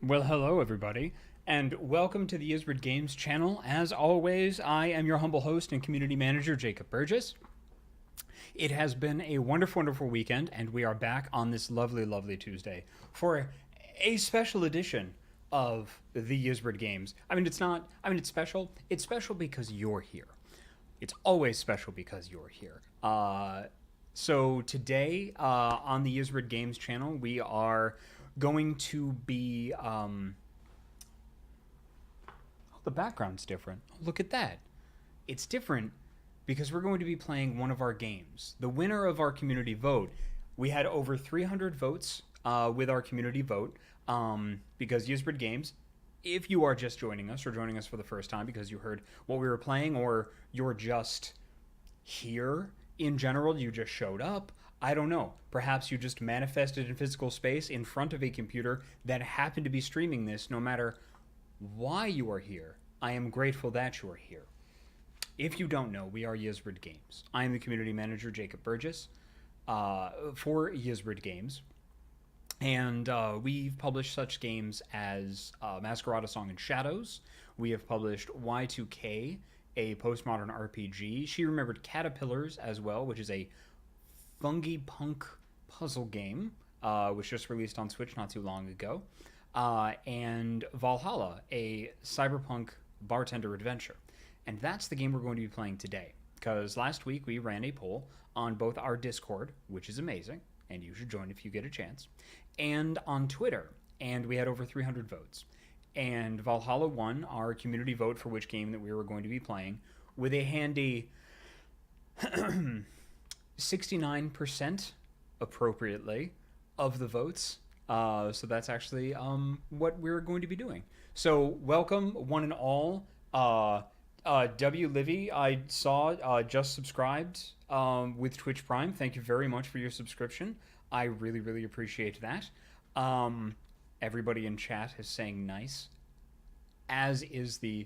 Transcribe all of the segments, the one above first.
Well, hello, everybody, and welcome to the Ysbryd Games channel. As always, I am your humble host and community manager, Jacob Burgess. It has been a wonderful, wonderful weekend, and we are back on this lovely, lovely Tuesday for a special edition of the Ysbryd Games. It's special. It's special because you're here. It's always special because you're here. So today on the Ysbryd Games channel, we are going to be. The background's different. Look at that. It's different because we're going to be playing one of our games. The winner of our community vote. We had over 300 votes with our community vote because Ysbryd Games, if you are just joining us or joining us for the first time because you heard what we were playing, or you're just here in general, you just showed up. I don't know. Perhaps you just manifested in physical space in front of a computer that happened to be streaming this. No matter why you are here, I am grateful that you are here. If you don't know, we are Ysbryd Games. I am the community manager, Jacob Burgess, for Ysbryd Games. And we've published such games as Masquerade: A Song in Shadows. We have published Y2K, a postmodern RPG. She Remembered Caterpillars as well, which is a fungi punk puzzle game, which just released on Switch not too long ago. And Valhalla, a cyberpunk bartender adventure. And that's the game we're going to be playing today. Because last week we ran a poll on both our Discord, which is amazing, and you should join if you get a chance, and on Twitter, and we had over 300 votes. And Valhalla won our community vote for which game that we were going to be playing with a handy 69% appropriately of the votes. So that's actually what we're going to be doing. So welcome, one and all. W. Livy, I saw just subscribed with Twitch Prime. Thank you very much for your subscription. I really, really appreciate that. Everybody in chat is saying nice, as is the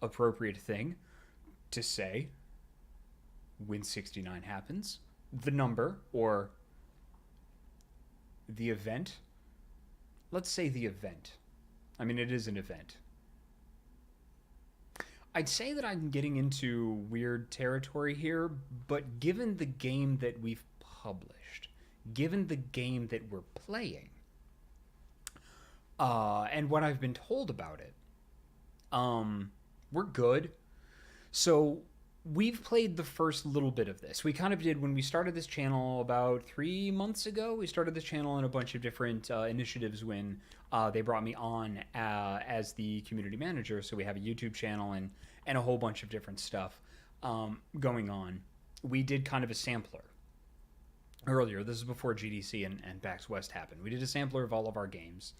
appropriate thing to say when 69 happens. The number, or the event. Let's say the event. I mean, it is an event. I'd say that I'm getting into weird territory here, but given the game that we've published, given the game that we're playing, and what I've been told about it, we're good. So we've played the first little bit of this. We kind of did when we started this channel about 3 months ago. We started this channel in a bunch of different initiatives when they brought me on as the community manager. So we have a YouTube channel and a whole bunch of different stuff going on. We did kind of a sampler earlier. This is before GDC and PAX West happened. We did a sampler of all of our games.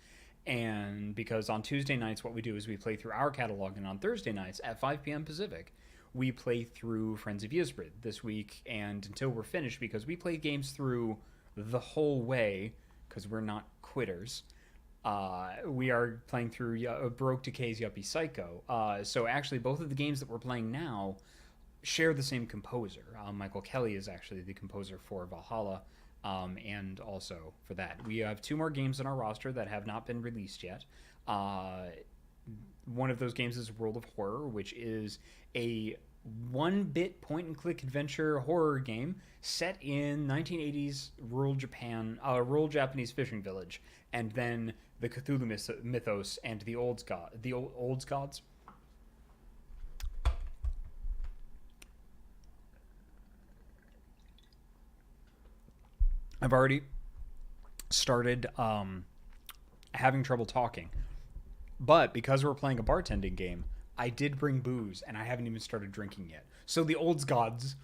And because on Tuesday nights, what we do is we play through our catalog, and on Thursday nights at 5 p.m. Pacific, we play through Friends of Ysbryd this week and until we're finished, because we play games through the whole way because we're not quitters. We are playing through Baroque Decay's Yuppie Psycho. So actually, both of the games that we're playing now share the same composer. Michael Kelly is actually the composer for Valhalla, and also for that. We have 2 more games on our roster that have not been released yet. One of those games is World of Horror, which is a 1-bit point-and-click adventure horror game set in 1980s rural Japan, rural Japanese fishing village, and then the Cthulhu mythos and the old gods. I've already started having trouble talking, but because we're playing a bartending game, I did bring booze, and I haven't even started drinking yet. So the old gods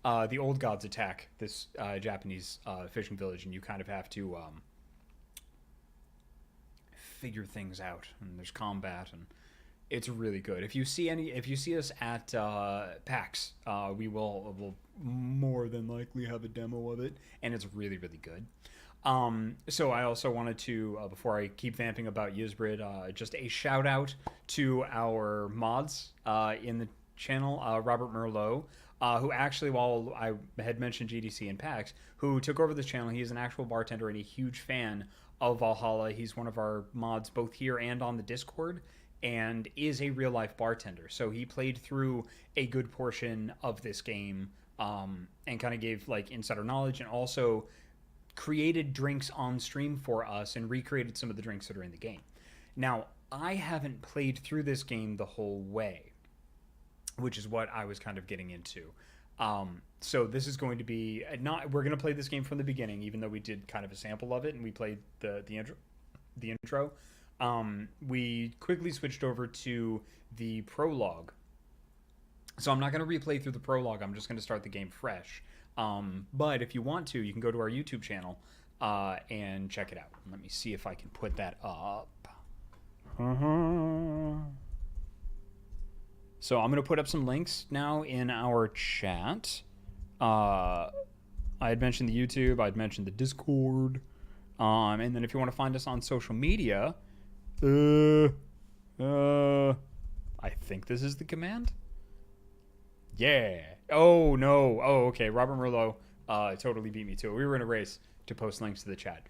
attack this Japanese fishing village, and you kind of have to figure things out. And there's combat, and it's really good. If you see us at PAX, we'll more than likely have a demo of it, and it's really, really good. So I also wanted to, before I keep vamping about Ysbryd, just a shout out to our mods in the channel, Robert Merlot, who actually, while I had mentioned GDC and PAX, who took over this channel. He is an actual bartender and a huge fan of Valhalla. He's one of our mods both here and on the Discord, and is a real life bartender. So he played through a good portion of this game, and kind of gave like insider knowledge, and also created drinks on stream for us and recreated some of the drinks that are in the game. Now, I haven't played through this game the whole way, which is what I was kind of getting into. So this is going to be we're going to play this game from the beginning, even though we did kind of a sample of it and we played the intro. We quickly switched over to the prologue. So I'm not going to replay through the prologue. I'm just going to start the game fresh. But if you want to, you can go to our YouTube channel and check it out. Let me see if I can put that up. So I'm going to put up some links now in our chat. I had mentioned the YouTube. I'd mentioned the Discord. And then if you want to find us on social media, I think this is the command. Yeah. Oh, no. Oh, okay. Robert Merlot totally beat me to it. We were in a race to post links to the chat.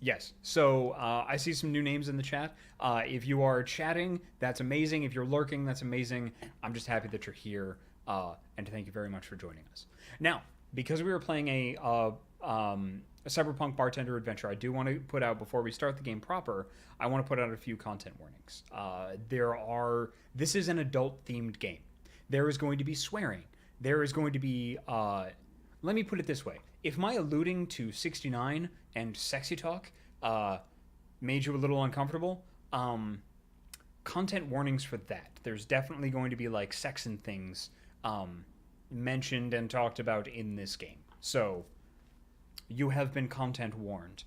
Yes. So I see some new names in the chat. If you are chatting, that's amazing. If you're lurking, that's amazing. I'm just happy that you're here. And thank you very much for joining us. Now, because we were playing a Cyberpunk Bartender Adventure, I do want to put out, before we start the game proper, I want to put out a few content warnings. This is an adult-themed game. There is going to be swearing. There is going to be, let me put it this way. If my alluding to 69 and sexy talk made you a little uncomfortable, content warnings for that. There's definitely going to be like sex and things mentioned and talked about in this game. So you have been content warned.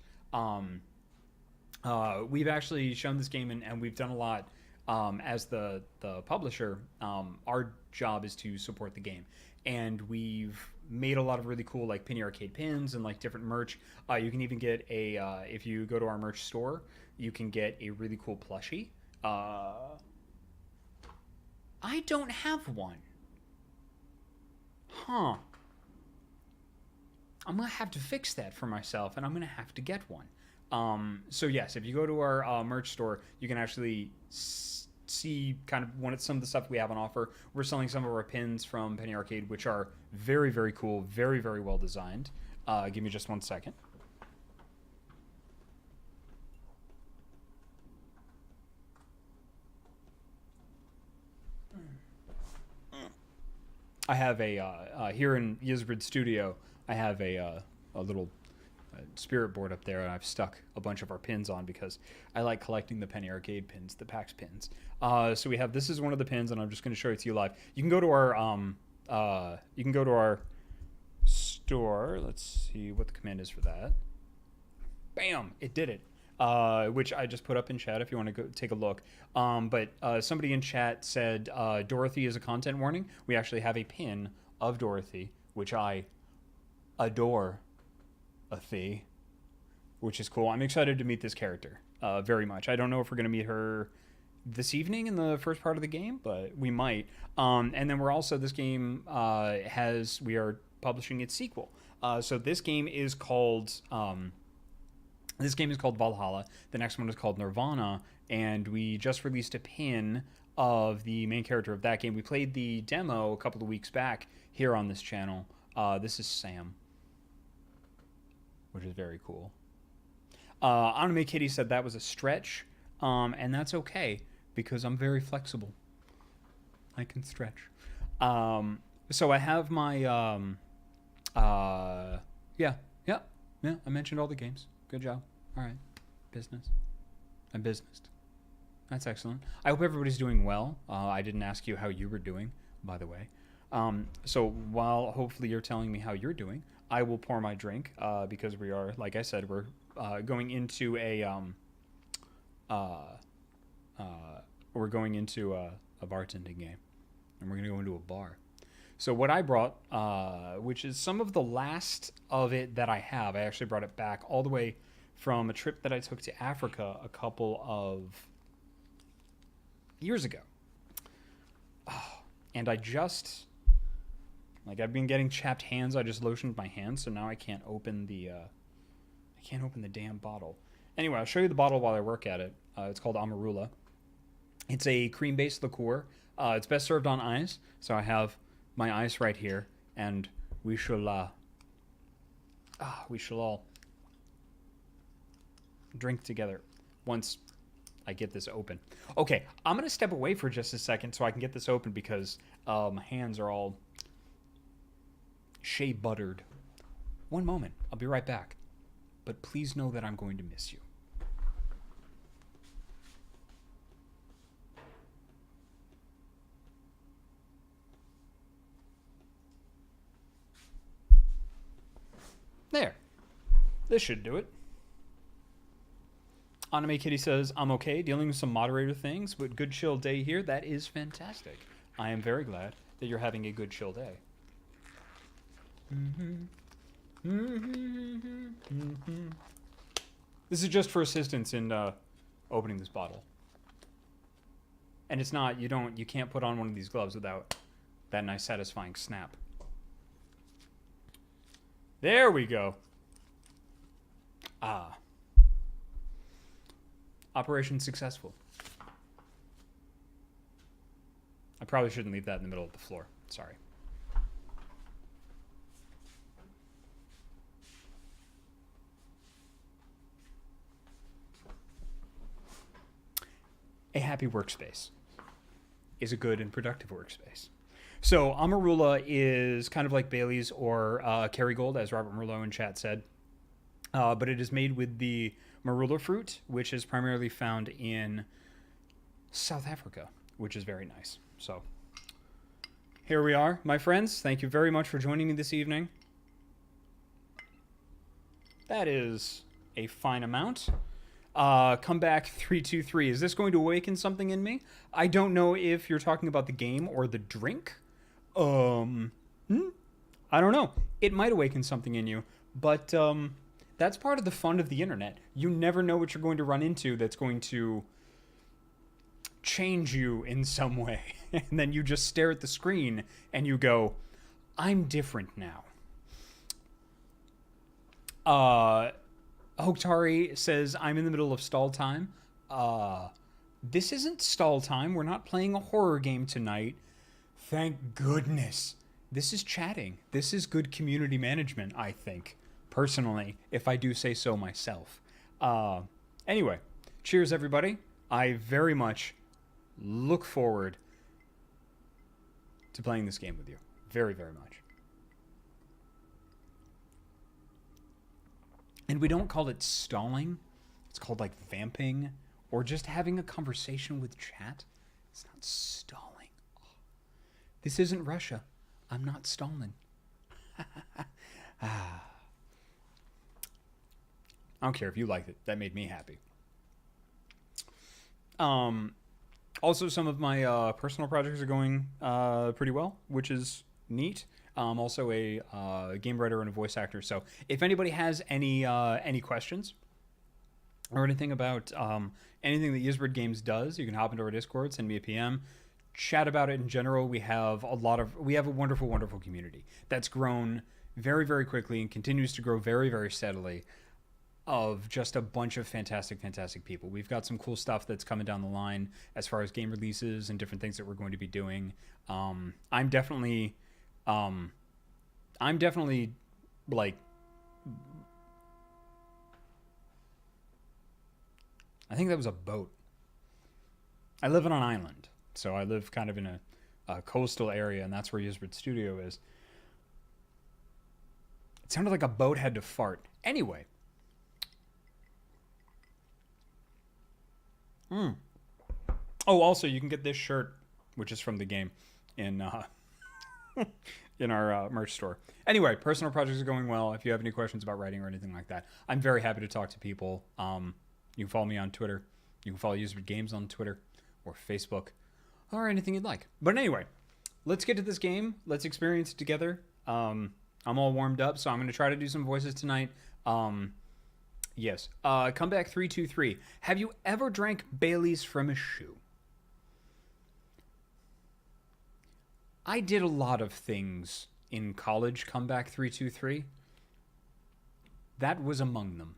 We've actually shown this game and we've done a lot. As the publisher, our job is to support the game, and we've made a lot of really cool like Penny Arcade pins and like different merch. You can even get if you go to our merch store, you can get a really cool plushie. I don't have one. Huh. I'm gonna have to fix that for myself, and I'm gonna have to get one. So yes, if you go to our merch store, you can actually see kind of some of the stuff we have on offer. We're selling some of our pins from Penny Arcade, which are very, very cool, very, very well designed. Give me just 1 second. I have a here in Ysbryd studio. I have a little spirit board up there, and I've stuck a bunch of our pins on because I like collecting the Penny Arcade pins, the PAX pins. So we have, this is one of the pins, and I'm just going to show it to you live. You can go to our store. Let's see what the command is for that. Bam! It did it. Which I just put up in chat if you want to go take a look. But somebody in chat said Dorothy is a content warning. We actually have a pin of Dorothy, which I adore. A Thee, which is cool. I'm excited to meet this character very much. I don't know if we're going to meet her this evening in the first part of the game, but we might. And then we're also, this game we are publishing its sequel. So this game is called Valhalla. The next one is called Nirvana, and we just released a pin of the main character of that game. We played the demo a couple of weeks back here on this channel. This is Sam, which is very cool. Anime Kitty said that was a stretch, and that's okay, because I'm very flexible. I can stretch. So I have my, yeah, I mentioned all the games. Good job. All right. Business. I'm businessed. That's excellent. I hope everybody's doing well. I didn't ask you how you were doing, by the way. So while hopefully you're telling me how you're doing, I will pour my drink, because we are, like I said, we're going into a bartending game, and we're gonna go into a bar. So what I brought, which is some of the last of it that I have, I actually brought it back all the way from a trip that I took to Africa a couple of years ago. And I just, like, I've been getting chapped hands. I just lotioned my hands, so now I can't open the I can't open the damn bottle. Anyway, I'll show you the bottle while I work at it. It's called Amarula. It's a cream-based liqueur. It's best served on ice. So I have my ice right here, and we shall all drink together once I get this open. Okay, I'm gonna step away for just a second so I can get this open because my hands are all shea buttered. One moment, I'll be right back. But please know that I'm going to miss you. There. This should do it. Anime Kitty says, I'm okay, dealing with some moderator things, but good chill day here. That is fantastic. I am very glad that you're having a good chill day. This is just for assistance in opening this bottle. And it's not, you can't put on one of these gloves without that nice satisfying snap. There we go. Ah. Operation successful. I probably shouldn't leave that in the middle of the floor. Sorry. A happy workspace is a good and productive workspace. So Amarula is kind of like Bailey's or Kerrygold, as Robert Merlot in chat said. But it is made with the marula fruit, which is primarily found in South Africa, which is very nice. So here we are, my friends. Thank you very much for joining me this evening. That is a fine amount. Come back 323. Is this going to awaken something in me? I don't know if you're talking about the game or the drink. I don't know. It might awaken something in you, but that's part of the fun of the internet. You never know what you're going to run into that's going to change you in some way. And then you just stare at the screen and you go, I'm different now. Hoktari says, I'm in the middle of stall time. This isn't stall time. We're not playing a horror game tonight. Thank goodness. This is chatting. This is good community management, I think. Personally, if I do say so myself. Anyway, cheers, everybody. I very much look forward to playing this game with you. Very, very much. And we don't call it stalling. It's called like vamping or just having a conversation with chat. It's not stalling. This isn't Russia. I'm not stalling. I don't care if you liked it. That made me happy. Also, some of my personal projects are going pretty well, which is neat. I'm also a game writer and a voice actor. So if anybody has any questions or anything about anything that Ysbryd Games does, you can hop into our Discord, send me a PM, chat about it in general. We have a wonderful, wonderful community that's grown very, very quickly and continues to grow very, very steadily of just a bunch of fantastic, fantastic people. We've got some cool stuff that's coming down the line as far as game releases and different things that we're going to be doing. I'm definitely like, I think that was a boat. I live on an island, so I live kind of in a coastal area, and that's where Ysbryd Studio is. It sounded like a boat had to fart. Anyway. Oh, also, you can get this shirt, which is from the game, in in our merch store. Anyway, personal projects are going well. If you have any questions about writing or anything like that, I'm very happy to talk to people. You can follow me on Twitter. You can follow Ysbryd Games on Twitter or Facebook or anything you'd like. But anyway, let's get to this game. Let's experience it together. I'm all warmed up, so I'm going to try to do some voices tonight. Yes. Comeback 323. Have you ever drank Bailey's from a shoe? I did a lot of things in college, Comeback 323. That was among them.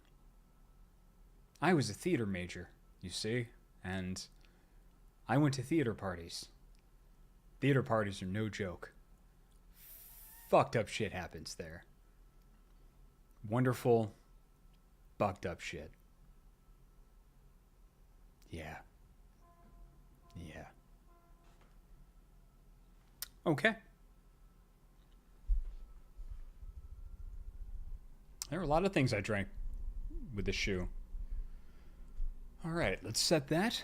I was a theater major, you see, and I went to theater parties. Theater parties are no joke. Fucked up shit happens there. Wonderful, fucked up shit. Yeah. Yeah. Okay. There were a lot of things I drank with the shoe. All right, let's set that.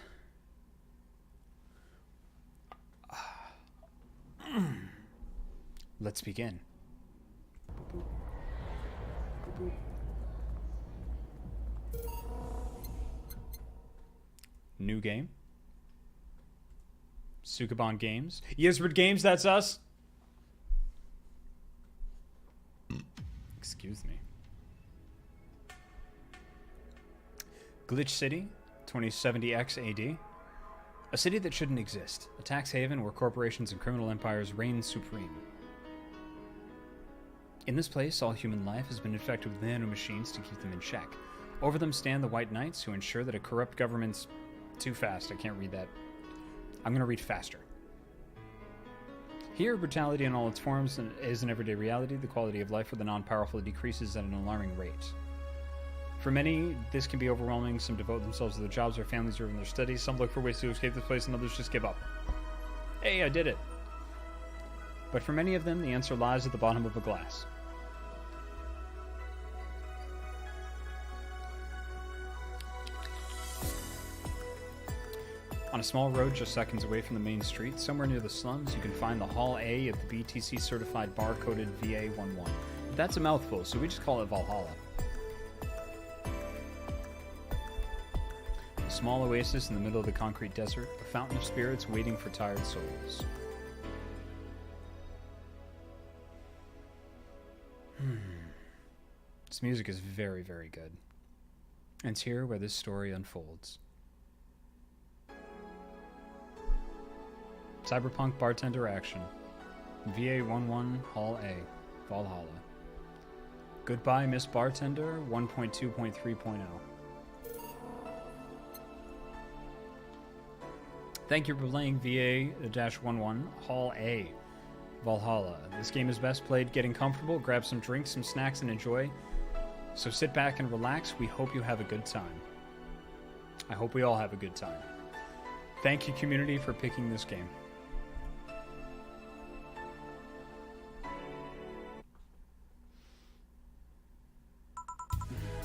Let's begin. New game. Sukaban Games. Ysbryd Games, that's us. Excuse me. Glitch City, 2070X AD. A city that shouldn't exist. A tax haven where corporations and criminal empires reign supreme. In this place, all human life has been infected with nanomachines to keep them in check. Over them stand the White Knights, who ensure that a corrupt government's... Too fast, I can't read that. I'm going to read faster. Here, brutality in all its forms is an everyday reality. The quality of life for the non-powerful decreases at an alarming rate. For many, this can be overwhelming. Some devote themselves to their jobs or families or in their studies. Some look for ways to escape this place, and others just give up. Hey, I did it. But for many of them, the answer lies at the bottom of a glass. On a small road just seconds away from the main street, somewhere near the slums, you can find the Hall A of the BTC-certified bar-coded VA-11. That's a mouthful, so we just call it Valhalla. A small oasis in the middle of the concrete desert, a fountain of spirits waiting for tired souls. This music is very, very good. And it's here where this story unfolds. Cyberpunk bartender action. VA-11 Hall A. Valhalla. Goodbye, Miss Bartender 1.2.3.0. Thank you for playing VA-11 Hall A. Valhalla. This game is best played getting comfortable, grab some drinks, some snacks, and enjoy. So sit back and relax. We hope you have a good time. I hope we all have a good time. Thank you, community, for picking this game.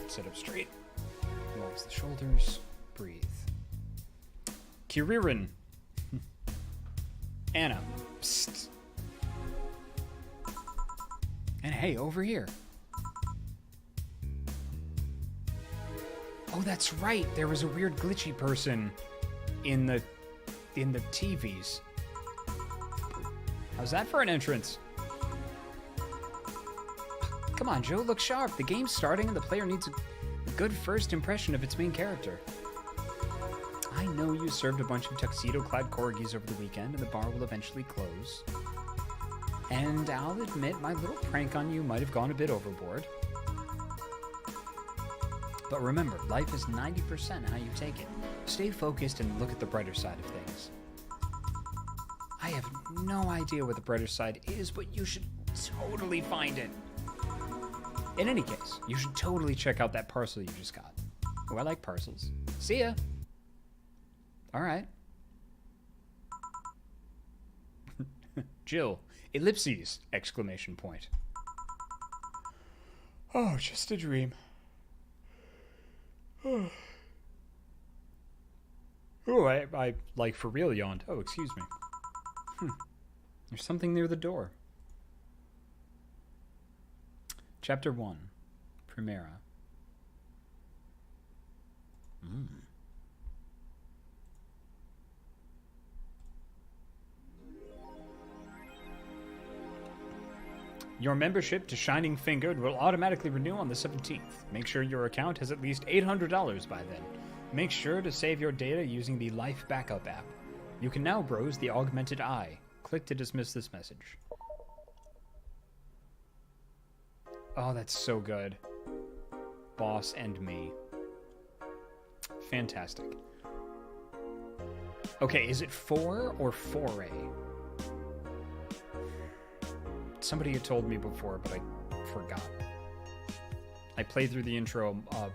Sit up straight. Relax the shoulders. Breathe. Kiririn. Anna. Psst. And hey, over here. Oh, that's right. There was a weird glitchy person in the TVs. How's that for an entrance? Come on, Joe, look sharp. The game's starting and the player needs a good first impression of its main character. I know you served a bunch of tuxedo-clad corgis over the weekend and the bar will eventually close. And I'll admit my little prank on you might have gone a bit overboard. But remember, life is 90% how you take it. Stay focused and look at the brighter side of things. I have no idea what the brighter side is, but you should totally find it. In any case, you should totally check out that parcel you just got. Oh, I like parcels. See ya! Alright. Jill. Ellipses! Exclamation point. Oh, just a dream. Oh, I like for real yawned. Oh, excuse me. There's something near the door. Chapter 1. Primera. Your membership to Shining Fingered will automatically renew on the 17th. Make sure your account has at least $800 by then. Make sure to save your data using the Life Backup app. You can now browse the Augmented Eye. Click to dismiss this message. Oh, that's so good. Boss and me. Fantastic. Okay, is it 4 or 4A? Somebody had told me before, but I forgot. I played through the intro, God,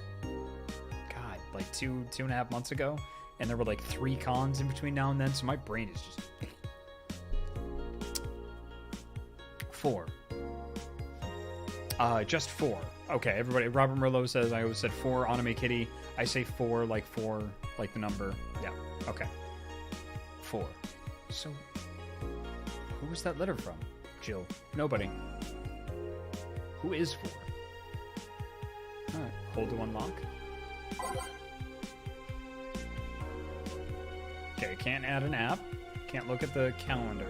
like two and a half months ago, and there were like 3 cons in between now and then, so my brain is just... 4. Just 4. Okay, everybody. Robert Merlot says I always said 4. Anime Kitty. I say 4, like the number. Yeah. Okay. 4. So, who was that letter from? Jill. Nobody. Who is 4? Alright. Hold to unlock. Okay, can't add an app. Can't look at the calendar.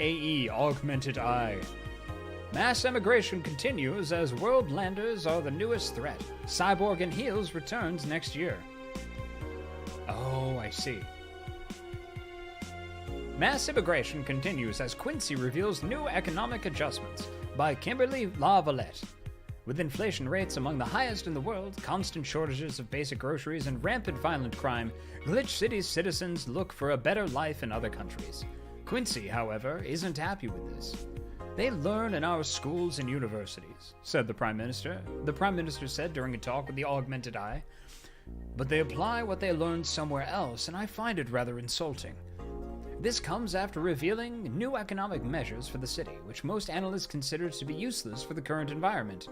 AE, Augmented Eye. Mass emigration continues as worldlanders are the newest threat. Cyborg and Heels returns next year. Oh, I see. Mass immigration continues as Quincy reveals new economic adjustments by Kimberly LaValette. With inflation rates among the highest in the world, constant shortages of basic groceries, and rampant violent crime, Glitch City's citizens look for a better life in other countries. Quincy, however, isn't happy with this. They learn in our schools and universities, said the Prime Minister. The Prime Minister said during a talk with the Augmented Eye, but they apply what they learned somewhere else, and I find it rather insulting. This comes after revealing new economic measures for the city, which most analysts consider to be useless for the current environment.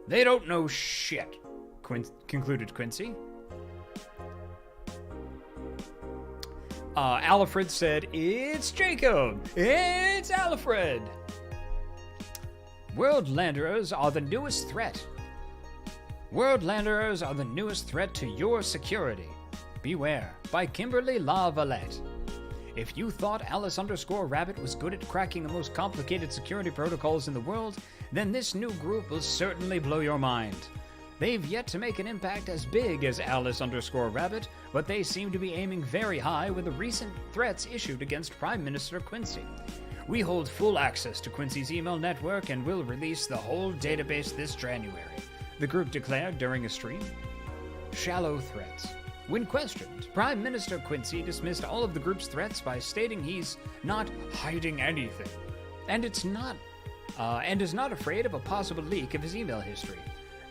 They don't know shit, concluded Quincy. Alfred said, "It's Jacob! It's Alfred!" Worldlanders are the newest threat. Worldlanders are the newest threat to your security. Beware, by Kimberly LaValette. If you thought Alice_Rabbit was good at cracking the most complicated security protocols in the world, then this new group will certainly blow your mind. They've yet to make an impact as big as Alice_Rabbit, but they seem to be aiming very high with the recent threats issued against Prime Minister Quincy. We hold full access to Quincy's email network and will release the whole database this January, the group declared during a stream. Shallow threats. When questioned, Prime Minister Quincy dismissed all of the group's threats by stating he's not hiding anything, and is not afraid of a possible leak of his email history.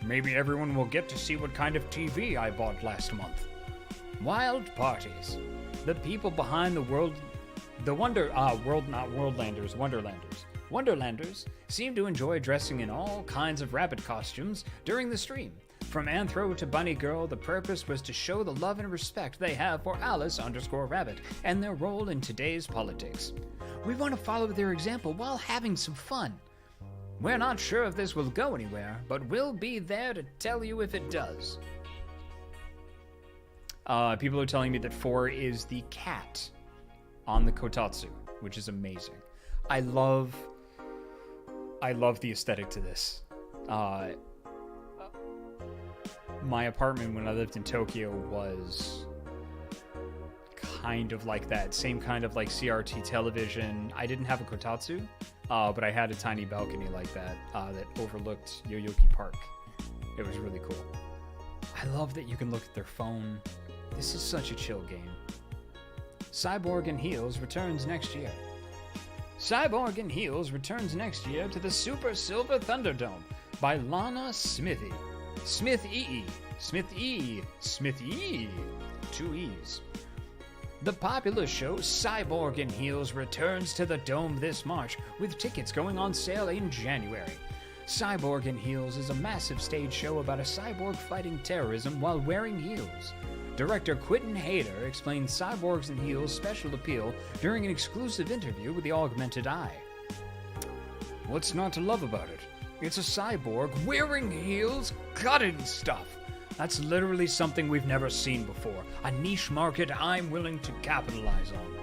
Maybe everyone will get to see what kind of TV I bought last month. Wild parties. The people behind Wonderlanders seem to enjoy dressing in all kinds of rabbit costumes during the stream. From Anthro to Bunny Girl, the purpose was to show the love and respect they have for Alice_Rabbit and their role in today's politics. We want to follow their example while having some fun. We're not sure if this will go anywhere, but we'll be there to tell you if it does. People are telling me that 4 is the cat on the kotatsu, which is amazing. I love the aesthetic to this. My apartment when I lived in Tokyo was kind of like that. Same kind of like CRT television. I didn't have a kotatsu, but I had a tiny balcony like that that overlooked Yoyogi Park. It was really cool. I love that you can look at their phone. This is such a chill game. Cyborg and Heels returns next year. Cyborg and Heels returns next year to the Super Silver Thunderdome by Lana Smithy. Smith-E. 2 E's. The popular show Cyborg and Heels returns to the Dome this March, with tickets going on sale in January. Cyborg and Heels is a massive stage show about a cyborg fighting terrorism while wearing heels. Director Quentin Hayter explained Cyborgs and Heels' special appeal during an exclusive interview with the Augmented Eye. What's not to love about it? It's a cyborg wearing heels, cutting stuff. That's literally something we've never seen before. A niche market I'm willing to capitalize on.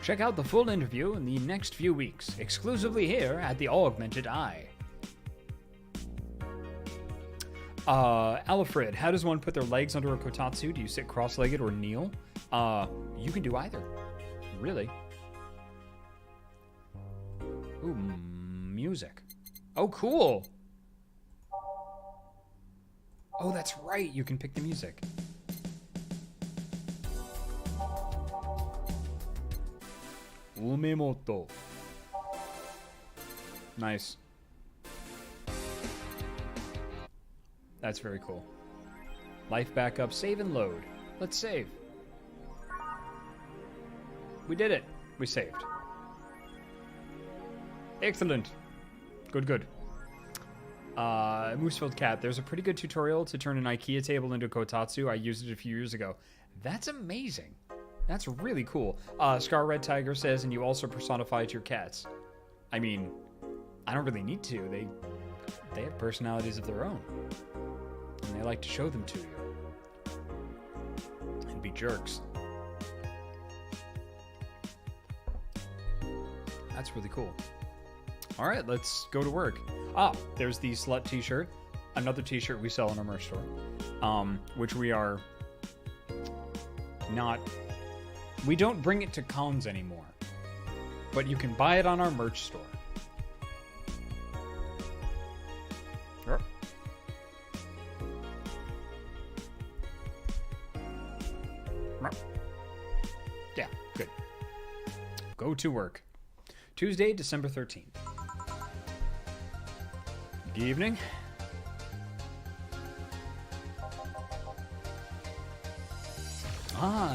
Check out the full interview in the next few weeks, exclusively here at the Augmented Eye. Alfred, how does one put their legs under a kotatsu? Do you sit cross-legged or kneel? You can do either. Really. Ooh, music. Oh, cool. Oh, that's right. You can pick the music. Umemoto. Nice. That's very cool. Life backup, save and load. Let's save. We did it. We saved. Excellent. Good, good. Moosefield Cat, there's a pretty good tutorial to turn an IKEA table into kotatsu. I used it a few years ago. That's amazing. That's really cool. Scar Red Tiger says, and you also personified your cats. I mean, I don't really need to. They have personalities of their own. And they like to show them to you. And be jerks. That's really cool. All right, let's go to work. There's the slut t-shirt. Another t-shirt we sell in our merch store. Which we are not... We don't bring it to cons anymore. But you can buy it on our merch store. Sure. Yeah, good. Go to work. Tuesday, December 13th. Good evening.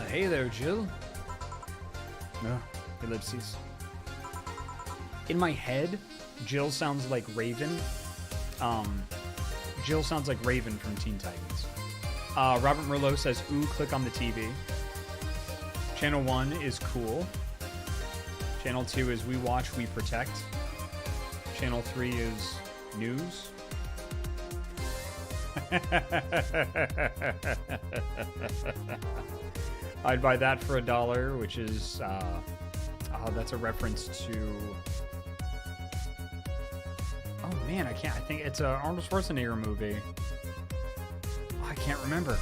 Hey there, Jill. No, ellipses. In my head, Jill sounds like Raven. Jill sounds like Raven from Teen Titans. Robert Merlot says, ooh, click on the TV. Channel 1 is cool. Channel 2 is we watch, we protect. Channel 3 is news. I'd buy that for $1, which is, that's a reference to... Oh man, I think it's a Arnold Schwarzenegger movie. Oh, I can't remember.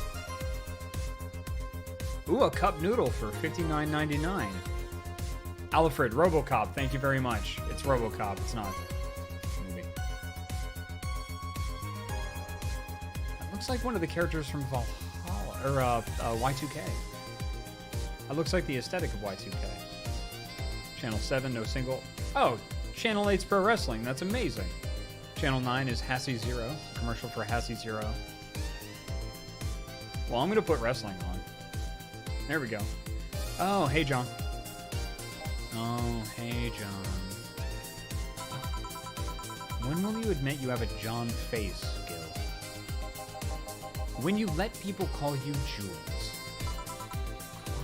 Ooh, a cup noodle for $59.99. Alfred, RoboCop, thank you very much. It's RoboCop, it's not a movie. It looks like one of the characters from Valhalla, or Y2K. It looks like the aesthetic of Y2K. Channel 7, no single. Oh, Channel 8's Pro Wrestling, that's amazing. Channel 9 is Hassy Zero, commercial for Hassy Zero. Well, I'm going to put wrestling on. There we go. Oh, hey, John. Oh, hey, John. When will you admit you have a John face, Gil? When you let people call you Jules.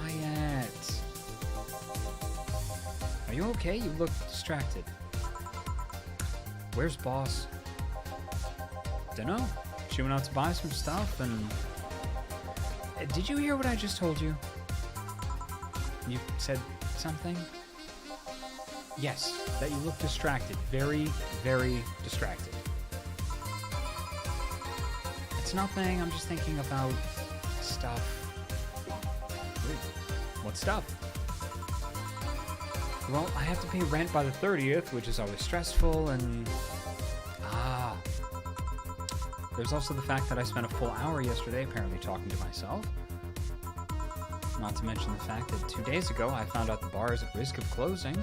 Quiet. Are you okay? You look distracted. Where's Boss? Dunno. She went out to buy some stuff and... Did you hear what I just told you? You said something? Yes, that you look distracted. Very, very distracted. It's nothing. I'm just thinking about stuff. Wait, what stuff? Well, I have to pay rent by the 30th, which is always stressful, and... There's also the fact that I spent a full hour yesterday apparently talking to myself. Not to mention the fact that 2 days ago I found out the bar is at risk of closing.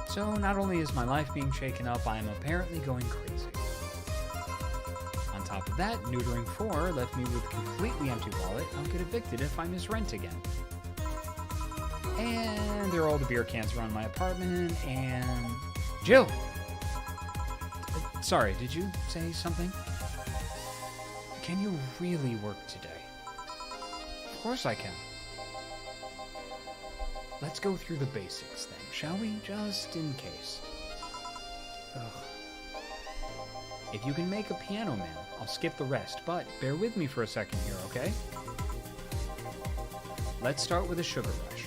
So not only is my life being shaken up, I am apparently going crazy. On top of that, neutering 4 left me with a completely empty wallet. I'll get evicted if I miss rent again. And there are all the beer cans around my apartment, and... Jill! Sorry, did you say something? Can you really work today? Of course I can. Let's go through the basics then, shall we? Just in case. Ugh. If you can make a piano man, I'll skip the rest, but bear with me for a second here, okay? Let's start with a sugar rush.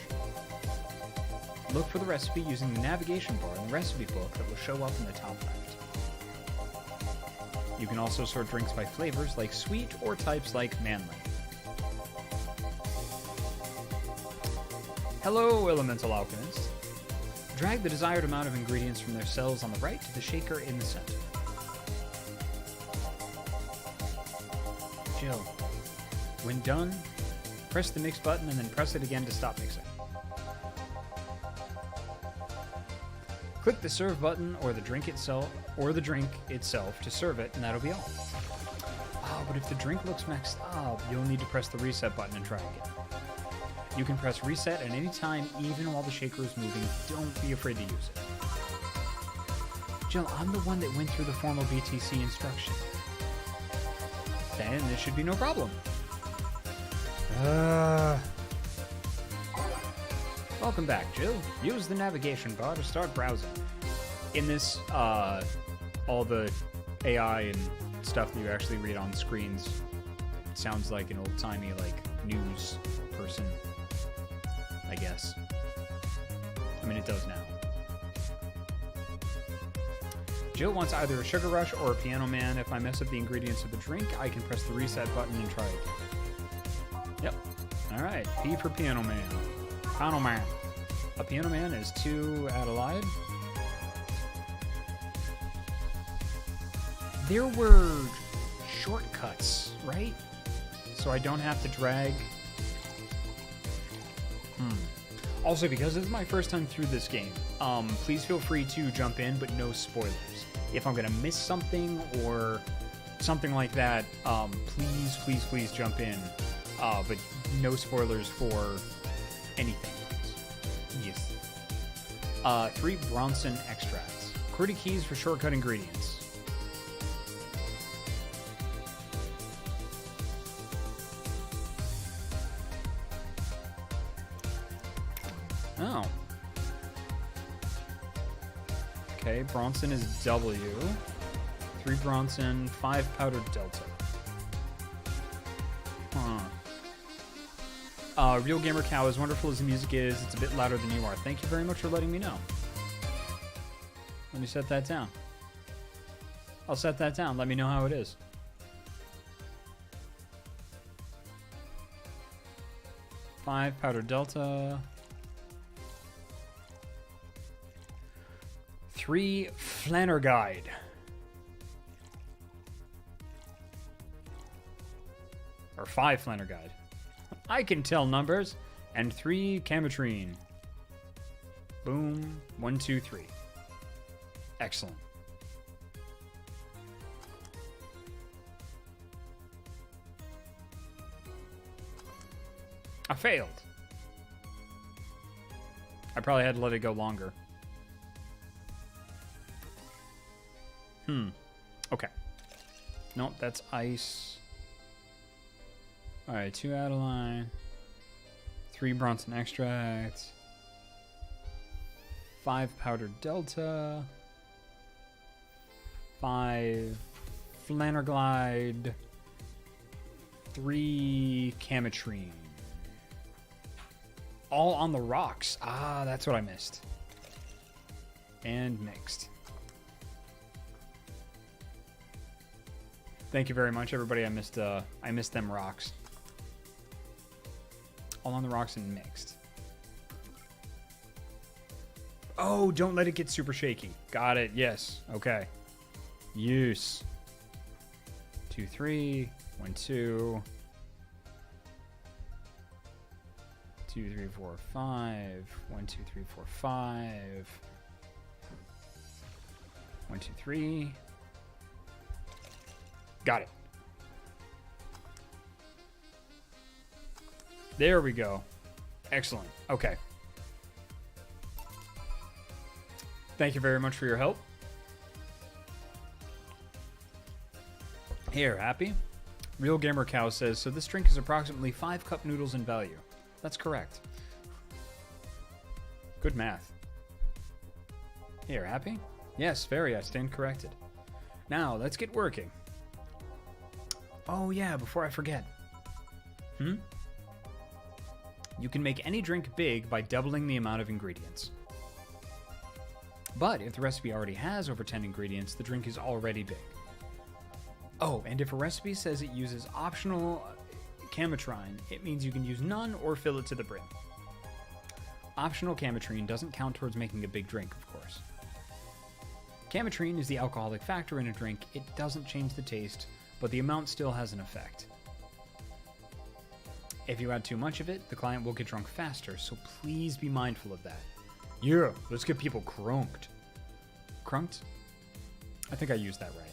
Look for the recipe using the navigation bar in the recipe book that will show up in the top left. You can also sort drinks by flavors like sweet or types like manly. Hello, Elemental Alchemist. Drag the desired amount of ingredients from their cells on the right to the shaker in the center. Jill, when done, press the mix button and then press it again to stop mixing. Click the serve button or the drink itself to serve it, and that'll be all. Oh, but if the drink looks messed up, you'll need to press the reset button and try again. You can press reset at any time, even while the shaker is moving. Don't be afraid to use it. Jill, I'm the one that went through the formal BTC instruction. Then this should be no problem. Welcome back, Jill. Use the navigation bar to start browsing. In this, all the AI and stuff that you actually read on screens sounds like an old-timey, news person, I guess. I mean, it does now. Jill wants either a Sugar Rush or a Piano Man. If I mess up the ingredients of the drink, I can press the reset button and try again. Yep. Alright, P for Piano Man. Piano Man. A Piano Man is 2 Adelaide. There were shortcuts, right? So I don't have to drag. Also, because it's my first time through this game, please feel free to jump in, but no spoilers. If I'm going to miss something or something like that, please jump in. But no spoilers for anything. Yes. 3 Bronson extracts. QWERTY keys for shortcut ingredients. Oh. Okay, Bronson is W. 3 Bronson, 5 powdered Delta. Real Gamer Cow, as wonderful as the music is, it's a bit louder than you are. Thank you very much for letting me know. Let me set that down. I'll set that down. Let me know how it is. Five powdered Delta. 3 Flanner Guide. Or 5 Flanner Guide. I can tell numbers. And 3 Camatrine. Boom. 1, 2, 3. Excellent. I failed. I probably had to let it go longer. Okay. Nope, that's ice. Alright, 2 Adeline. 3 Bronson extracts. 5 powdered Delta. 5 Flanner Glide. 3 Camatrine. All on the rocks. Ah, that's what I missed. And mixed. Thank you very much, everybody. I missed them rocks. All on the rocks and mixed. Oh, don't let it get super shaky. Got it. Yes. Okay. Use. 2, 3. 1, 2. 2, 3, 4, 5. 1, 2, 3, 4, 5. 1, 2, 3. Got it. There we go. Excellent. Okay. Thank you very much for your help. Here, happy? Real Gamer Cow says, so this drink is approximately 5 cup noodles in value. That's correct. Good math. Here, happy? Yes, very. I stand corrected. Now, let's get working. Oh yeah, before I forget. You can make any drink big by doubling the amount of ingredients. But if the recipe already has over 10 ingredients, the drink is already big. Oh, and if a recipe says it uses optional Camatrine, it means you can use none or fill it to the brim. Optional Camatrine doesn't count towards making a big drink, of course. Camatrine is the alcoholic factor in a drink. It doesn't change the taste, but the amount still has an effect. If you add too much of it, the client will get drunk faster, so please be mindful of that. Yeah, let's get people crunked. Crunked? I think I used that right.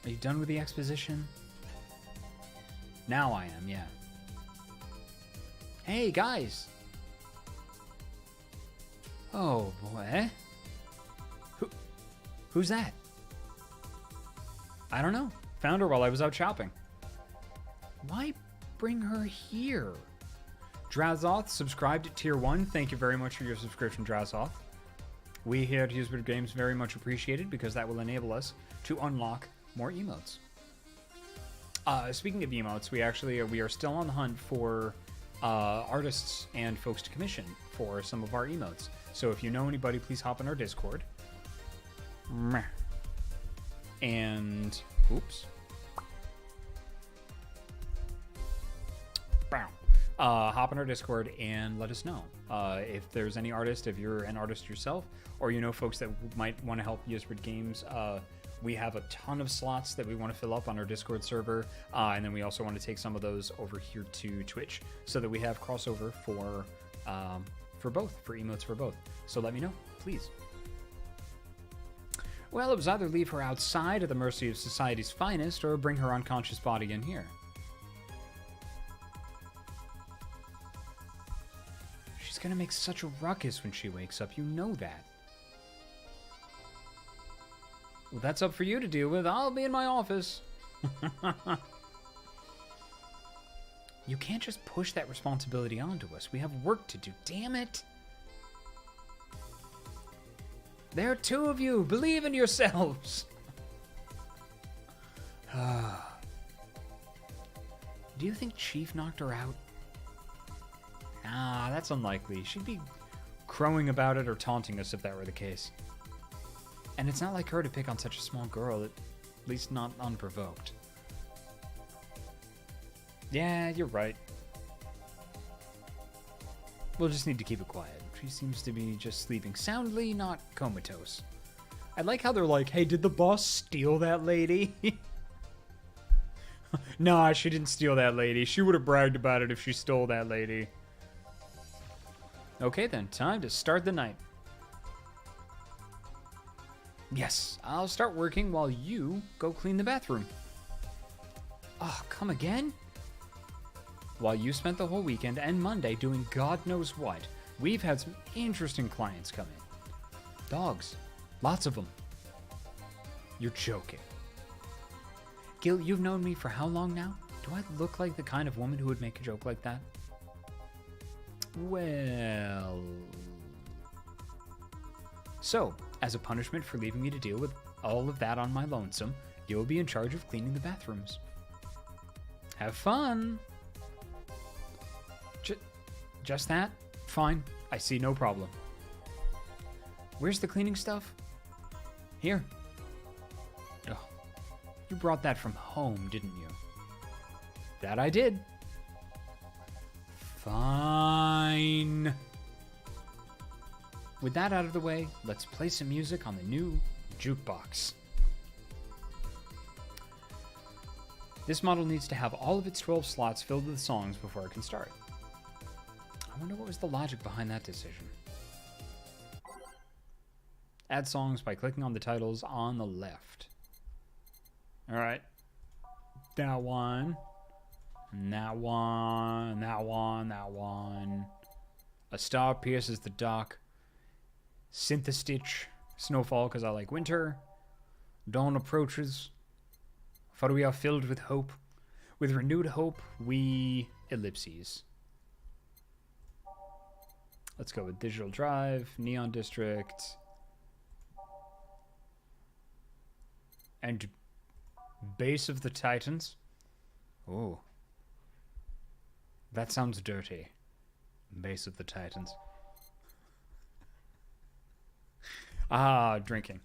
Are you done with the exposition? Now I am, yeah. Hey, guys! Oh, boy. Who's that? I don't know. Found her while I was out shopping. Why bring her here? Drazoth subscribed at tier 1. Thank you very much for your subscription, Drazoth. We here at Ysbryd Games very much appreciate it because that will enable us to unlock more emotes. Speaking of emotes, we are still on the hunt for artists and folks to commission for some of our emotes. So if you know anybody, please hop in our Discord. And oops. Hop in our Discord and let us know if there's any artist, if you're an artist yourself, or you know folks that might want to help Ysbryd Games. We have a ton of slots that we want to fill up on our Discord server, and then we also want to take some of those over here to Twitch so that we have crossover for both, for emotes for both. So let me know, please. Well, it was either leave her outside at the mercy of society's finest or bring her unconscious body in here. She's gonna make such a ruckus when she wakes up, you know that. Well, that's up for you to deal with. I'll be in my office. You can't just push that responsibility onto us. We have work to do, damn it. There are two of you. Believe in yourselves. Do you think Chief knocked her out? Ah, that's unlikely. She'd be crowing about it or taunting us if that were the case. And it's not like her to pick on such a small girl, at least not unprovoked. Yeah, you're right. We'll just need to keep it quiet. She seems to be just sleeping soundly, not comatose. I like how they're like, hey, did the boss steal that lady? Nah, she didn't steal that lady. She would have bragged about it if she stole that lady. Okay then, time to start the night. Yes, I'll start working while you go clean the bathroom. Oh, come again? While you spent the whole weekend and Monday doing God knows what, we've had some interesting clients come in. Dogs. Lots of them. You're joking. Gil, you've known me for how long now? Do I look like the kind of woman who would make a joke like that? Well... So, as a punishment for leaving me to deal with all of that on my lonesome, you'll be in charge of cleaning the bathrooms. Have fun! Just that? Fine. I see no problem. Where's the cleaning stuff? Here. Oh, you brought that from home, didn't you? That I did. Fine. With that out of the way, let's play some music on the new jukebox. This model needs to have all of its 12 slots filled with songs before it can start. I wonder what was the logic behind that decision. Add songs by clicking on the titles on the left. Alright. That one. That one. That one. That one. A Star Pierces the Dark. Synthestitch. Snowfall because I like winter. Dawn approaches. For we are filled with hope. With renewed hope, we... ellipses. Let's go with Digital Drive, Neon District, and Base of the Titans. Oh. That sounds dirty. Base of the Titans. Ah, drinking.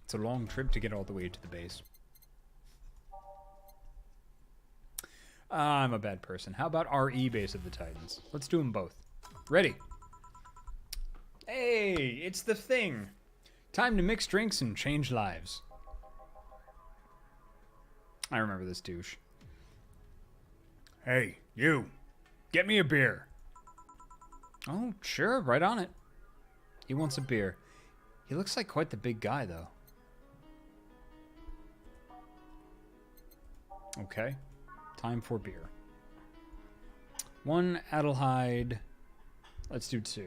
It's a long trip to get all the way to the base. I'm a bad person. How about RE Base of the Titans? Let's do them both. Ready? Hey, it's the thing. Time to mix drinks and change lives. I remember this douche. Hey, you. Get me a beer. Oh, sure, right on it. He wants a beer. He looks like quite the big guy, though. Okay. Time for beer. 1 Adelheid. Let's do 2.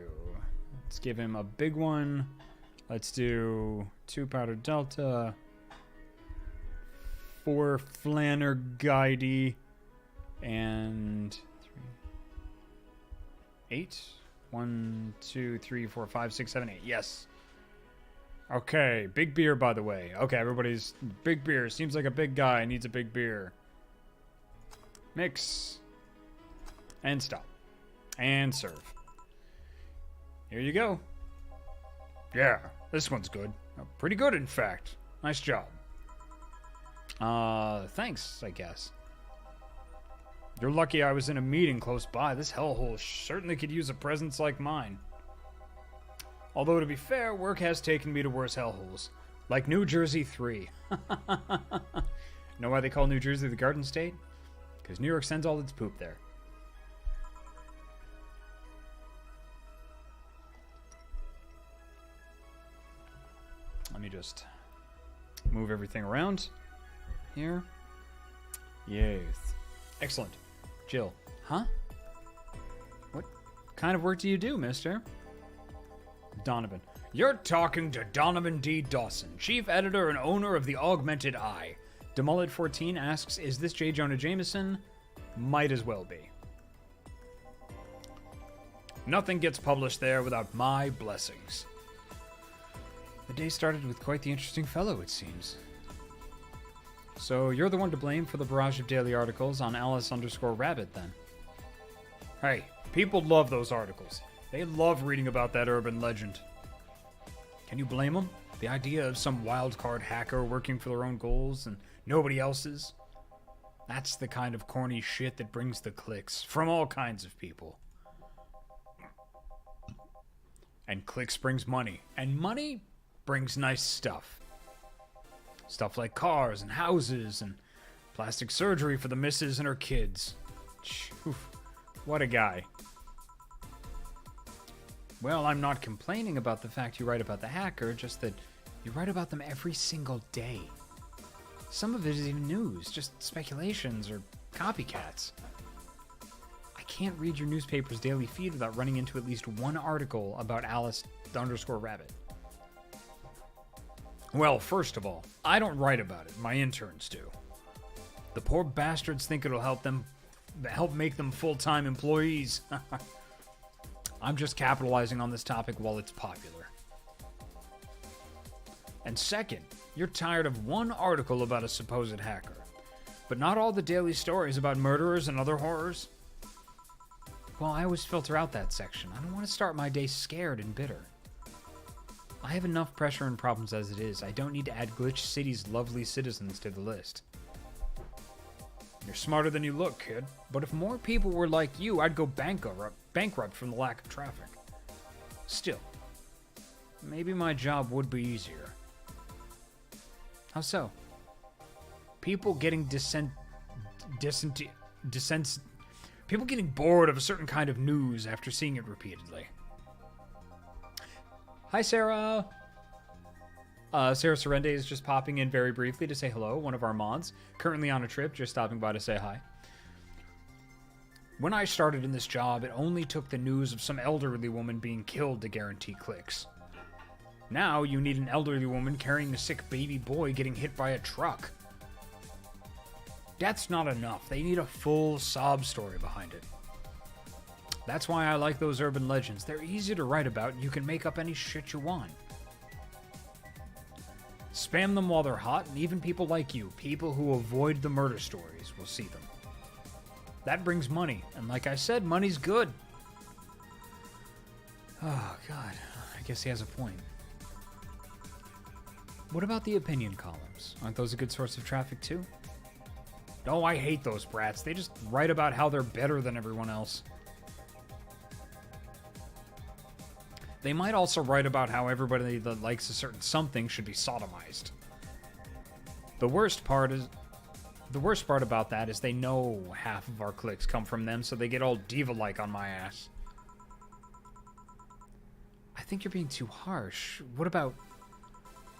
Let's give him a big one. Let's do 2 Powder Delta. 4 Flanner Guidey. And 8. 1, 2, 3, 4, 5, 6, 7, 8. Yes. Okay, big beer, by the way. Okay, everybody's big beer. Seems like a big guy needs a big beer. Mix. And stop. And serve. Here you go. Yeah, this one's good. Pretty good, in fact. Nice job. Thanks, I guess. You're lucky I was in a meeting close by. This hellhole certainly could use a presence like mine. Although, to be fair, work has taken me to worse hellholes. Like New Jersey 3. Know why they call New Jersey the Garden State? Because New York sends all its poop there. Let me just move everything around here. Yes. Excellent. Jill. Huh? What kind of work do you do, mister? Donovan. You're talking to Donovan D. Dawson, chief editor and owner of the Augmented Eye. Demullet14 asks, is this J. Jonah Jameson? Might as well be. Nothing gets published there without my blessings. The day started with quite the interesting fellow, it seems. So you're the one to blame for the barrage of daily articles on Alice_Rabbit, then? Hey, people love those articles. They love reading about that urban legend. Can you blame them? The idea of some wildcard hacker working for their own goals and nobody else's? That's the kind of corny shit that brings the clicks from all kinds of people. And clicks brings money. And money brings nice stuff. Stuff like cars and houses and plastic surgery for the missus and her kids. Oof, what a guy. Well, I'm not complaining about the fact you write about the hacker, just that you write about them every single day. Some of it isn't even news, just speculations or copycats. I can't read your newspaper's daily feed without running into at least one article about Alice_Rabbit. Well, first of all, I don't write about it. My interns do. The poor bastards think it'll help make them full-time employees. I'm just capitalizing on this topic while it's popular. And second, you're tired of one article about a supposed hacker, but not all the daily stories about murderers and other horrors. Well, I always filter out that section. I don't want to start my day scared and bitter. I have enough pressure and problems as it is. I don't need to add Glitch City's lovely citizens to the list. You're smarter than you look, kid. But if more people were like you, I'd go bankrupt from the lack of traffic. Still, maybe my job would be easier. How so? People getting people getting bored of a certain kind of news after seeing it repeatedly. Hi, Sarah. Sarah Sorrende is just popping in very briefly to say hello, one of our mods. Currently on a trip, just stopping by to say hi. When I started in this job, it only took the news of some elderly woman being killed to guarantee clicks. Now you need an elderly woman carrying a sick baby boy getting hit by a truck. That's not enough. They need a full sob story behind it. That's why I like those urban legends. They're easy to write about, and you can make up any shit you want. Spam them while they're hot, and even people like you, people who avoid the murder stories, will see them. That brings money, and like I said, money's good. Oh, God. I guess he has a point. What about the opinion columns? Aren't those a good source of traffic, too? Oh, I hate those brats. They just write about how they're better than everyone else. They might also write about how everybody that likes a certain something should be sodomized. The worst part is... The worst part about that is they know half of our clicks come from them, so they get all diva-like on my ass. I think you're being too harsh. What about...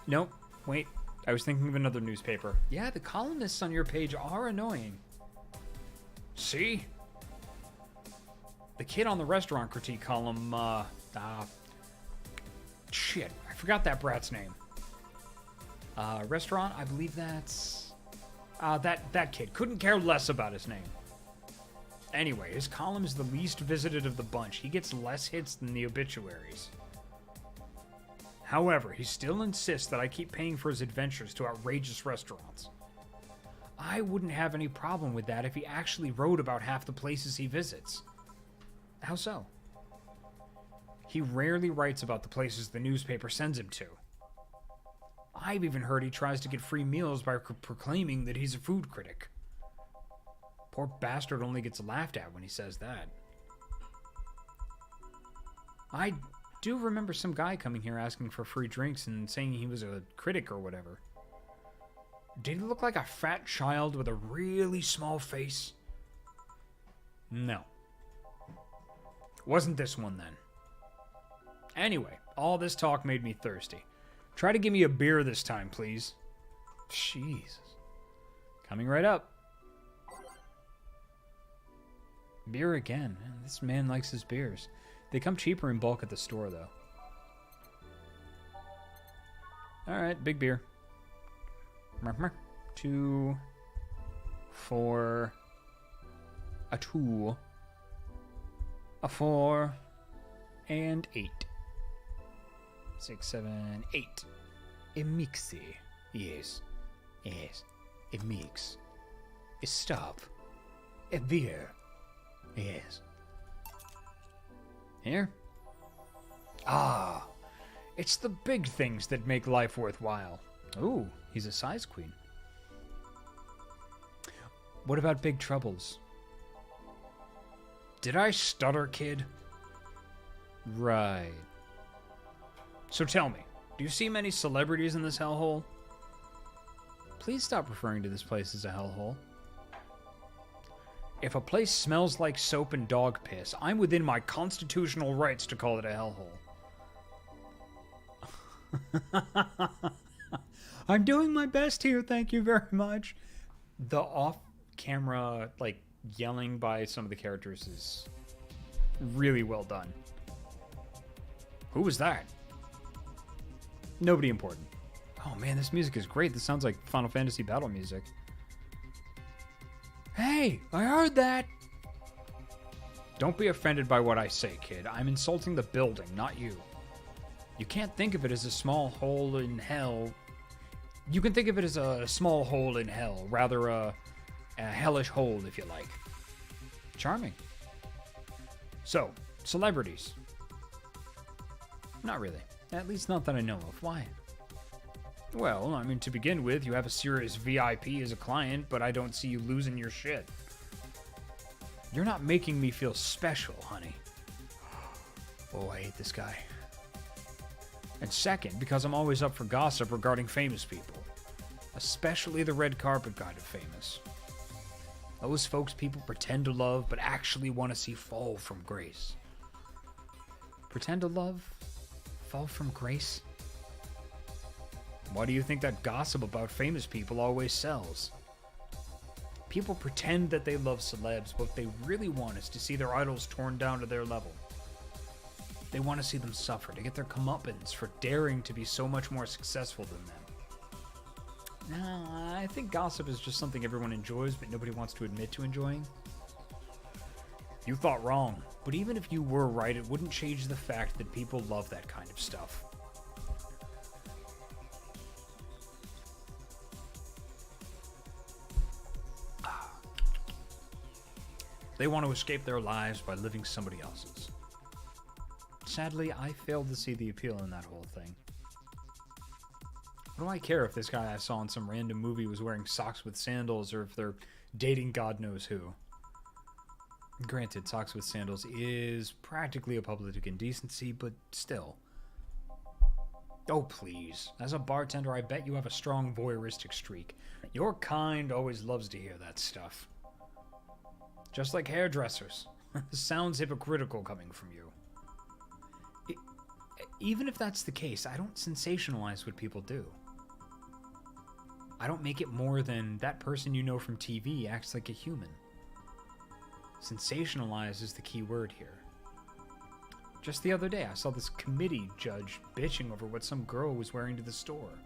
Nope. Wait. I was thinking of another newspaper. Yeah, the columnists on your page are annoying. See? The kid on the restaurant critique column, shit. I forgot that brat's name. Restaurant, I believe that's... that kid. Couldn't care less about his name. Anyway, his column is the least visited of the bunch. He gets less hits than the obituaries. However, he still insists that I keep paying for his adventures to outrageous restaurants. I wouldn't have any problem with that if he actually wrote about half the places he visits. How so? He rarely writes about the places the newspaper sends him to. I've even heard he tries to get free meals by proclaiming that he's a food critic. Poor bastard only gets laughed at when he says that. I do remember some guy coming here asking for free drinks and saying he was a critic or whatever. Did he look like a fat child with a really small face? No. Wasn't this one then. Anyway, all this talk made me thirsty. Try to give me a beer this time, please. Jesus. Coming right up. Beer again. Man, this man likes his beers. They come cheaper in bulk at the store, though. Alright, big beer. 2, 4, a 2, a 4, and 8. 6, 7, 8. A mixy. Yes. Yes. A mix. A stop. A beer. Yes. Here? Ah. It's the big things that make life worthwhile. Ooh, he's a size queen. What about big troubles? Did I stutter, kid? Right. So tell me, do you see many celebrities in this hellhole? Please stop referring to this place as a hellhole. If a place smells like soap and dog piss, I'm within my constitutional rights to call it a hellhole. I'm doing my best here, thank you very much. The off-camera, yelling by some of the characters is really well done. Who was that? Nobody important. Oh man, this music is great. This sounds like Final Fantasy battle music. Hey, I heard that! Don't be offended by what I say, kid. I'm insulting the building, not you. You can't think of it as a small hole in hell. You can think of it as a small hole in hell, rather a hellish hole, if you like. Charming. So, celebrities. Not really. At least not that I know of. Why? Well, I mean, to begin with, you have a serious VIP as a client, but I don't see you losing your shit. You're not making me feel special, honey. Oh, I hate this guy. And second, because I'm always up for gossip regarding famous people. Especially the red carpet kind of famous. Those folks people pretend to love, but actually want to see fall from grace. Pretend to love? Fall from grace? Why do you think that gossip about famous people always sells? People pretend that they love celebs, but what they really want is to see their idols torn down to their level. They want to see them suffer, to get their comeuppance for daring to be so much more successful than them. Nah, I think gossip is just something everyone enjoys, but nobody wants to admit to enjoying. You thought wrong, but even if you were right, it wouldn't change the fact that people love that kind of stuff. They want to escape their lives by living somebody else's. Sadly, I failed to see the appeal in that whole thing. What do I care if this guy I saw in some random movie was wearing socks with sandals or if they're dating God knows who? Granted, socks with sandals is practically a public indecency, but still. Oh, please. As a bartender, I bet you have a strong voyeuristic streak. Your kind always loves to hear that stuff. Just like hairdressers. Sounds hypocritical coming from you. Even if that's the case, I don't sensationalize what people do. I don't make it more than that person you know from TV acts like a human. Sensationalize is the key word here. Just the other day, I saw this committee judge bitching over what some girl was wearing to the store.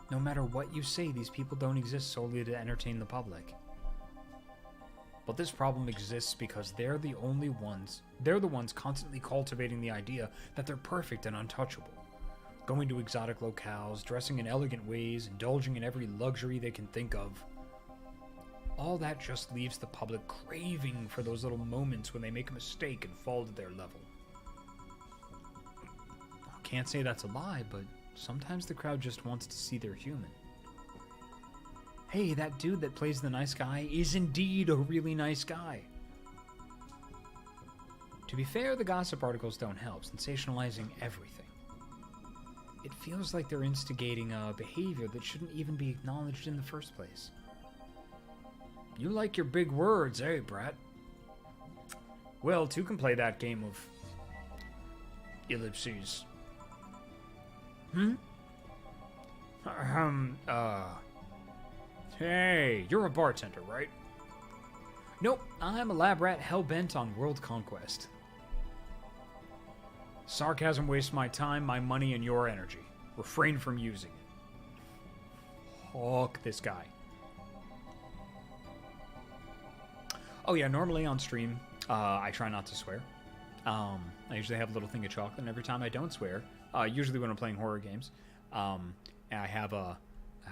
No matter what you say, these people don't exist solely to entertain the public. But this problem exists because they're the ones constantly cultivating the idea that they're perfect and untouchable. Going to exotic locales, dressing in elegant ways, indulging in every luxury they can think of. All that just leaves the public craving for those little moments when they make a mistake and fall to their level. I can't say that's a lie, but sometimes the crowd just wants to see they're human. Hey, that dude that plays the nice guy is indeed a really nice guy. To be fair, the gossip articles don't help, sensationalizing everything. It feels like they're instigating a behavior that shouldn't even be acknowledged in the first place. You like your big words, eh, Brett? Well, two can play that game of ellipses. Hey, you're a bartender, right? Nope, I'm a lab rat hell-bent on world conquest. Sarcasm wastes my time, my money, and your energy. Refrain from using it. Fuck this guy. Oh yeah, normally on stream, I try not to swear. I usually have a little thing of chocolate, and every time I don't swear, usually when I'm playing horror games, and I have a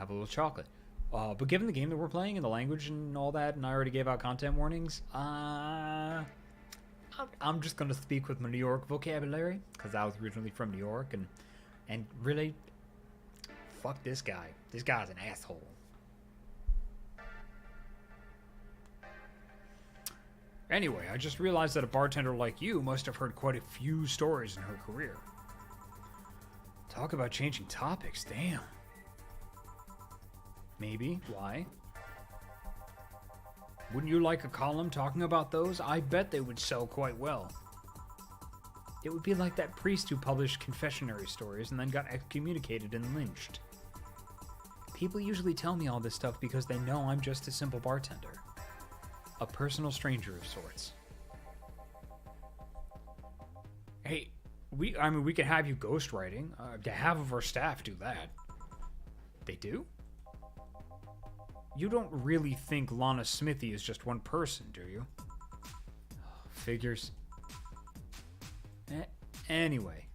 little chocolate. But given the game that we're playing and the language and all that, and I already gave out content warnings, I'm just going to speak with my New York vocabulary, because I was originally from New York, and really, fuck this guy. This guy's an asshole. Anyway, I just realized that a bartender like you must have heard quite a few stories in her career. Talk about changing topics, damn. Maybe. Why? Wouldn't you like a column talking about those? I bet they would sell quite well. It would be like that priest who published confessionary stories and then got excommunicated and lynched. People usually tell me all this stuff because they know I'm just a simple bartender. A personal stranger of sorts. Hey, we could have you ghostwriting. Half of our staff do that. They do? You don't really think Lana Smithy is just one person, do you? Figures. Anyway.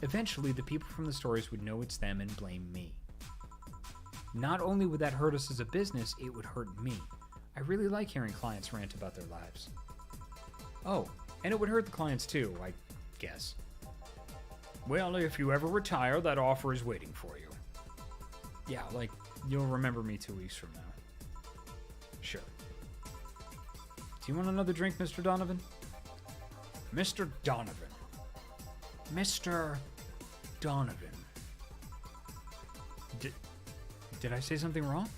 Eventually, the people from the stories would know it's them and blame me. Not only would that hurt us as a business, it would hurt me. I really like hearing clients rant about their lives. Oh, and it would hurt the clients too, I guess. Well, if you ever retire, that offer is waiting for you. Yeah, like, you'll remember me 2 weeks from now. Sure. Do you want another drink, Mr. Donovan? Mr. Donovan. Mr. Donovan. Did I say something wrong?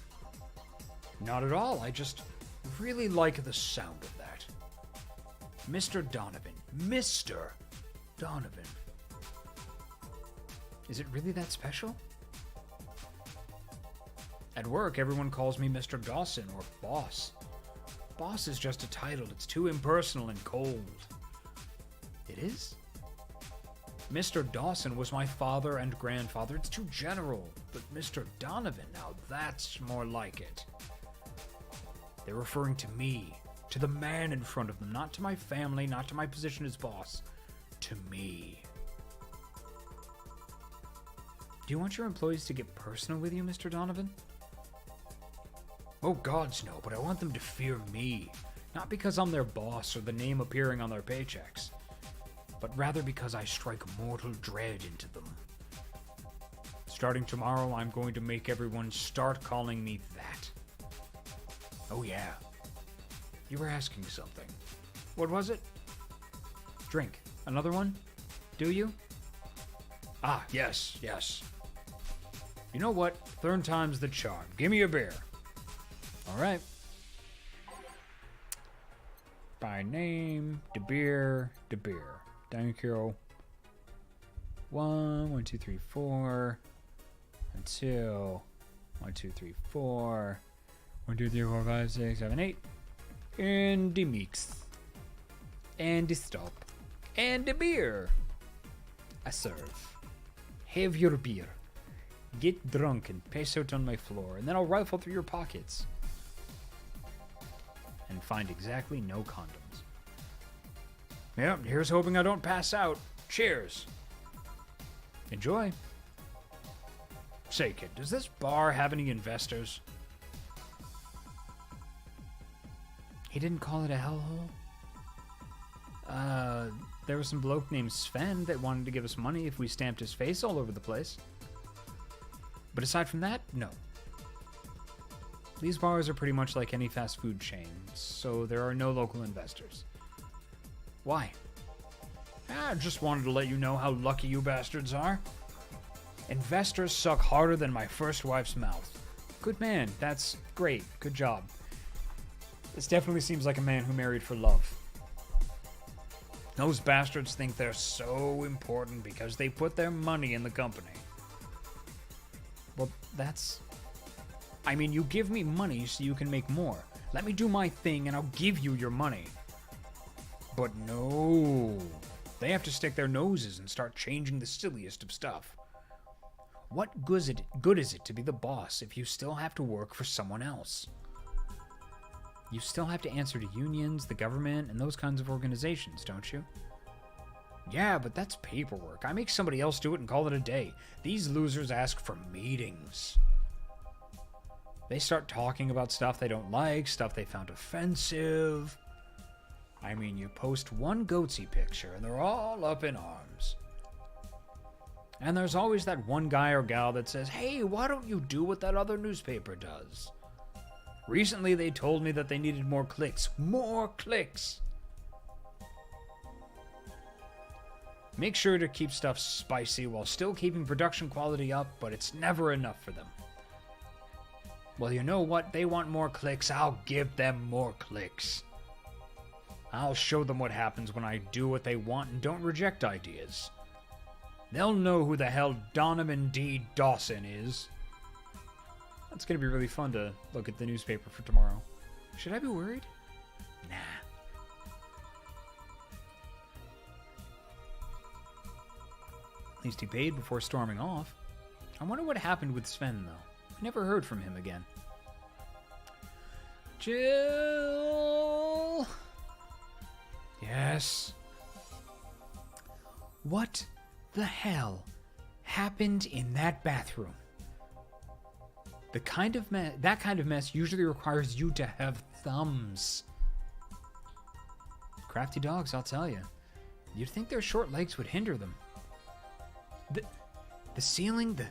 Not at all. I just really like the sound of that. Mr. Donovan. Mr. Donovan. Is it really that special? At work, everyone calls me Mr. Dawson or Boss. Boss is just a title. It's too impersonal and cold. It is? Mr. Dawson was my father and grandfather. It's too general. But Mr. Donovan, now that's more like it. They're referring to me, to the man in front of them, not to my family, not to my position as boss, to me. Do you want your employees to get personal with you, Mr. Donovan? Oh, gods no, but I want them to fear me, not because I'm their boss or the name appearing on their paychecks, but rather because I strike mortal dread into them. Starting tomorrow, I'm going to make everyone start calling me that. Oh yeah. You were asking something. What was it? Drink. Another one? Do you? Ah, yes, yes. You know what? Third time's the charm. Give me a beer. All right. By name, De Beer. Thank you. 1, 1, 2, 3, 4. And 2. 1, 2, 3, 4. 1, 2, 3, 4, 5, 6, 7, 8. And the mix. And the stop. And the beer. I serve. Have your beer. Get drunk and pass out on my floor, and then I'll rifle through your pockets. And find exactly no condoms. Yep, here's hoping I don't pass out. Cheers. Enjoy. Say, kid, does this bar have any investors? He didn't call it a hellhole? There was some bloke named Sven that wanted to give us money if we stamped his face all over the place. But aside from that, no. These bars are pretty much like any fast food chain, so there are no local investors. Why? I just wanted to let you know how lucky you bastards are. Investors suck harder than my first wife's mouth. Good man, that's great, good job. This definitely seems like a man who married for love. Those bastards think they're so important because they put their money in the company. Well, that's... I mean, you give me money so you can make more. Let me do my thing and I'll give you your money. But no. They have to stick their noses and start changing the silliest of stuff. What good is it to be the boss if you still have to work for someone else? You still have to answer to unions, the government, and those kinds of organizations, don't you? Yeah, but that's paperwork. I make somebody else do it and call it a day. These losers ask for meetings. They start talking about stuff they don't like, stuff they found offensive. I mean, you post one goatsy picture and they're all up in arms. And there's always that one guy or gal that says, hey, why don't you do what that other newspaper does? Recently, they told me that they needed more clicks. More clicks! Make sure to keep stuff spicy while still keeping production quality up, but it's never enough for them. Well, you know what? They want more clicks. I'll give them more clicks. I'll show them what happens when I do what they want and don't reject ideas. They'll know who the hell Donovan D. Dawson is. It's going to be really fun to look at the newspaper for tomorrow. Should I be worried? Nah. At least he paid before storming off. I wonder what happened with Sven, though. I never heard from him again. Jill! Yes? What the hell happened in that bathroom? That kind of mess usually requires you to have thumbs. Crafty dogs, I'll tell you. You'd think their short legs would hinder them. The ceiling, the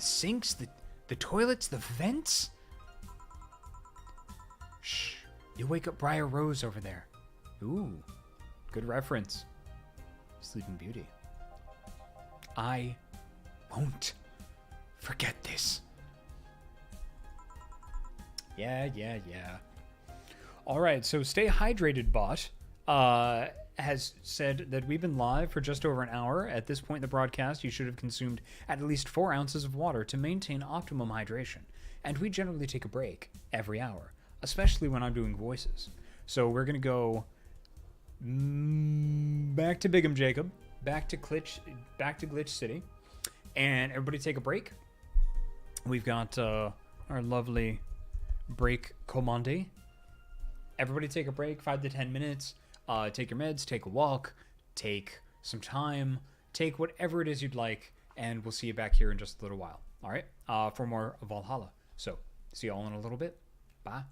sinks, the toilets, the vents. Shh, you wake up Briar Rose over there. Ooh, good reference. Sleeping Beauty. I won't forget this. Yeah. All right, so Stay Hydrated Bot has said that we've been live for just over an hour. At this point in the broadcast, you should have consumed at least 4 ounces of water to maintain optimum hydration. And we generally take a break every hour, especially when I'm doing voices. So we're going to go back to Big'em Jacob, back to Glitch City, and everybody take a break. We've got our lovely break commande. Everybody take a break, 5 to 10 minutes. Take your meds, take a walk, take some time, take whatever it is you'd like, and we'll see you back here in just a little while. All right? For more of Valhalla. So, see you all in a little bit. Bye.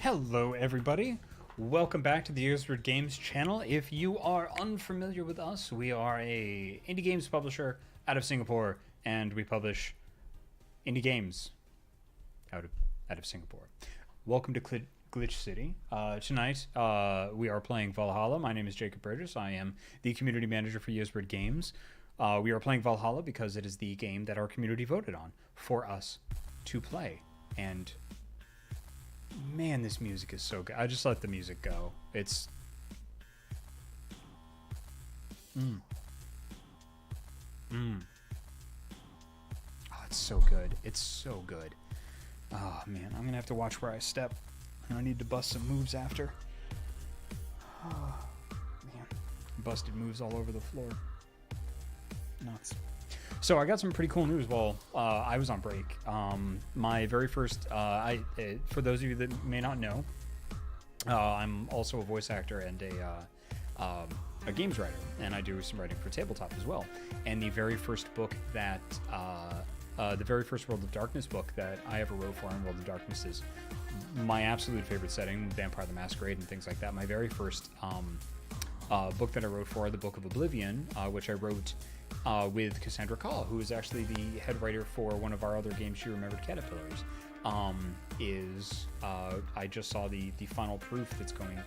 Hello, everybody. Welcome back to the Ysbryd Games channel. If you are unfamiliar with us, we are a indie games publisher out of Singapore, and we publish indie games out of Singapore. Welcome to Glitch City. Tonight, we are playing Valhalla. My name is Jacob Burgess. I am the community manager for Ysbryd Games. We are playing Valhalla because it is the game that our community voted on for us to play. And man, this music is so good. I just let the music go. It's oh, it's so good. It's so good. Oh man, I'm gonna have to watch where I step. I need to bust some moves after. Oh man, busted moves all over the floor. Nuts. So I got some pretty cool news while I was on break. My very first, for those of you that may not know, I'm also a voice actor and a games writer, and I do some writing for tabletop as well. And the very first book that, the very first World of Darkness book that I ever wrote for in World of Darkness is my absolute favorite setting, Vampire the Masquerade and things like that. My very first book that I wrote for, the Book of Oblivion, which I wrote with Cassandra Call, who is actually the head writer for one of our other games, She Remembered Caterpillars, I just saw the final proof that's going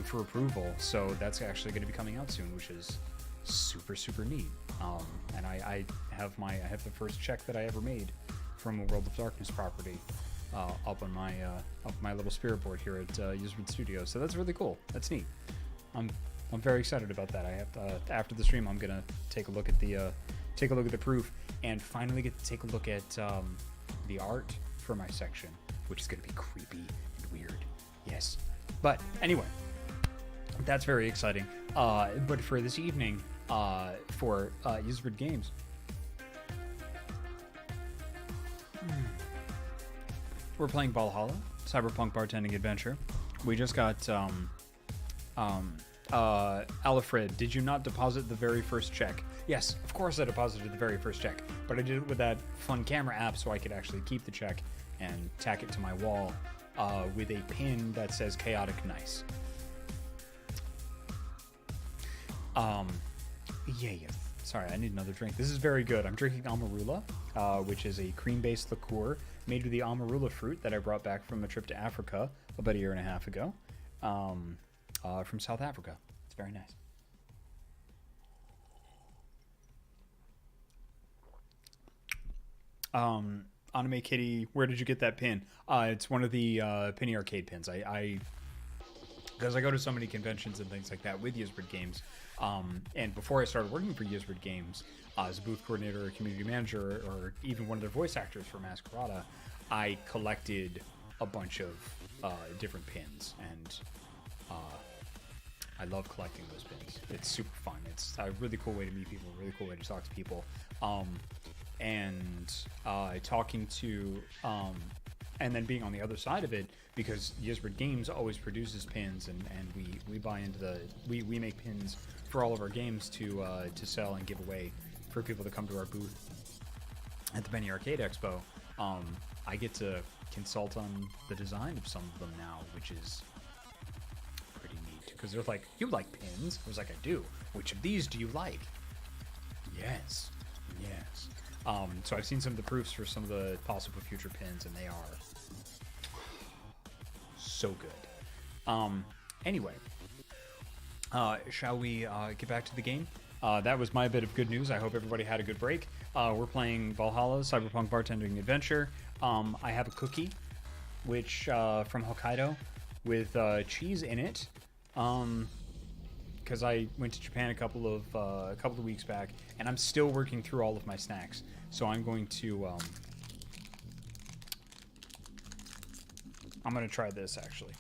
for approval. So that's actually going to be coming out soon, which is super, super neat. And I have the first check that I ever made from a World of Darkness property up on my little spirit board here at Ysbryd Studios. So that's really cool. That's neat. I'm very excited about that. I have after the stream, I'm gonna take a look at the proof and finally get to take a look at the art for my section, which is gonna be creepy and weird. Yes, but anyway, that's very exciting. But for this evening, for Ysbryd Games, we're playing Valhalla, Cyberpunk Bartending Adventure. We just got Alfred, did you not deposit the very first check? Yes, of course I deposited the very first check, but I did it with that fun camera app so I could actually keep the check and tack it to my wall with a pin that says Chaotic Nice. Yeah. Sorry, I need another drink. This is very good. I'm drinking Amarula, which is a cream-based liqueur made with the Amarula fruit that I brought back from a trip to Africa about a year and a half ago. From South Africa. It's very nice. Anime Kitty, where did you get that pin? It's one of the Penny Arcade pins. Because I go to so many conventions and things like that with Ysbryd Games. And before I started working for Ysbryd Games, as a booth coordinator or community manager, or even one of their voice actors for Masquerada, I collected a bunch of different pins, and I love collecting those pins. It's super fun. It's a really cool way to meet people, a really cool way to talk to people. Talking to, and then being on the other side of it, because Ysbryd Games always produces pins, and we buy into we make pins for all of our games to sell and give away for people to come to our booth at the Penny Arcade Expo. I get to consult on the design of some of them now, which is pretty neat, because they're like, you like pins? I was like, I do. Which of these do you like? Yes. So I've seen some of the proofs for some of the possible future pins, and they are so good. Anyway, shall we get back to the game? That was my bit of good news. I hope everybody had a good break. We're playing Valhalla, Cyberpunk Bartending Adventure. I have a cookie, which from Hokkaido, with cheese in it. Because I went to Japan a couple of weeks back, and I'm still working through all of my snacks. So I'm going to try this actually,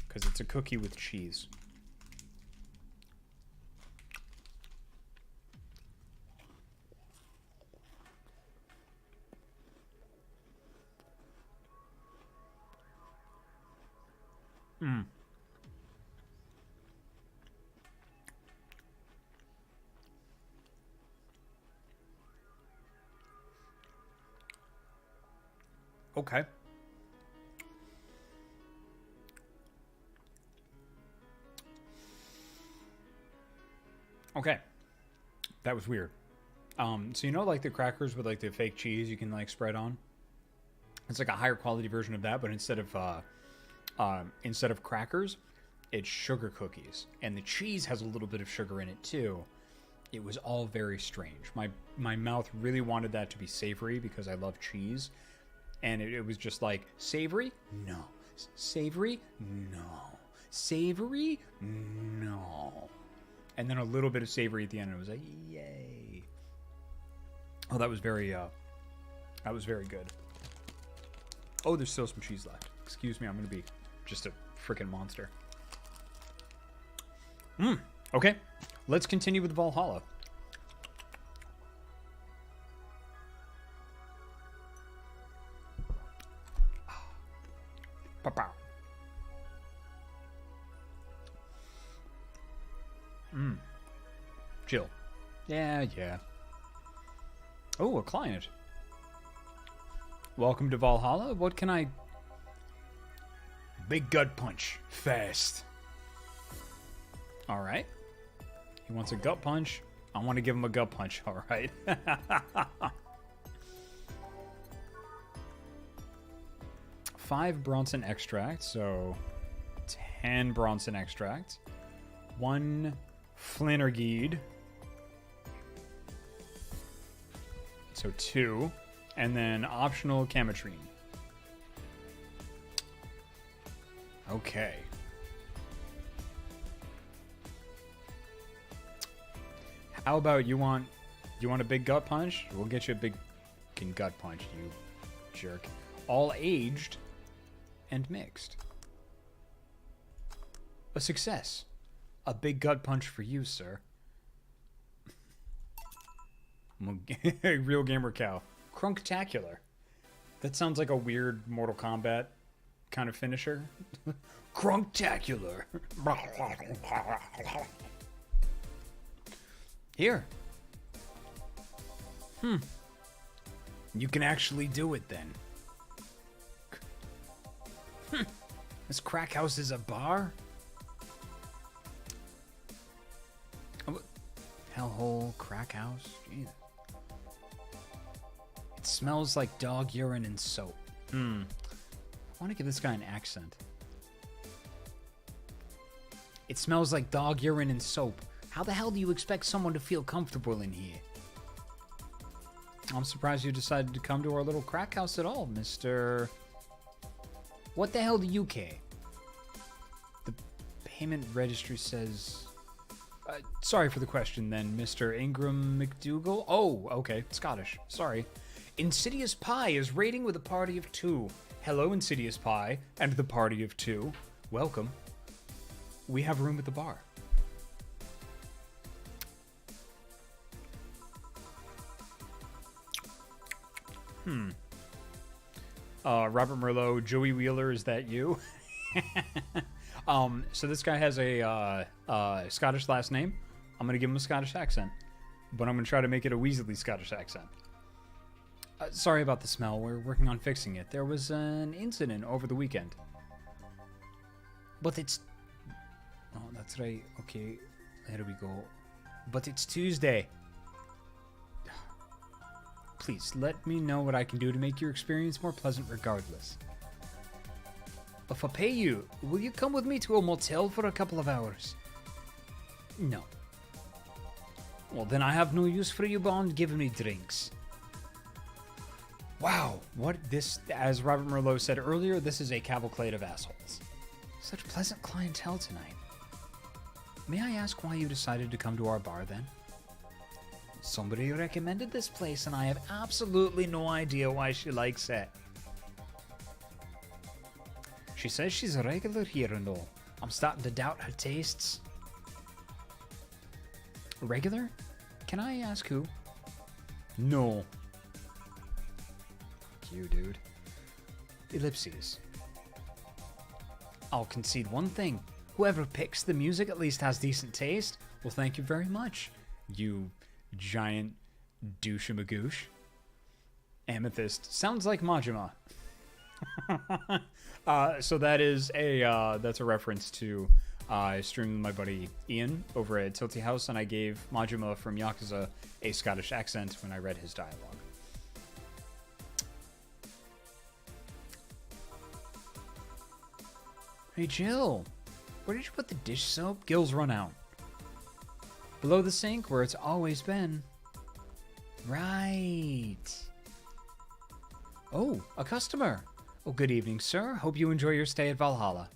because it's a cookie with cheese. Okay. Okay. That was weird. So you know, like the crackers with like the fake cheese you can like spread on? It's like a higher quality version of that, but instead of crackers, it's sugar cookies. And the cheese has a little bit of sugar in it too. It was all very strange. My mouth really wanted that to be savory because I love cheese. And it was just like, savory? No. Savory? No. Savory? No. And then a little bit of savory at the end, and it was like, yay. Oh, that was very good. Oh, there's still some cheese left. Excuse me, I'm going to be just a freaking monster. Okay. Let's continue with Valhalla. Pow. Chill. Yeah. Oh, a client. Welcome to Valhalla. What can I... Big gut punch. Fast. Alright. He wants a gut punch. I want to give him a gut punch. Alright. 5 Bronson extract, so 10 Bronson extract. 1 Flannergeed. So 2. And then optional Chemitrine. Okay. How about you want a big gut punch? We'll get you a big gut punch, you jerk. All aged and mixed. A success. A big gut punch for you, sir. Real gamer cow. Crunktacular. That sounds like a weird Mortal Kombat kind of finisher. Crunktacular. Here. You can actually do it then. This crack house is a bar? Oh, hellhole crack house? Jesus. It smells like dog urine and soap. I want to give this guy an accent. It smells like dog urine and soap. How the hell do you expect someone to feel comfortable in here? I'm surprised you decided to come to our little crack house at all, Mr. What the hell do you care? The payment registry says... sorry for the question then, Mr. Ingram McDougal. Oh, okay, Scottish. Sorry. Insidious Pie is raiding with a party of 2. Hello, Insidious Pie, and the party of 2. Welcome. We have room at the bar. Robert Merlot, Joey Wheeler, is that you? So this guy has a Scottish last name. I'm going to give him a Scottish accent, but I'm going to try to make it a Weasley Scottish accent. Sorry about the smell. We're working on fixing it. There was an incident over the weekend. But it's... Oh, that's right. Okay, here we go. But it's Tuesday. Please, let me know what I can do to make your experience more pleasant regardless. If I pay you, will you come with me to a motel for a couple of hours? No. Well, then I have no use for you beyond giving me drinks. Wow, what this, as Robert Merlot said earlier, this is a cavalcade of assholes. Such pleasant clientele tonight. May I ask why you decided to come to our bar then? Somebody recommended this place and I have absolutely no idea why she likes it. She says she's a regular here and all. I'm starting to doubt her tastes. Regular? Can I ask who? No. You, dude. Ellipses. I'll concede one thing. Whoever picks the music at least has decent taste. Well, thank you very much, you giant douche-a-magoosh. Amethyst. Sounds like Majima. So that is a, that's a reference to I streamed with my buddy Ian over at Tilty House, and I gave Majima from Yakuza a Scottish accent when I read his dialogue. Hey Jill, where did you put the dish soap? Gil's run out. Below the sink, where it's always been. Right. Oh, a customer. Oh, good evening, sir. Hope you enjoy your stay at Valhalla.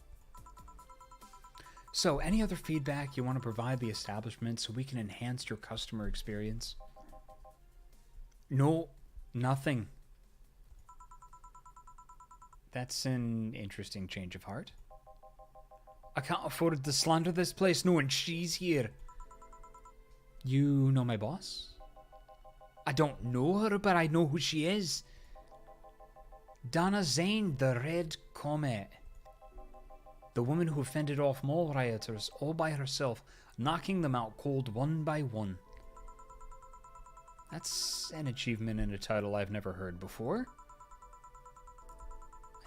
So, any other feedback you want to provide the establishment so we can enhance your customer experience? No, nothing. That's an interesting change of heart. I can't afford to slander this place knowing she's here. You know my boss? I don't know her, but I know who she is. Dana Zane, the Red Comet. The woman who fended off mall rioters all by herself, knocking them out cold one by one. That's an achievement and a title I've never heard before.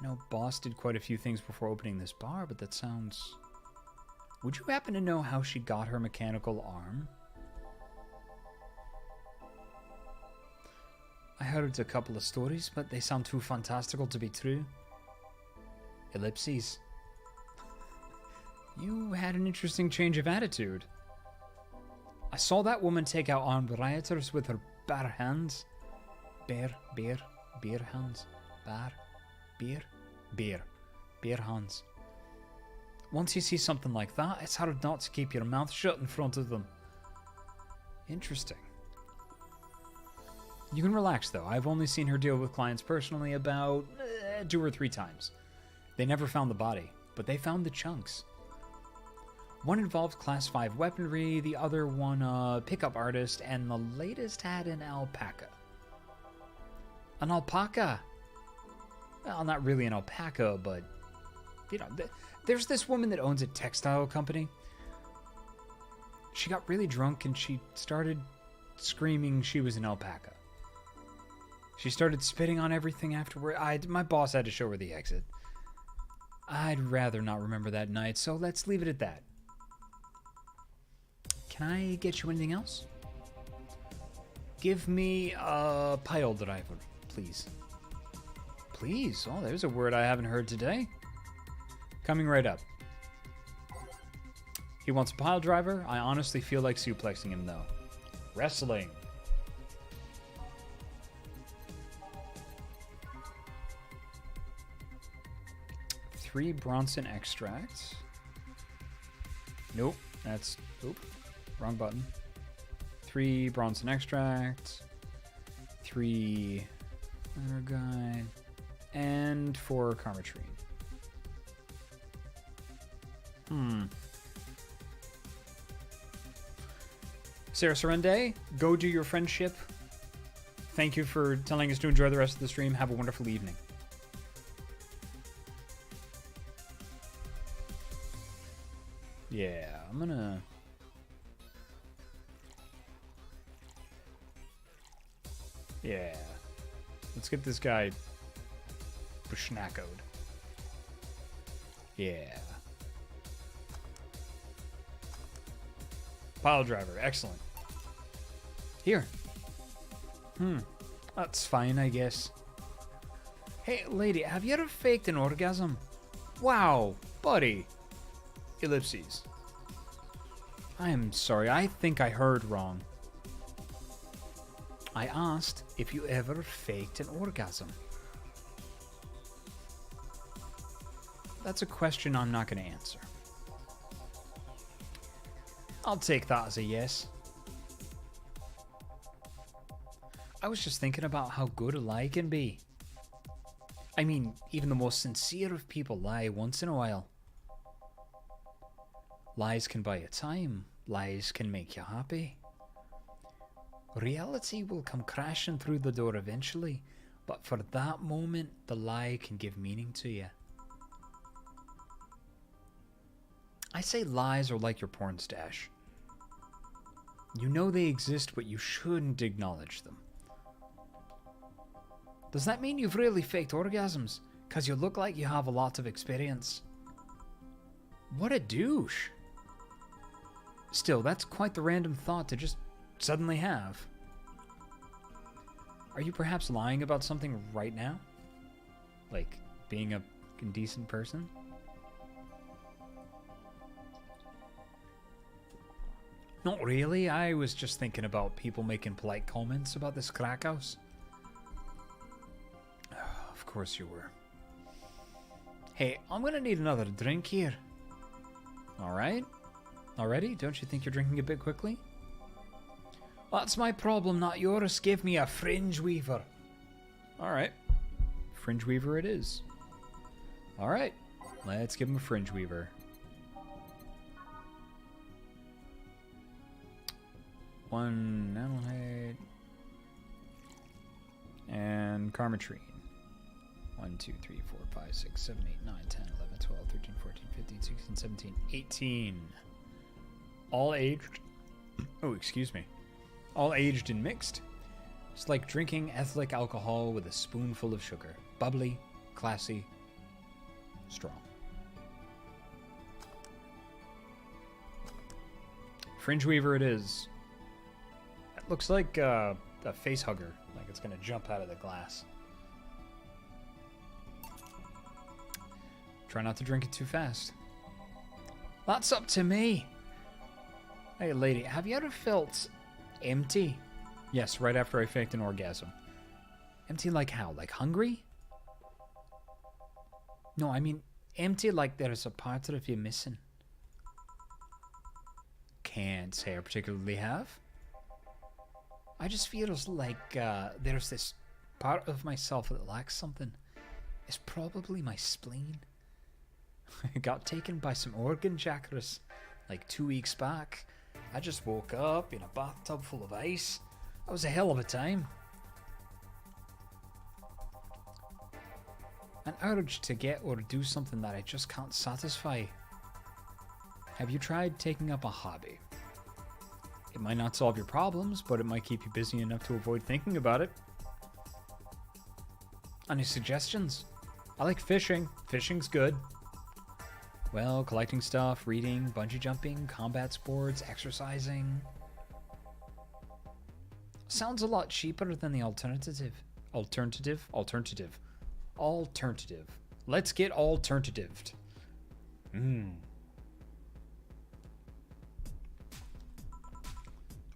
I know Boss did quite a few things before opening this bar, but that sounds... Would you happen to know how she got her mechanical arm? I heard a couple of stories, but they sound too fantastical to be true. Ellipses. You had an interesting change of attitude. I saw that woman take out armed rioters with her bare hands. Bare hands. Bare hands. Once you see something like that, it's hard not to keep your mouth shut in front of them. Interesting. You can relax, though. I've only seen her deal with clients personally about 2 or 3 times. They never found the body, but they found the chunks. One involved Class 5 weaponry, the other one a pickup artist, and the latest had an alpaca. An alpaca? Well, not really an alpaca, but, you know, there's this woman that owns a textile company. She got really drunk and she started screaming she was an alpaca. She started spitting on everything afterward. My boss had to show her the exit. I'd rather not remember that night, so let's leave it at that. Can I get you anything else? Give me a pile driver, please. Please? Oh, there's a word I haven't heard today. Coming right up. He wants a pile driver. I honestly feel like suplexing him, though. Wrestling. Three Bronson extracts. Nope, that's... Oop, wrong button. 3 Bronson extracts. 3 Guide. And 4 Karmatrine. Sarah Serende, go do your friendship. Thank you for telling us to enjoy the rest of the stream. Have a wonderful evening. Yeah, I'm gonna... Yeah. Let's get this guy bushnackoed. Yeah. Pile driver, excellent. Here. That's fine, I guess. Hey, lady, have you ever faked an orgasm? Wow, buddy. Ellipses. I am sorry, I think I heard wrong. I asked if you ever faked an orgasm. That's a question I'm not going to answer. I'll take that as a yes. I was just thinking about how good a lie can be. I mean, even the most sincere of people lie once in a while. Lies can buy you time. Lies can make you happy. Reality will come crashing through the door eventually, but for that moment, the lie can give meaning to you. I say lies are like your porn stash. You know they exist, but you shouldn't acknowledge them. Does that mean you've really faked orgasms? Because you look like you have a lot of experience. What a douche. Still, that's quite the random thought to just suddenly have. Are you perhaps lying about something right now? Like being a decent person? Not really. I was just thinking about people making polite comments about this crack house. Of course you were. Hey, I'm gonna need another drink here. Alright? Already? Don't you think you're drinking a bit quickly? That's my problem, not yours. Give me a fringe weaver. Alright. Fringe weaver it is. Alright. Let's give him a fringe weaver. One Adelheid. And Carmetrine. 1, 2, 3, 4, 5, 6, 7, 8, 9, 10, 11, 12, 13, 14, 15, 16, 17, 18. All aged. Oh, excuse me. All aged and mixed. It's like drinking ethylene alcohol with a spoonful of sugar. Bubbly, classy, strong. Fringe Weaver it is. It looks like a face hugger. Like it's going to jump out of the glass. Try not to drink it too fast. That's up to me. Hey, lady, have you ever felt empty? Yes, right after I faked an orgasm. Empty like how? Like hungry? No, I mean empty like there's a part of you missing. Can't say I particularly have. I just feel like there's this part of myself that lacks something. It's probably my spleen. I got taken by some organ chakras like 2 weeks back. I just woke up in a bathtub full of ice. That was a hell of a time. An urge to get or do something that I just can't satisfy. Have you tried taking up a hobby? It might not solve your problems, but it might keep you busy enough to avoid thinking about it. Any suggestions? I like fishing. Fishing's good. Well, collecting stuff, reading, bungee jumping, combat sports, exercising. Sounds a lot cheaper than the alternative. Alternative. Let's get alternatived.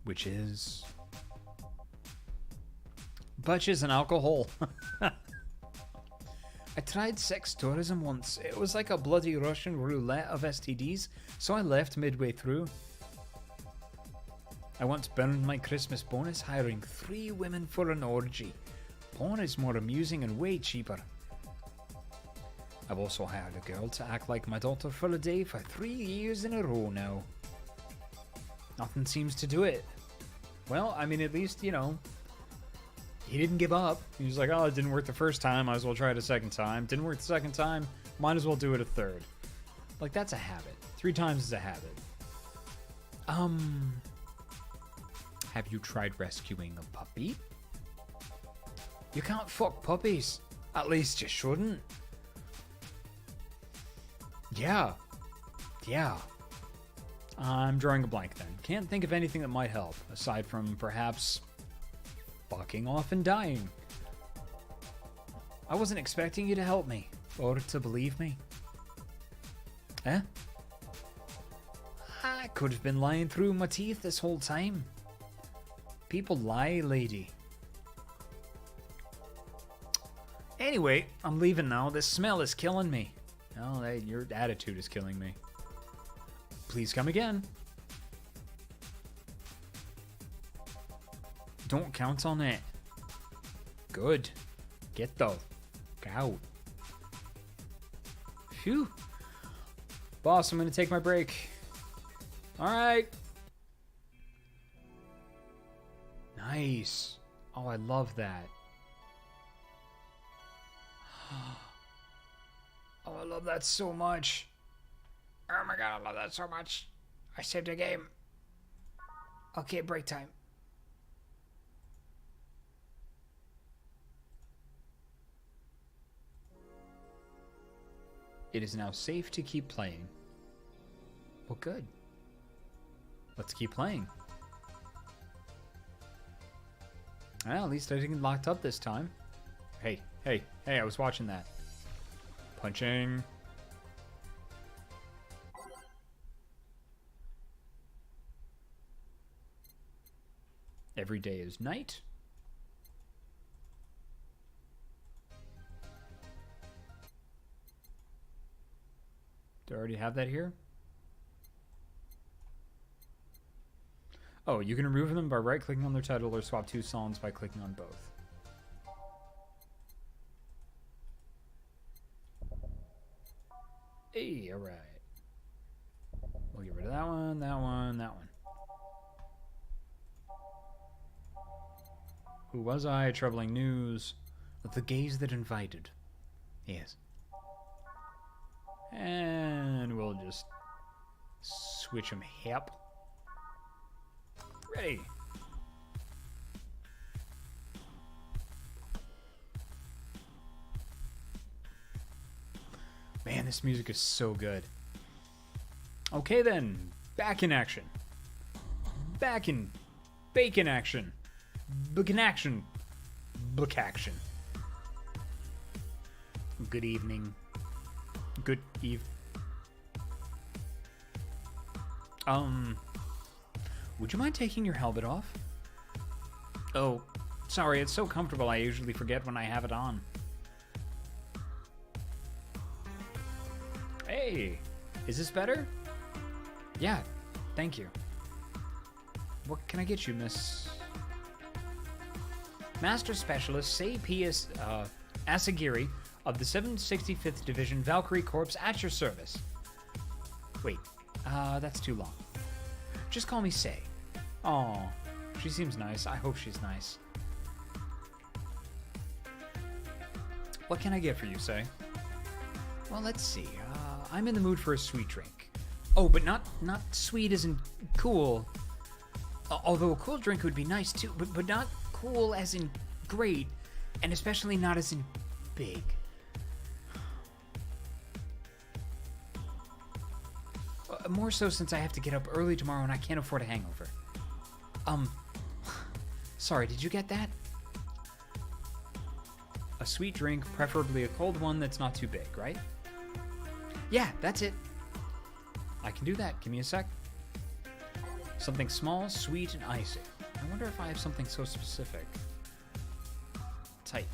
Which is butches and alcohol. I tried sex tourism once. It was like a bloody Russian roulette of STDs, so I left midway through. I once burned my Christmas bonus hiring 3 women for an orgy. Porn is more amusing and way cheaper. I've also hired a girl to act like my daughter for a day for 3 years in a row now. Nothing seems to do it. Well, I mean, at least, you know, he didn't give up. He was like, oh, it didn't work the first time. Might as well try it a second time. Didn't work the second time. Might as well do it a third. Like, that's a habit. 3 times is a habit. Have you tried rescuing a puppy? You can't fuck puppies. At least you shouldn't. Yeah. I'm drawing a blank then. Can't think of anything that might help, aside from perhaps fucking off and dying. I wasn't expecting you to help me, or to believe me. Eh? I could have been lying through my teeth this whole time. People lie, lady. Anyway, I'm leaving now. This smell is killing me. Oh, your attitude is killing me. Please come again. Don't count on it. Good. Get the out. Phew. Boss, I'm going to take my break. Alright. Nice. Oh, I love that. Oh, I love that so much. Oh my god, I love that so much. I saved a game. Okay, break time. It is now safe to keep playing. Well, good. Let's keep playing. Well, at least I didn't get locked up this time. Hey, hey, hey, I was watching that. Punching. Every day is night. Do I already have that here? Oh, you can remove them by right-clicking on their title or swap 2 songs by clicking on both. Hey, alright. We'll get rid of that one, that one, that one. Who was I? Troubling news. The gaze that invited. Yes. And we'll just switch them hep. Ready. Man, this music is so good. Okay then, back in action. Back in bacon action. Bacon action. Book action. Good evening. Good eve. Would you mind taking your helmet off? Oh, sorry, it's so comfortable I usually forget when I have it on. Hey, is this better? Yeah, thank you. What can I get you, Miss? Master Specialist Say P.S. Asagiri of the 765th Division Valkyrie Corps at your service. Wait, that's too long. Just call me Say. Aw, she seems nice. I hope she's nice. What can I get for you, Say? Well, let's see. I'm in the mood for a sweet drink. Oh, but not sweet as in cool. Although a cool drink would be nice too, but not cool as in great, and especially not as in big. More so since I have to get up early tomorrow and I can't afford a hangover. Sorry, did you get that? A sweet drink, preferably a cold one that's not too big, right? Yeah, that's it. I can do that. Give me a sec. Something small, sweet, and icy. I wonder if I have something so specific. Type.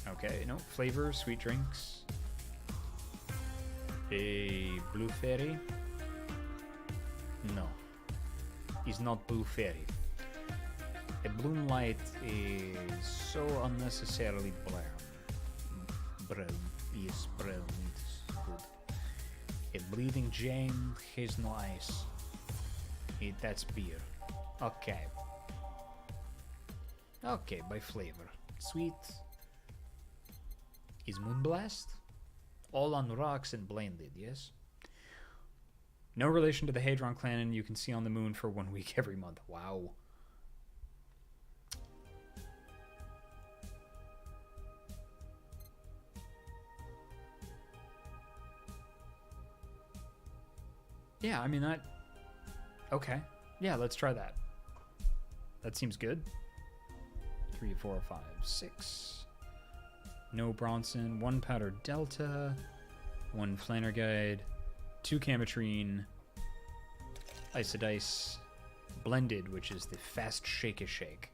Okay, no. Flavor, sweet drinks. A blue fairy? No. It's not blue fairy. A bloom light is so unnecessarily brown. Brown. Yes, brown. It's good. A bleeding gem has no ice. That's beer. Okay. Okay, by flavor. Sweet. Is Moonblast? All on rocks and blended, yes? No relation to the Hadron clan, and you can see on the moon for 1 week every month. Wow. Yeah, I mean that... Okay. Yeah, let's try that. That seems good. 3, 4, 5, 6. No Bronson. 1 powder Delta. 1 Flanner Guide. 2 Camatrine. Isodice. Blended, which is the fast shake-a-shake.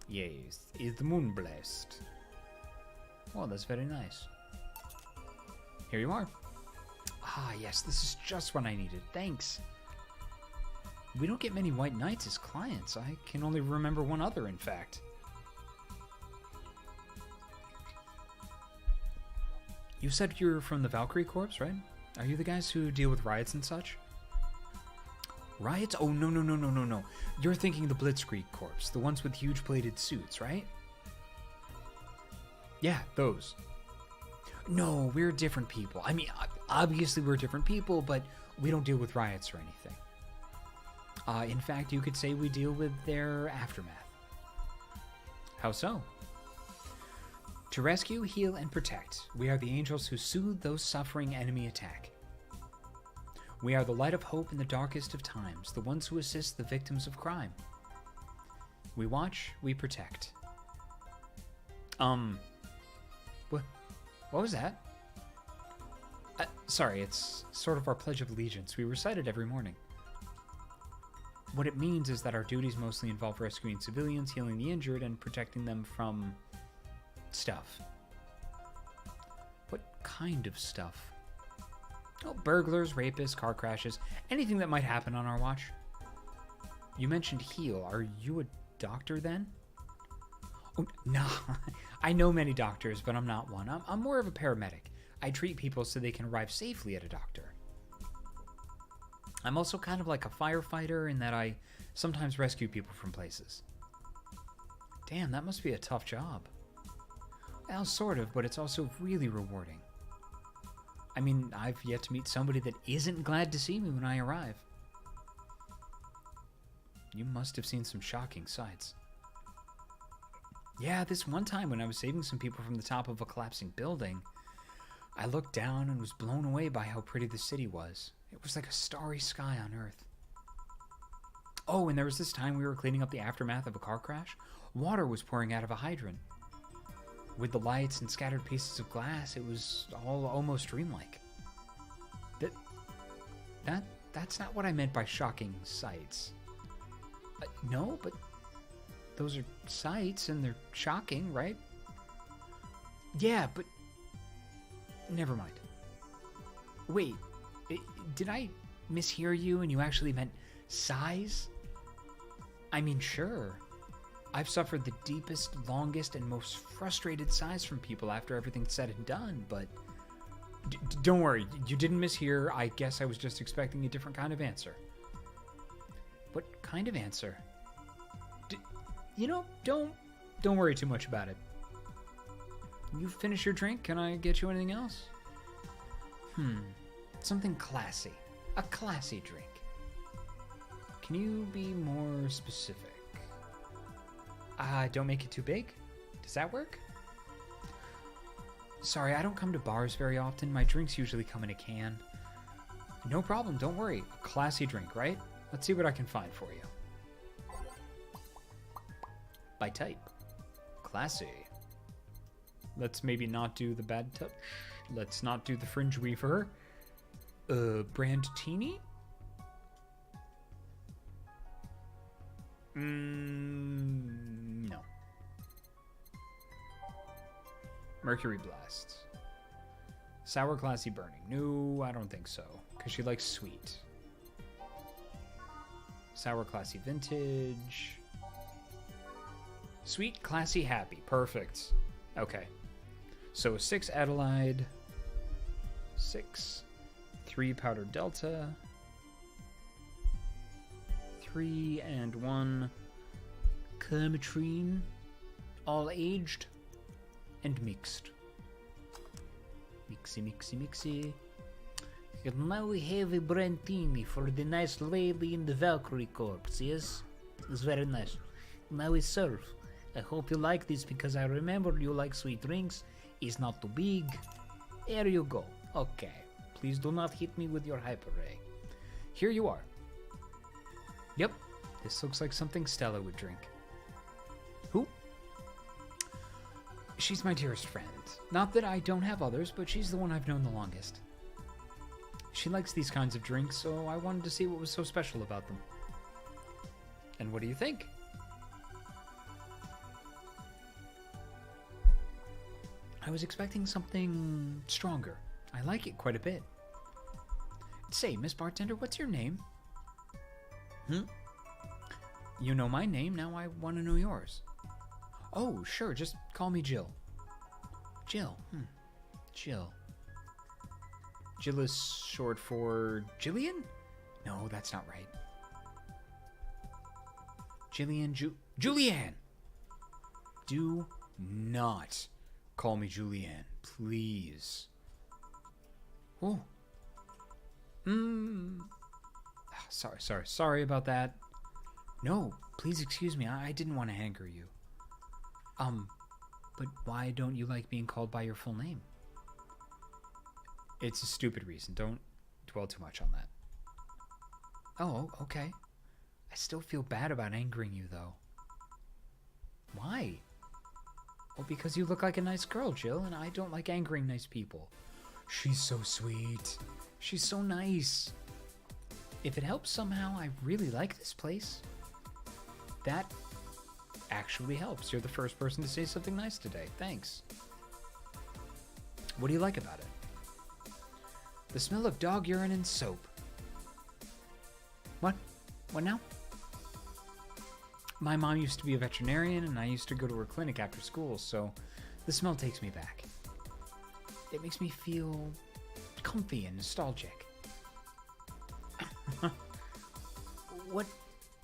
Yes, is the Moonblast. Oh, that's very nice. Here you are. Ah, yes, this is just what I needed. Thanks. We don't get many White Knights as clients. I can only remember one other, in fact. You said you're from the Valkyrie Corps, right? Are you the guys who deal with riots and such? Riots? Oh, no. You're thinking the Blitzkrieg Corps, the ones with huge plated suits, right? Yeah, those. No, we're different people. I mean, obviously we're different people, but we don't deal with riots or anything. In fact, you could say we deal with their aftermath. How so? To rescue, heal, and protect, we are the angels who soothe those suffering enemy attack. We are the light of hope in the darkest of times, the ones who assist the victims of crime. We watch, we protect. What was that? Sorry, it's sort of our Pledge of Allegiance. We recite it every morning. What it means is that our duties mostly involve rescuing civilians, healing the injured, and protecting them from stuff. What kind of stuff? Oh, burglars, rapists, car crashes, anything that might happen on our watch. You mentioned heal. Are you a doctor then? Oh, no. I know many doctors, but I'm not one. I'm more of a paramedic. I treat people so they can arrive safely at a doctor. I'm also kind of like a firefighter in that I sometimes rescue people from places. Damn, that must be a tough job. Well, sort of, but it's also really rewarding. I mean, I've yet to meet somebody that isn't glad to see me when I arrive. You must have seen some shocking sights. Yeah, this one time when I was saving some people from the top of a collapsing building, I looked down and was blown away by how pretty the city was. It was like a starry sky on Earth. Oh, and there was this time we were cleaning up the aftermath of a car crash. Water was pouring out of a hydrant. With the lights and scattered pieces of glass, it was all almost dreamlike. That's not what I meant by shocking sights. No, but those are sights and they're shocking, right? Yeah, but never mind. Wait, did I mishear you and you actually meant sighs? I mean, sure. I've suffered the deepest, longest, and most frustrated sighs from people after everything's said and done, but don't worry, you didn't mishear. I guess I was just expecting a different kind of answer. What kind of answer? Don't worry too much about it. You finish your drink? Can I get you anything else? Something classy. A classy drink. Can you be more specific? Don't make it too big. Does that work? Sorry, I don't come to bars very often. My drinks usually come in a can. No problem, don't worry. A classy drink, right? Let's see what I can find for you. By type. Classy. Let's maybe not do the bad touch. Let's not do the fringe weaver. Brand teeny? No. Mercury Blast. Sour Classy Burning. No, I don't think so. Because she likes sweet. Sour Classy Vintage. Sweet Classy Happy. Perfect. Okay. So 6 Adelaide. 6. 3 Powdered Delta. 3 and 1 Kermatrine, all aged and mixed. Mixy, mixy, mixy. And now we have a Brantini for the nice lady in the Valkyrie Corps, yes? It's very nice. Now we serve. I hope you like this because I remember you like sweet drinks. It's not too big. There you go. Okay. Please do not hit me with your hyper ray. Here you are. Yep, this looks like something Stella would drink. Who? She's my dearest friend. Not that I don't have others, but she's the one I've known the longest. She likes these kinds of drinks, so I wanted to see what was so special about them. And what do you think? I was expecting something stronger. I like it quite a bit. Say, Miss Bartender, what's your name? You know my name, now I want to know yours. Oh, sure, just call me Jill. Jill, Jill. Jill is short for Jillian? No, that's not right. Julianne! Do not call me Julianne, please. Oh. Sorry about that. No, please excuse me. I didn't want to anger you. But why don't you like being called by your full name? It's a stupid reason. Don't dwell too much on that. Oh, okay. I still feel bad about angering you, though. Why? Well, because you look like a nice girl, Jill, and I don't like angering nice people. She's so sweet. She's so nice. If it helps somehow, I really like this place. That actually helps. You're the first person to say something nice today. Thanks. What do you like about it? The smell of dog urine and soap. What? What now? My mom used to be a veterinarian, and I used to go to her clinic after school, so the smell takes me back. It makes me feel comfy and nostalgic. What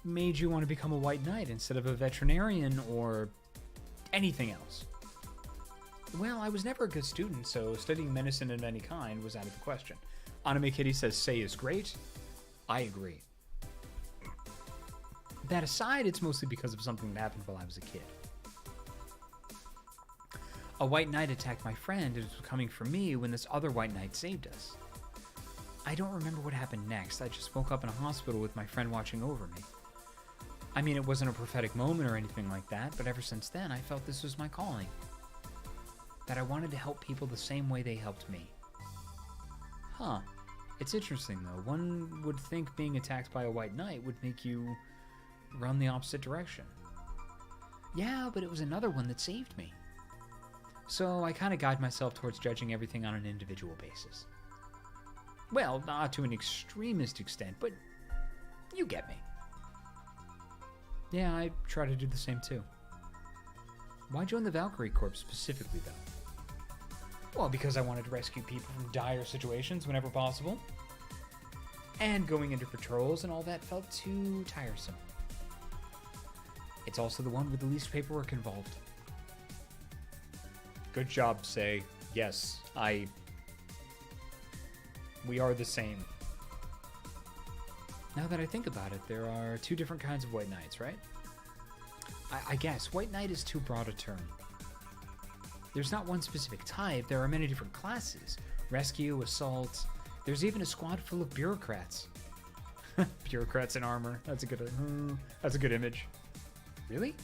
made you want to become a white knight instead of a veterinarian or anything else? Well, I was never a good student, so studying medicine of any kind was out of the question. Anime Kitty says say is great. I agree. That aside, it's mostly because of something that happened while I was a kid. A white knight attacked my friend and was coming for me when this other white knight saved us. I don't remember what happened next. I just woke up in a hospital with my friend watching over me. I mean, it wasn't a prophetic moment or anything like that, but ever since then, I felt this was my calling. That I wanted to help people the same way they helped me. Huh. It's interesting, though. One would think being attacked by a white knight would make you run the opposite direction. Yeah, but it was another one that saved me. So I kind of guide myself towards judging everything on an individual basis. Well, not to an extremist extent, but you get me. Yeah, I try to do the same too. Why join the Valkyrie Corps specifically, though? Well, because I wanted to rescue people from dire situations whenever possible. And going into patrols and all that felt too tiresome. It's also the one with the least paperwork involved. Good job, Say. Yes, we are the same. Now that I think about it, there are two different kinds of white knights, right? I guess white knight is too broad a term. There's not one specific type, there are many different classes. Rescue, assault, there's even a squad full of bureaucrats. Bureaucrats in armor, that's a good image. Really?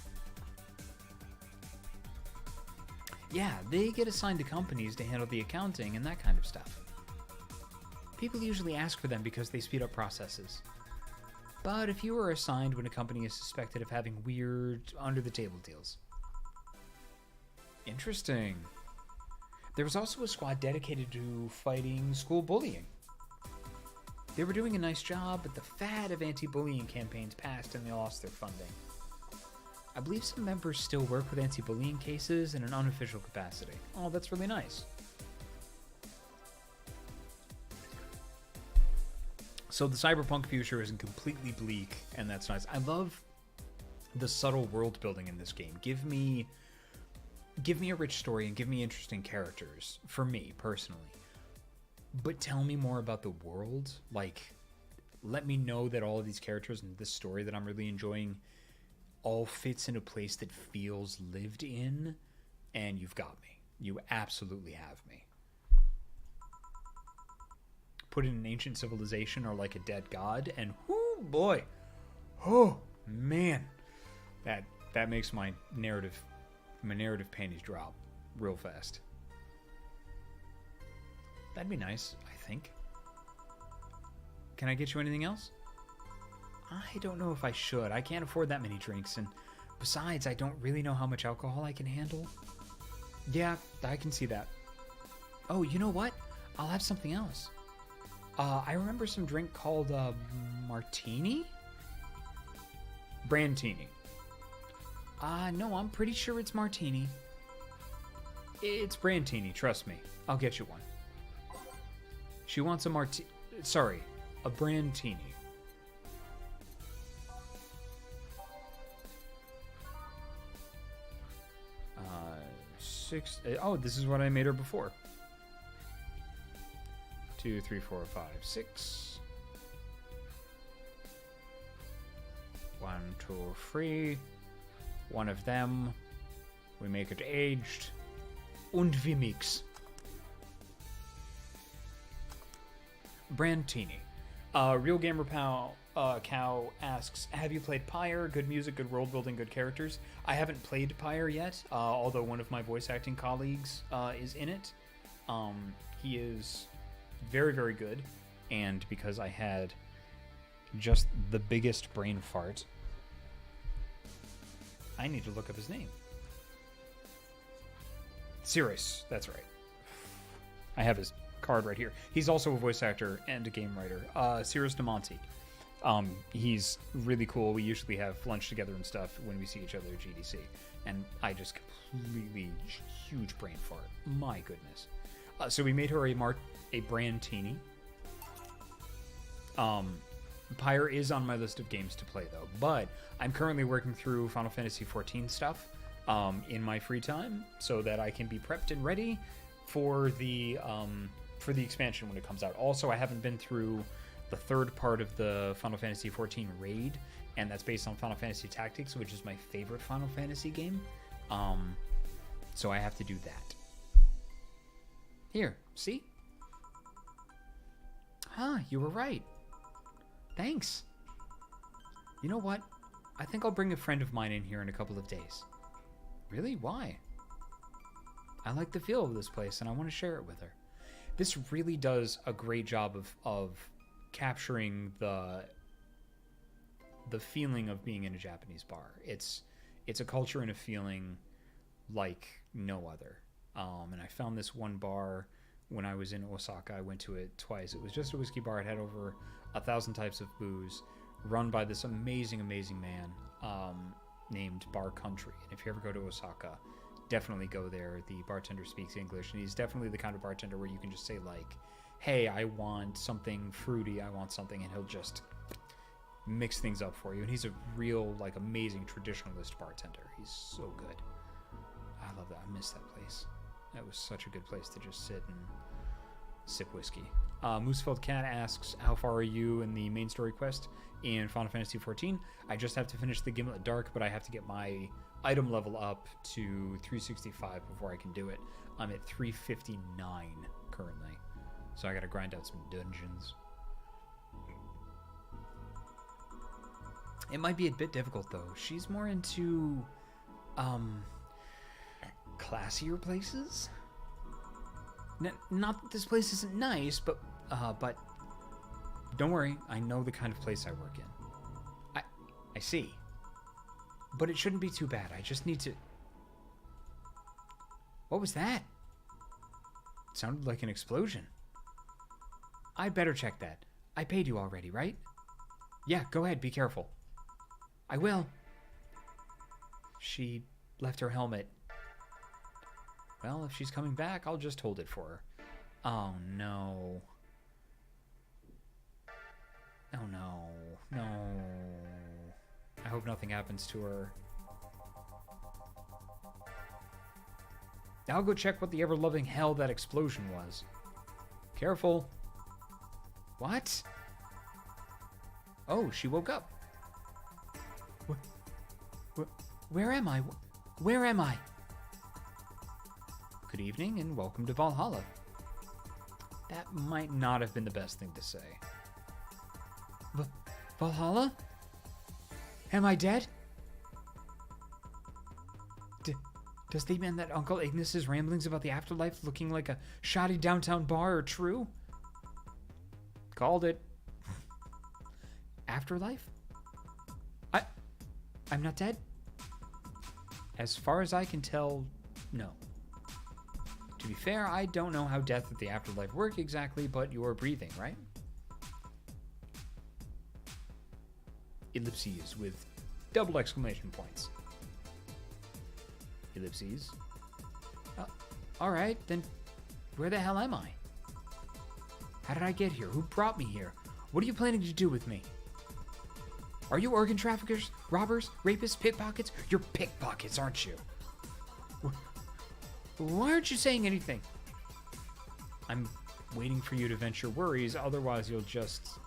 Yeah, they get assigned to companies to handle the accounting and that kind of stuff. People usually ask for them because they speed up processes. But if you are assigned when a company is suspected of having weird, under-the-table deals. Interesting. There was also a squad dedicated to fighting school bullying. They were doing a nice job, but the fad of anti-bullying campaigns passed and they lost their funding. I believe some members still work with anti-bullying cases in an unofficial capacity. Oh, that's really nice. So the cyberpunk future isn't completely bleak, and that's nice. I love the subtle world building in this game. Give me a rich story and give me interesting characters, for me, personally. But tell me more about the world. Like, let me know that all of these characters and this story that I'm really enjoying all fits in a place that feels lived in, and you've got me. You absolutely have me. Put in an ancient civilization or like a dead god, and whoo boy, oh man, that makes my narrative panties drop real fast. That'd be nice, I think. Can I get you anything else? I don't know if I should. I can't afford that many drinks, and besides, I don't really know how much alcohol I can handle. Yeah, I can see that. Oh, you know what? I'll have something else. I remember some drink called Martini? Brandtini. No, I'm pretty sure it's Martini. It's Brandtini, trust me. I'll get you one. She wants a a Brandtini. This is what I made her before. 2, 3, 4, 5, 6. 1, 2, 3. One of them. We make it aged. Und wie mix. Brandtini. Real Gamer Cow asks, have you played Pyre? Good music, good world building, good characters. I haven't played Pyre yet, although one of my voice acting colleagues is in it. He is very, very good. And because I had just the biggest brain fart, I need to look up his name. Cirrus, that's right. I have his card right here. He's also a voice actor and a game writer. Cirrus DeMonte. He's really cool. We usually have lunch together and stuff when we see each other at GDC. And I just completely huge brain fart. My goodness. So we made her a Brandtini. Pyre is on my list of games to play, though. But I'm currently working through Final Fantasy XIV stuff in my free time so that I can be prepped and ready for the expansion when it comes out. Also, I haven't been through the third part of the Final Fantasy XIV raid, and that's based on Final Fantasy Tactics, which is my favorite Final Fantasy game. So I have to do that. Here, see? Huh, you were right. Thanks. You know what? I think I'll bring a friend of mine in here in a couple of days. Really? Why? I like the feel of this place, and I want to share it with her. This really does a great job of capturing the feeling of being in a Japanese bar. It's a culture and a feeling like no other. And I found this one bar when I was in Osaka. I went to it twice. It was just a whiskey bar. It had over 1,000 types of booze, run by this amazing, amazing man named Bar Country. And if you ever go to Osaka, definitely go there. The bartender speaks English, and he's definitely the kind of bartender where you can just say, like, hey, I want something fruity, I want something, and he'll just mix things up for you. And he's a real, like, amazing traditionalist bartender. He's so good. I love that. I miss that place. That was such a good place to just sit and sip whiskey. Moosefeld Cat asks, how far are you in the main story quest in Final Fantasy XIV? I just have to finish the Gimlet Dark, but I have to get my item level up to 365 before I can do it. I'm at 359 currently, so I gotta grind out some dungeons. It might be a bit difficult, though. She's more into classier places. Not that this place isn't nice, but don't worry, I know the kind of place I work in. I see. But it shouldn't be too bad. I just need to... What was that? It sounded like an explosion. I'd better check that. I paid you already, right? Yeah, go ahead, be careful. I will. She left her helmet. Well, if she's coming back, I'll just hold it for her. Oh, no. Oh, no. No. I hope nothing happens to her. I'll go check what the ever-loving hell that explosion was. Careful. What? Oh, she woke up. Where am I? Where am I? Good evening and welcome to Valhalla. That might not have been the best thing to say. Valhalla? Am I dead? Does the man that Uncle Ignis's ramblings about the afterlife looking like a shoddy downtown bar are true? Called it. Afterlife? I'm not dead? As far as I can tell, no. To be fair, I don't know how death and the afterlife work exactly, but you're breathing, right? Ellipses with double exclamation points. Ellipses. Alright, then where the hell am I? How did I get here? Who brought me here? What are you planning to do with me? Are you organ traffickers, robbers, rapists, pickpockets? You're pickpockets, aren't you? Why aren't you saying anything? I'm waiting for you to vent your worries, otherwise you'll just...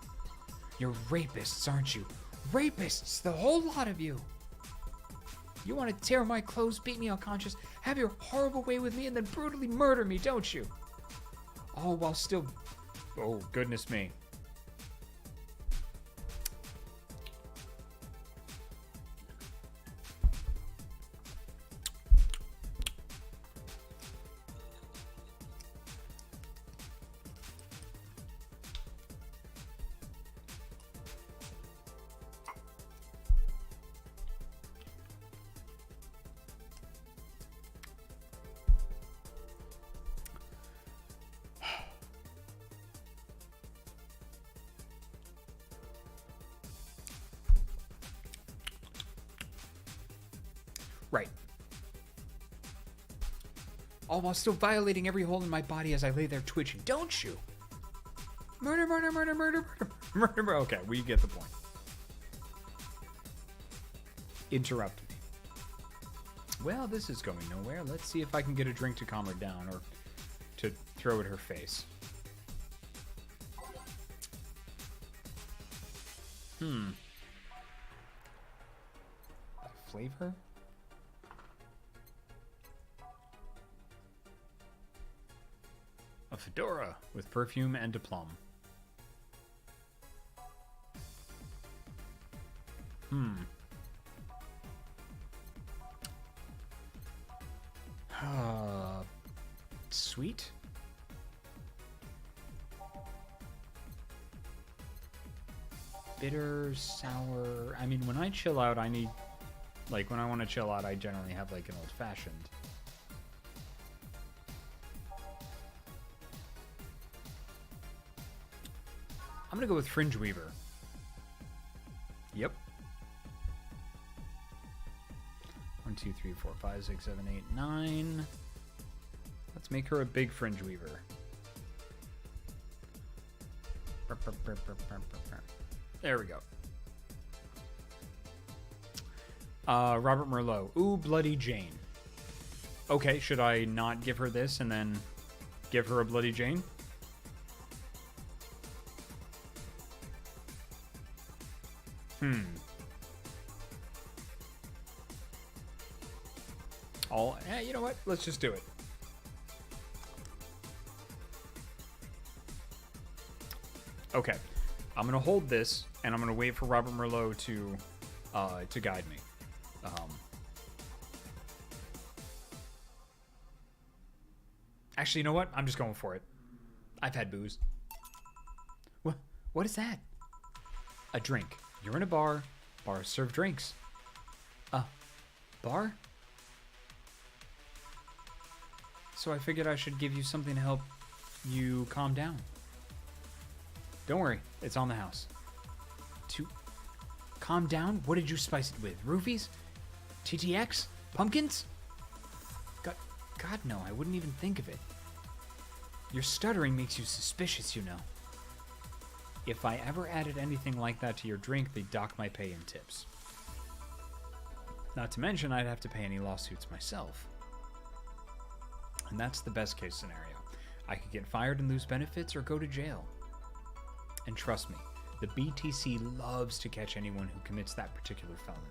You're rapists, aren't you? Rapists, the whole lot of you! You want to tear my clothes, beat me unconscious, have your horrible way with me, and then brutally murder me, don't you? All while still... Oh, goodness me. Right. All while still violating every hole in my body as I lay there twitching. Don't you? Murder, murder, murder, murder, murder, murder, murder. Okay, we get the point. Interrupt me. Well, this is going nowhere. Let's see if I can get a drink to calm her down or to throw at her face. Flavor? A fedora with perfume and a plum. Sweet? Bitter, sour. I mean, when I chill out, I need... Like, when I want to chill out, I generally have, like, an old-fashioned. I'm gonna go with Fringe Weaver. Yep. 1, 2, 3, 4, 5, 6, 7, 8, 9. Let's make her a big Fringe Weaver. There we go. Robert Merlot. Ooh, Bloody Jane. Okay, should I not give her this and then give her a Bloody Jane? You know what? Let's just do it. Okay. I'm going to hold this, and I'm going to wait for Robert Merlot to guide me. Actually, you know what? I'm just going for it. I've had booze. What is that? A drink. You're in a bar. Bars serve drinks. Bar? So I figured I should give you something to help you calm down. Don't worry, it's on the house. To calm down? What did you spice it with? Roofies? TTX? Pumpkins? God, no, I wouldn't even think of it. Your stuttering makes you suspicious, you know. If I ever added anything like that to your drink, they'd dock my pay and tips. Not to mention, I'd have to pay any lawsuits myself. And that's the best case scenario. I could get fired and lose benefits or go to jail. And trust me, the BTC loves to catch anyone who commits that particular felony.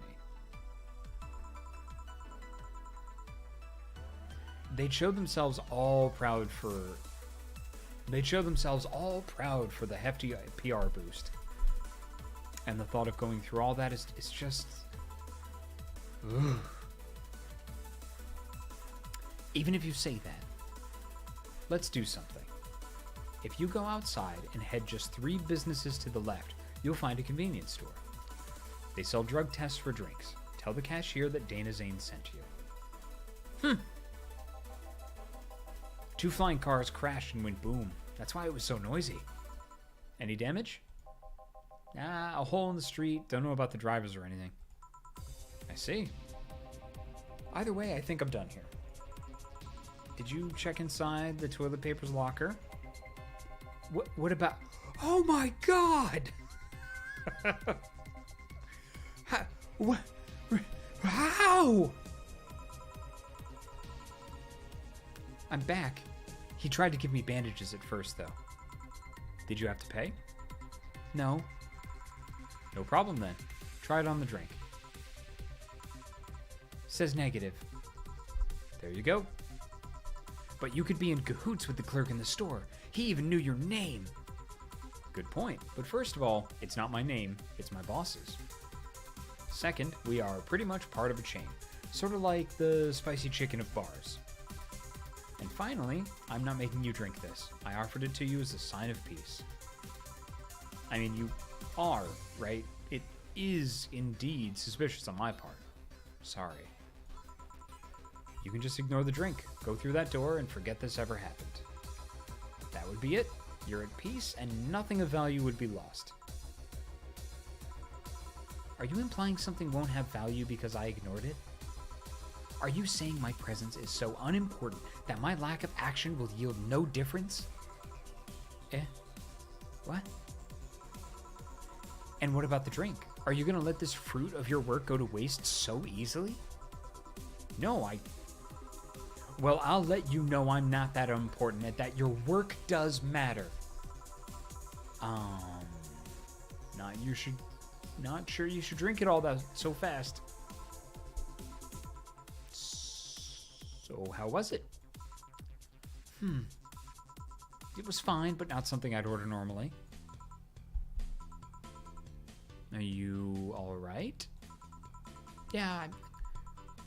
They'd show themselves all proud for the hefty PR boost. And the thought of going through all that is just... Ugh. Even if you say that, let's do something. If you go outside and head just 3 businesses to the left, you'll find a convenience store. They sell drug tests for drinks. Tell the cashier that Dana Zane sent you. 2 flying cars crashed and went boom. That's why it was so noisy. Any damage? A hole in the street. Don't know about the drivers or anything. I see. Either way, I think I'm done here. Did you check inside the toilet paper's locker? What about... Oh my god! How? I'm back. He tried to give me bandages at first, though. Did you have to pay? No. No problem, then. Try it on the drink. Says negative. There you go. But you could be in cahoots with the clerk in the store. He even knew your name. Good point. But first of all, it's not my name, it's my boss's. Second, we are pretty much part of a chain. Sort of like the spicy chicken of bars. And finally, I'm not making you drink this. I offered it to you as a sign of peace. I mean, you are, right? It is indeed suspicious on my part. Sorry. You can just ignore the drink, go through that door, and forget this ever happened. That would be it. You're at peace, and nothing of value would be lost. Are you implying something won't have value because I ignored it? Are you saying my presence is so unimportant that my lack of action will yield no difference? What? And what about the drink? Are you gonna let this fruit of your work go to waste so easily? No, Well, I'll let you know I'm not that important and that your work does matter. Not sure you should drink it all that so fast. So how was it? It was fine, but not something I'd order normally. Are you all right? Yeah,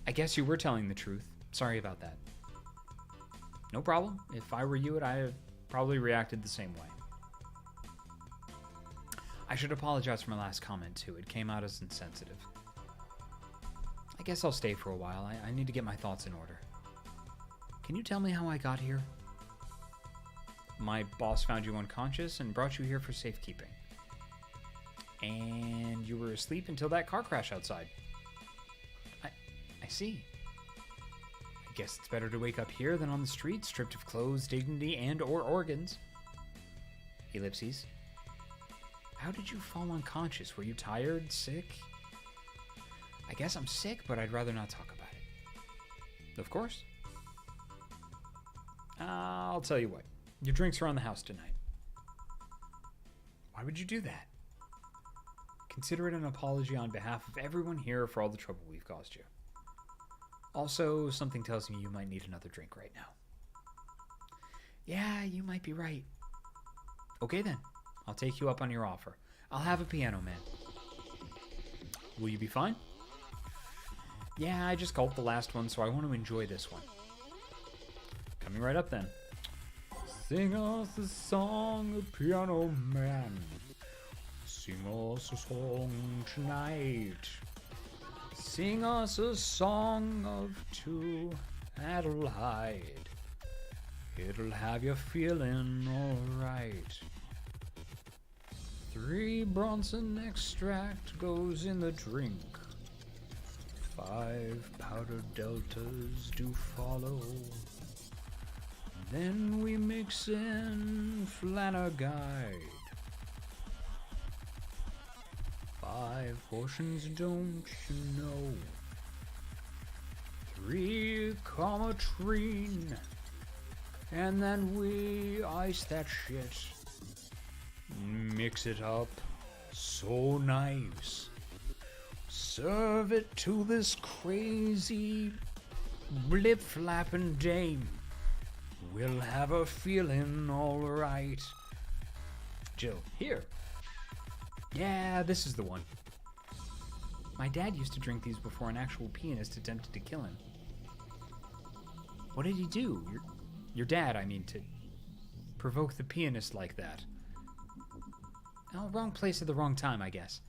I guess you were telling the truth. Sorry about that. No problem. If I were you, I'd have probably reacted the same way. I should apologize for my last comment, too. It came out as insensitive. I guess I'll stay for a while. I need to get my thoughts in order. Can you tell me how I got here? My boss found you unconscious and brought you here for safekeeping. And you were asleep until that car crash outside. I see. I guess it's better to wake up here than on the street, stripped of clothes, dignity, and or organs. Ellipses. How did you fall unconscious? Were you tired? Sick? I guess I'm sick, but I'd rather not talk about it. Of course. I'll tell you what. Your drinks are on the house tonight. Why would you do that? Consider it an apology on behalf of everyone here for all the trouble we've caused you. Also, something tells me you might need another drink right now. Yeah, you might be right. Okay then. I'll take you up on your offer. I'll have a piano man. Will you be fine? Yeah, I just gulped the last one, so I want to enjoy this one. Coming right up then. Sing us a song, piano man. Sing us a song tonight. Sing us a song of two Adelaide. It'll have you feeling alright. 3 Bronson extract goes in the drink. 5 powdered deltas do follow. Then we mix in Flanagide. 5 portions, don't you know? 3 Comatrine. And then we ice that shit. Mix it up so nice. Serve it to this crazy blip-flapping dame. We'll have her feeling alright. Jill, here. Yeah, this is the one. My dad used to drink these before an actual pianist attempted to kill him. What did he do? Your dad, I mean, to provoke the pianist like that. Oh, wrong place at the wrong time, I guess.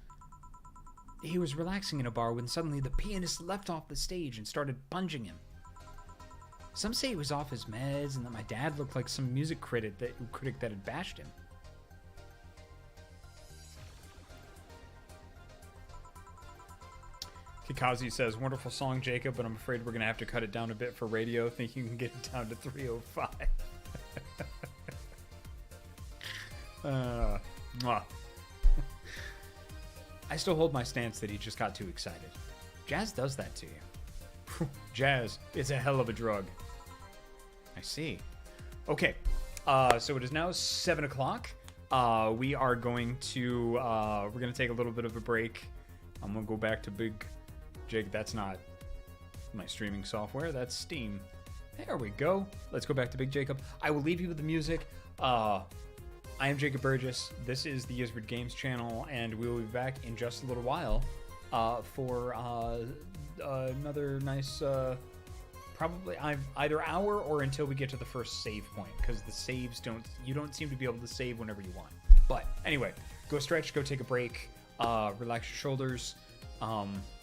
He was relaxing in a bar when suddenly the pianist leapt off the stage and started punching him. Some say he was off his meds and that my dad looked like some music critic that had bashed him. Kikazi says, wonderful song, Jacob, but I'm afraid we're going to have to cut it down a bit for radio. Think you can get it down to 305. I still hold my stance that he just got too excited. Jazz does that to you. Jazz, it's a hell of a drug. I see. Okay, so it is now 7 o'clock. We are going to, we're going to take a little bit of a break. I'm going to go back to Big Jig. That's not my streaming software. That's Steam. There we go. Let's go back to Big Jacob. I will leave you with the music. I am Jacob Burgess. This is the Ysbryd Games channel, and we will be back in just a little while for another nice, probably either hour or until we get to the first save point, because the saves you don't seem to be able to save whenever you want. But anyway, go stretch, go take a break, relax your shoulders,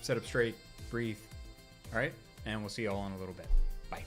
sit up straight, breathe. All right, and we'll see you all in a little bit. Bye.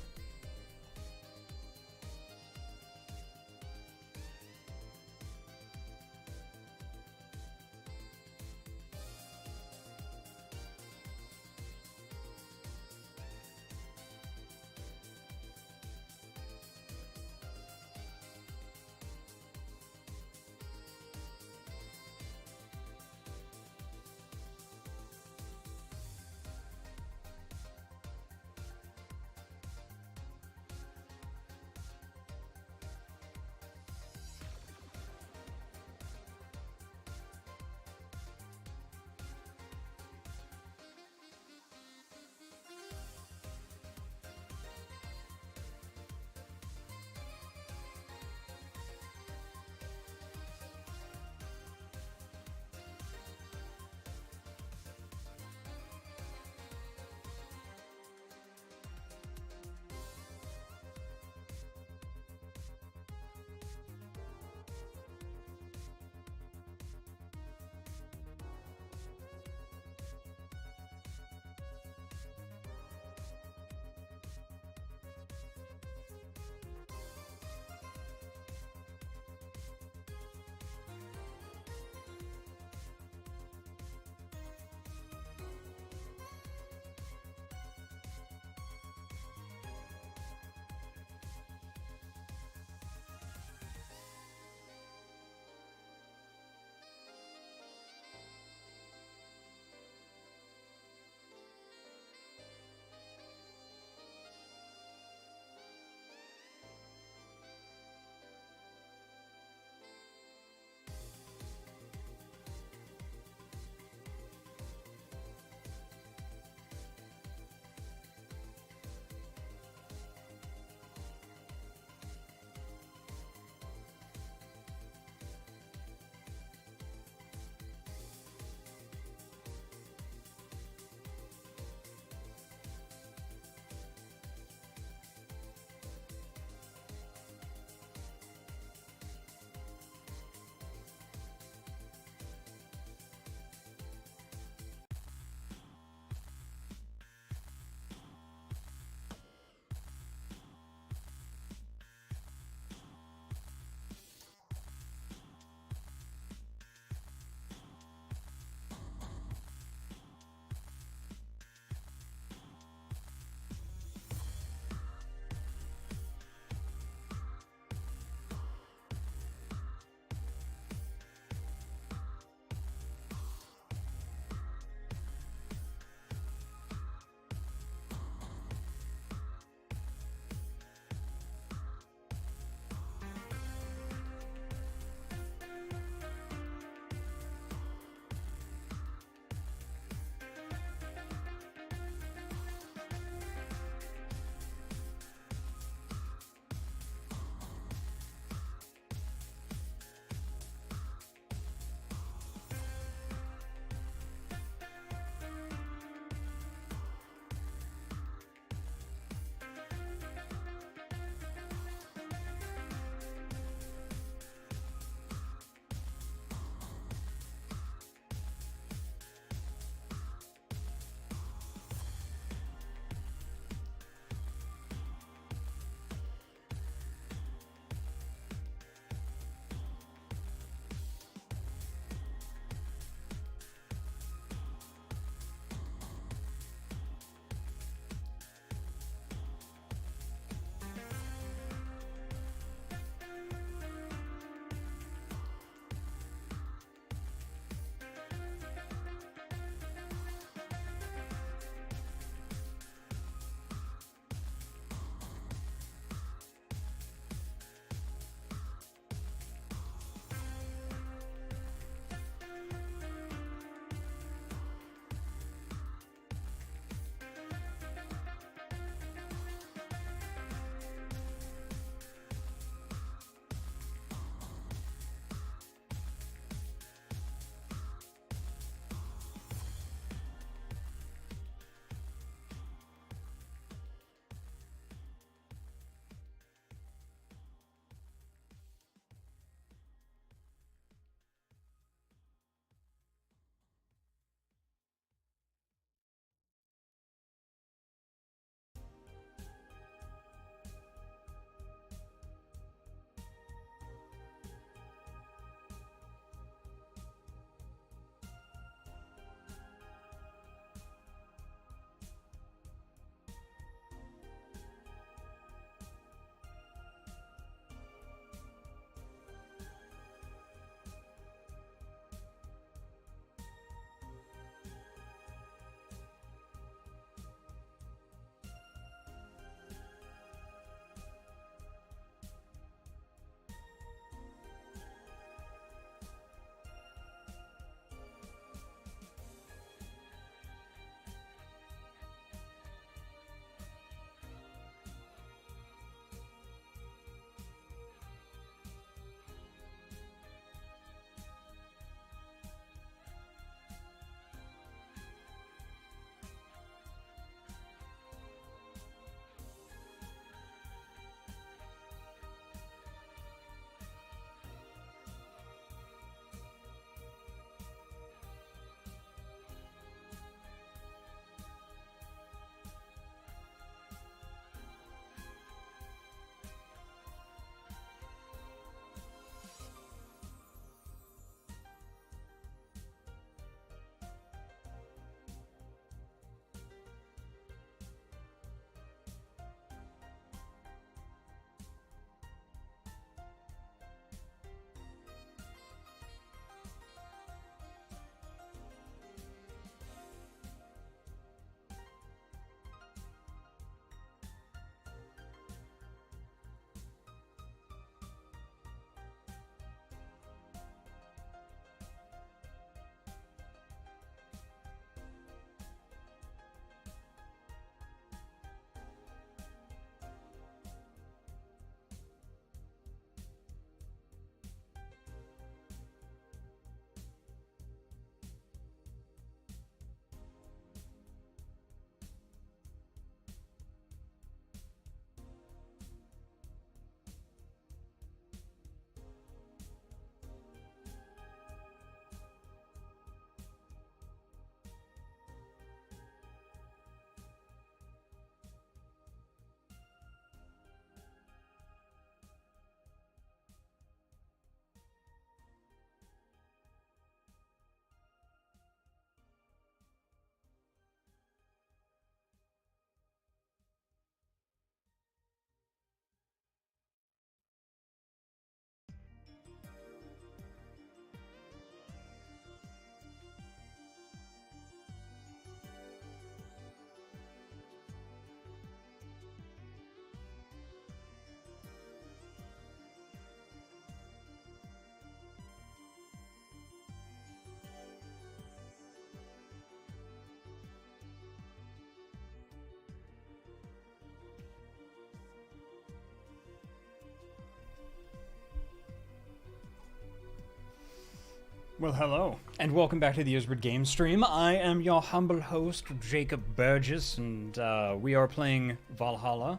Well, hello, and welcome back to the Ysbryd game stream. I am your humble host, Jacob Burgess, and we are playing Valhalla,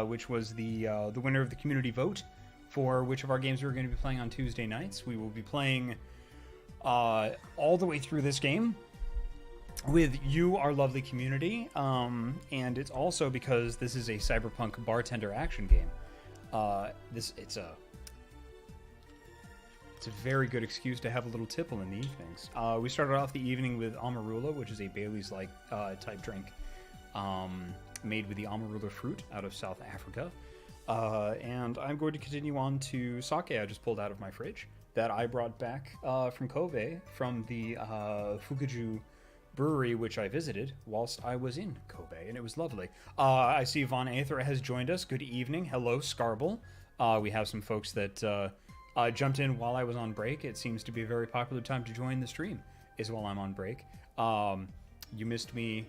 which was the winner of the community vote for which of our games we were going to be playing on Tuesday nights. We will be playing all the way through this game with you, our lovely community, and it's also because this is a cyberpunk bartender action game. It's a very good excuse to have a little tipple in the evenings. We started off the evening with Amarula, which is a Bailey's-like type drink made with the Amarula fruit out of South Africa. And I'm going to continue on to sake I just pulled out of my fridge that I brought back from Kobe, from the Fukaju brewery, which I visited whilst I was in Kobe, and it was lovely. I see Von Aether has joined us. Good evening. Hello, Scarble. We have some folks that jumped in while I was on break. It seems to be a very popular time to join the stream, is while I'm on break. You missed me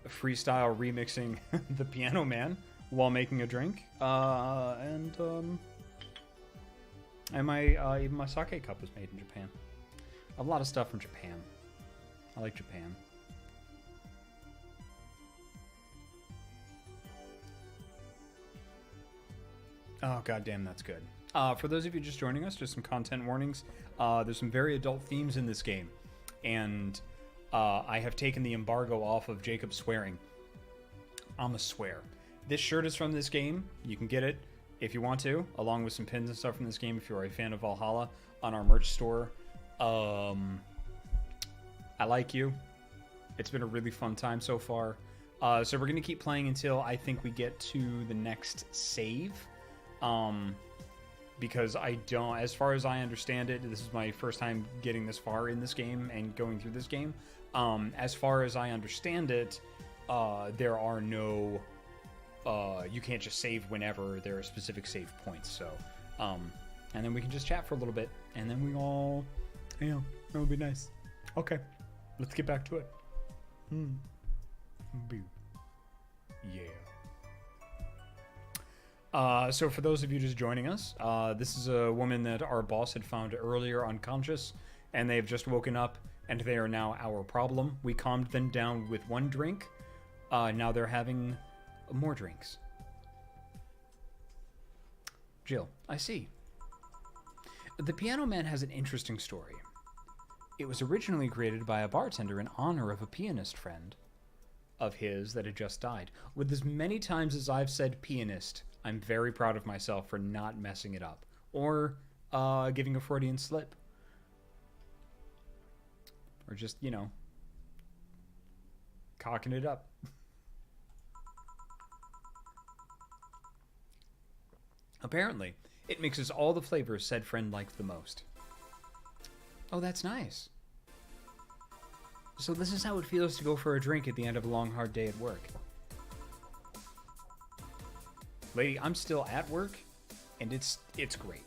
freestyle remixing the Piano Man while making a drink. And even my sake cup was made in Japan. A lot of stuff from Japan. I like Japan. Oh, goddamn, that's good. For those of you just joining us, just some content warnings. There's some very adult themes in this game, and I have taken the embargo off of Jacob swearing. I'm a swear. This shirt is from this game. You can get it if you want to, along with some pins and stuff from this game if you're a fan of Valhalla, on our merch store. I like you. It's been a really fun time so far. So we're going to keep playing until I think we get to the next save. Because I don't, as far as I understand it, this is my first time getting this far in this game and going through this game. As far as I understand it, there are no, you can't just save whenever. There are specific save points. So, and then we can just chat for a little bit, and then we all, that would be nice. Okay, let's get back to it. Yeah. So for those of you just joining us, this is a woman that our boss had found earlier unconscious, and they've just woken up, and they are now our problem. We calmed them down with one drink. Now they're having more drinks. Jill, I see. The Piano Man has an interesting story. It was originally created by a bartender in honor of a pianist friend of his that had just died. With as many times as I've said pianist, I'm very proud of myself for not messing it up or giving a Freudian slip. Or just, cocking it up. Apparently, it mixes all the flavors said friend liked the most. Oh, that's nice. So this is how it feels to go for a drink at the end of a long, hard day at work. Lady, I'm still at work, and it's great.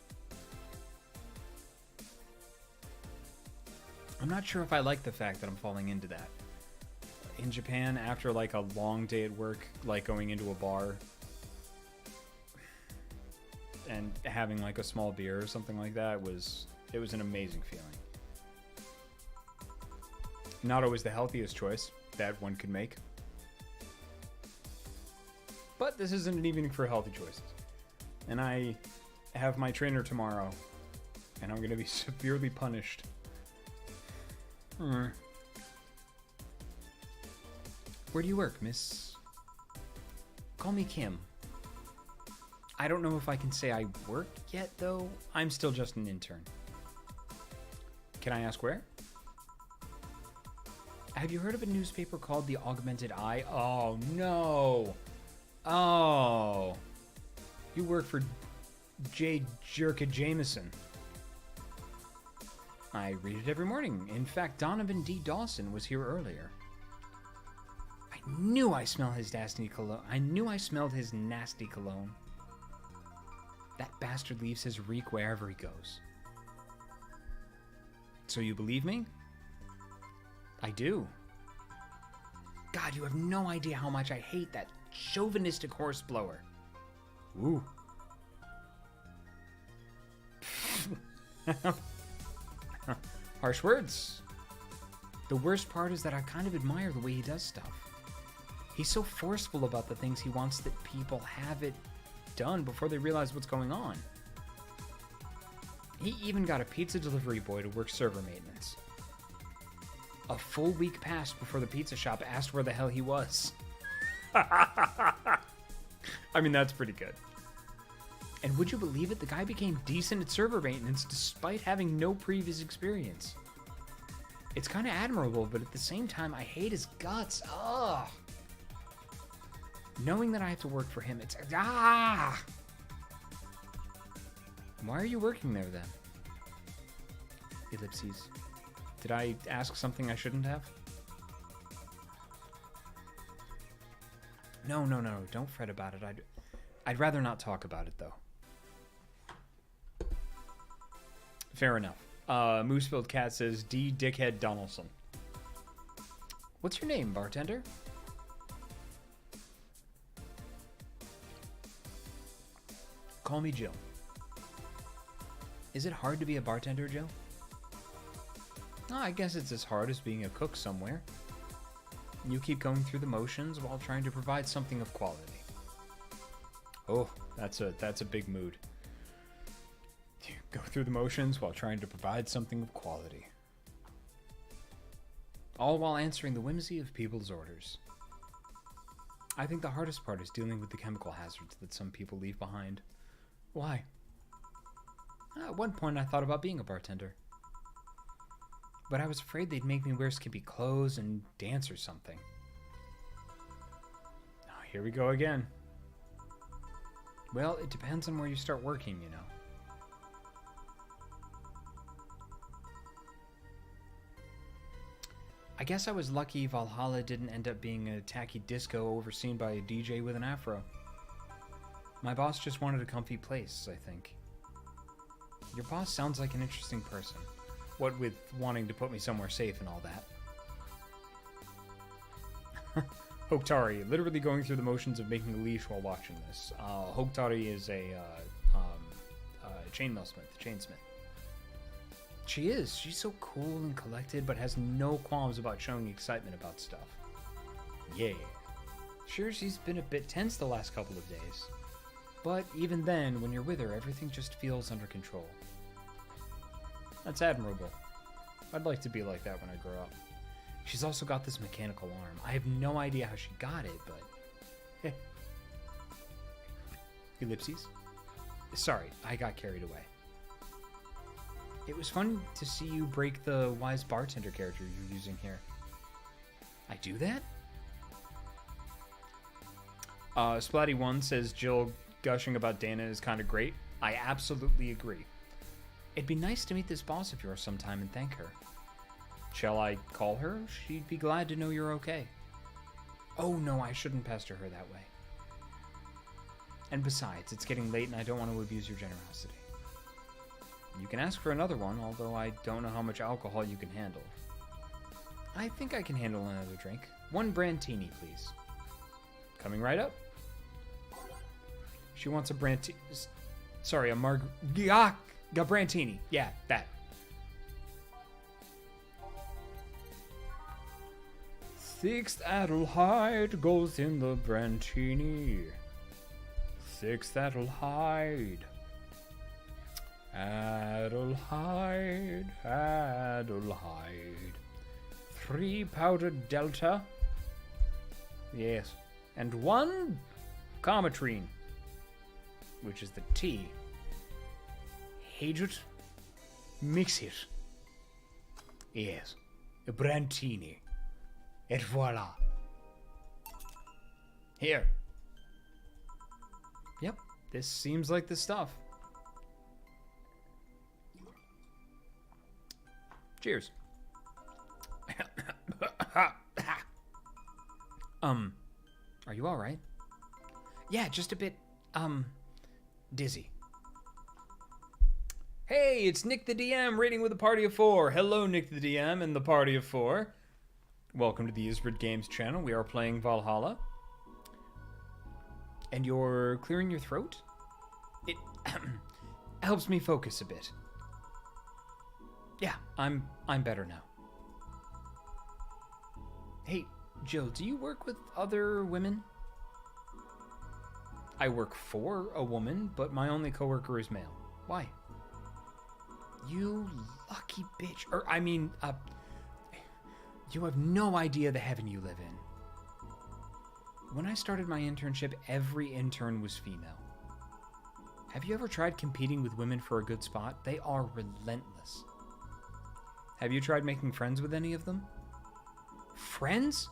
I'm not sure if I like the fact that I'm falling into that. In Japan, after like a long day at work, like going into a bar and having like a small beer or something like that, it was an amazing feeling. Not always the healthiest choice that one could make. But this isn't an evening for healthy choices. And I have my trainer tomorrow, and I'm going to be severely punished. Where do you work, miss? Call me Kim. I don't know if I can say I work yet, though. I'm still just an intern. Can I ask where? Have you heard of a newspaper called The Augmented Eye? Oh, no. Oh. You work for J. Jerka Jameson. I read it every morning. In fact, Donovan D. Dawson was here earlier. I knew I smelled his nasty cologne. That bastard leaves his reek wherever he goes. So you believe me? I do. God, you have no idea how much I hate that chauvinistic horse blower. Ooh. Harsh words. The worst part is that I kind of admire the way he does stuff. He's so forceful about the things he wants that people have it done before they realize what's going on. He even got a pizza delivery boy to work server maintenance. A full week passed before the pizza shop asked where the hell he was. I mean, that's pretty good. And would you believe it? The guy became decent at server maintenance despite having no previous experience. It's kind of admirable, but at the same time, I hate his guts. Ugh. Knowing that I have to work for him, it's... Ah! Why are you working there, then? Ellipses. Did I ask something I shouldn't have? No. Don't fret about it. I'd rather not talk about it, though. Fair enough. Moosefilled Cat says, D. Dickhead Donaldson. What's your name, bartender? Call me Jill. Is it hard to be a bartender, Jill? Oh, I guess it's as hard as being a cook somewhere. You keep going through the motions while trying to provide something of quality. Oh, that's a big mood. You go through the motions while trying to provide something of quality. All while answering the whimsy of people's orders. I think the hardest part is dealing with the chemical hazards that some people leave behind. Why? At one point I thought about being a bartender. But I was afraid they'd make me wear skimpy clothes and dance or something. Oh, here we go again. Well, it depends on where you start working, you know. I guess I was lucky Valhalla didn't end up being a tacky disco overseen by a DJ with an afro. My boss just wanted a comfy place, I think. Your boss sounds like an interesting person. What with wanting to put me somewhere safe and all that. Hoktari, literally going through the motions of making a leash while watching this. Hoktari is a chainsmith. She is. She's so cool and collected, but has no qualms about showing excitement about stuff. Yeah. Sure, she's been a bit tense the last couple of days. But even then, when you're with her, everything just feels under control. That's admirable. I'd like to be like that when I grow up. She's also got this mechanical arm. I have no idea how she got it, but... Ellipses? Sorry, I got carried away. It was fun to see you break the wise bartender character you're using here. I do that? Splatty1 says Jill gushing about Dana is kind of great. I absolutely agree. It'd be nice to meet this boss of yours sometime and thank her. Shall I call her? She'd be glad to know you're okay. Oh no, I shouldn't pester her that way. And besides, it's getting late and I don't want to abuse your generosity. You can ask for another one, although I don't know how much alcohol you can handle. I think I can handle another drink. 1 Brantini, please. Coming right up. She wants a Brantini. Sorry, a Brantini. Yeah, that. Sixth Adelheid goes in the Brantini. Sixth Adelheid. Adelheid. 3 powdered Delta. Yes. And 1 Carmetrine, which is the tea. Heat it. Mix it. Yes. A Brantini. Et voila. Here. Yep. This seems like the stuff. Cheers. Are you alright? Yeah, just a bit, dizzy. Hey, it's Nick the DM raiding with a party of 4. Hello, Nick the DM and the party of 4. Welcome to the Ysbryd Games channel. We are playing Valhalla. And you're clearing your throat? It helps me focus a bit. Yeah, I'm better now. Hey, Jill, do you work with other women? I work for a woman, but my only coworker is male. Why? You lucky bitch. You have no idea the heaven you live in. When I started my internship, every intern was female. Have you ever tried competing with women for a good spot? They are relentless. Have you tried making friends with any of them? Friends?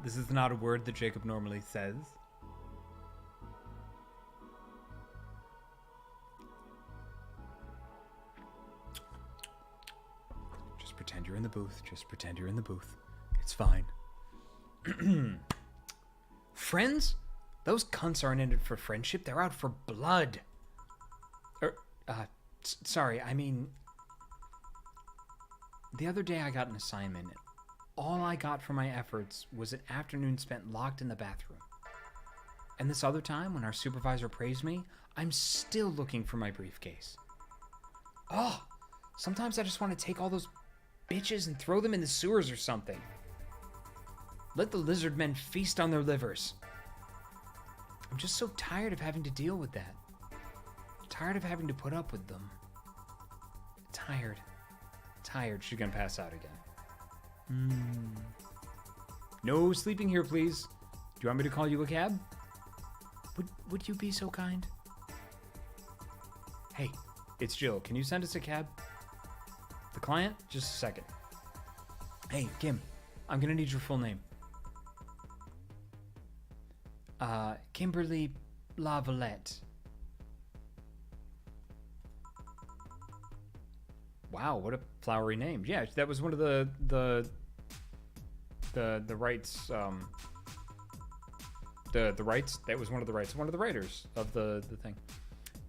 This is not a word that Jacob normally says. Just pretend you're in the booth. Just pretend you're in the booth. It's fine. Friends? Those cunts aren't in it for friendship. They're out for blood. Sorry, I mean... The other day I got an assignment. All I got for my efforts was an afternoon spent locked in the bathroom. And this other time, when our supervisor praised me, I'm still looking for my briefcase. Oh, sometimes I just want to take all those bitches and throw them in the sewers or something. Let the lizard men feast on their livers. I'm just so tired of having to deal with that. Tired of having to put up with them. Tired. She's gonna pass out again. No sleeping here, please. Do you want me to call you a cab? Would you be so kind? Hey, it's Jill. Can you send us a cab? The client? Just a second. Hey, Kim, I'm gonna need your full name. Kimberly Lavalette. Wow, what a flowery name. Yeah, that was one of the rights, the rights, that was one of the rights, one of the writers of the thing.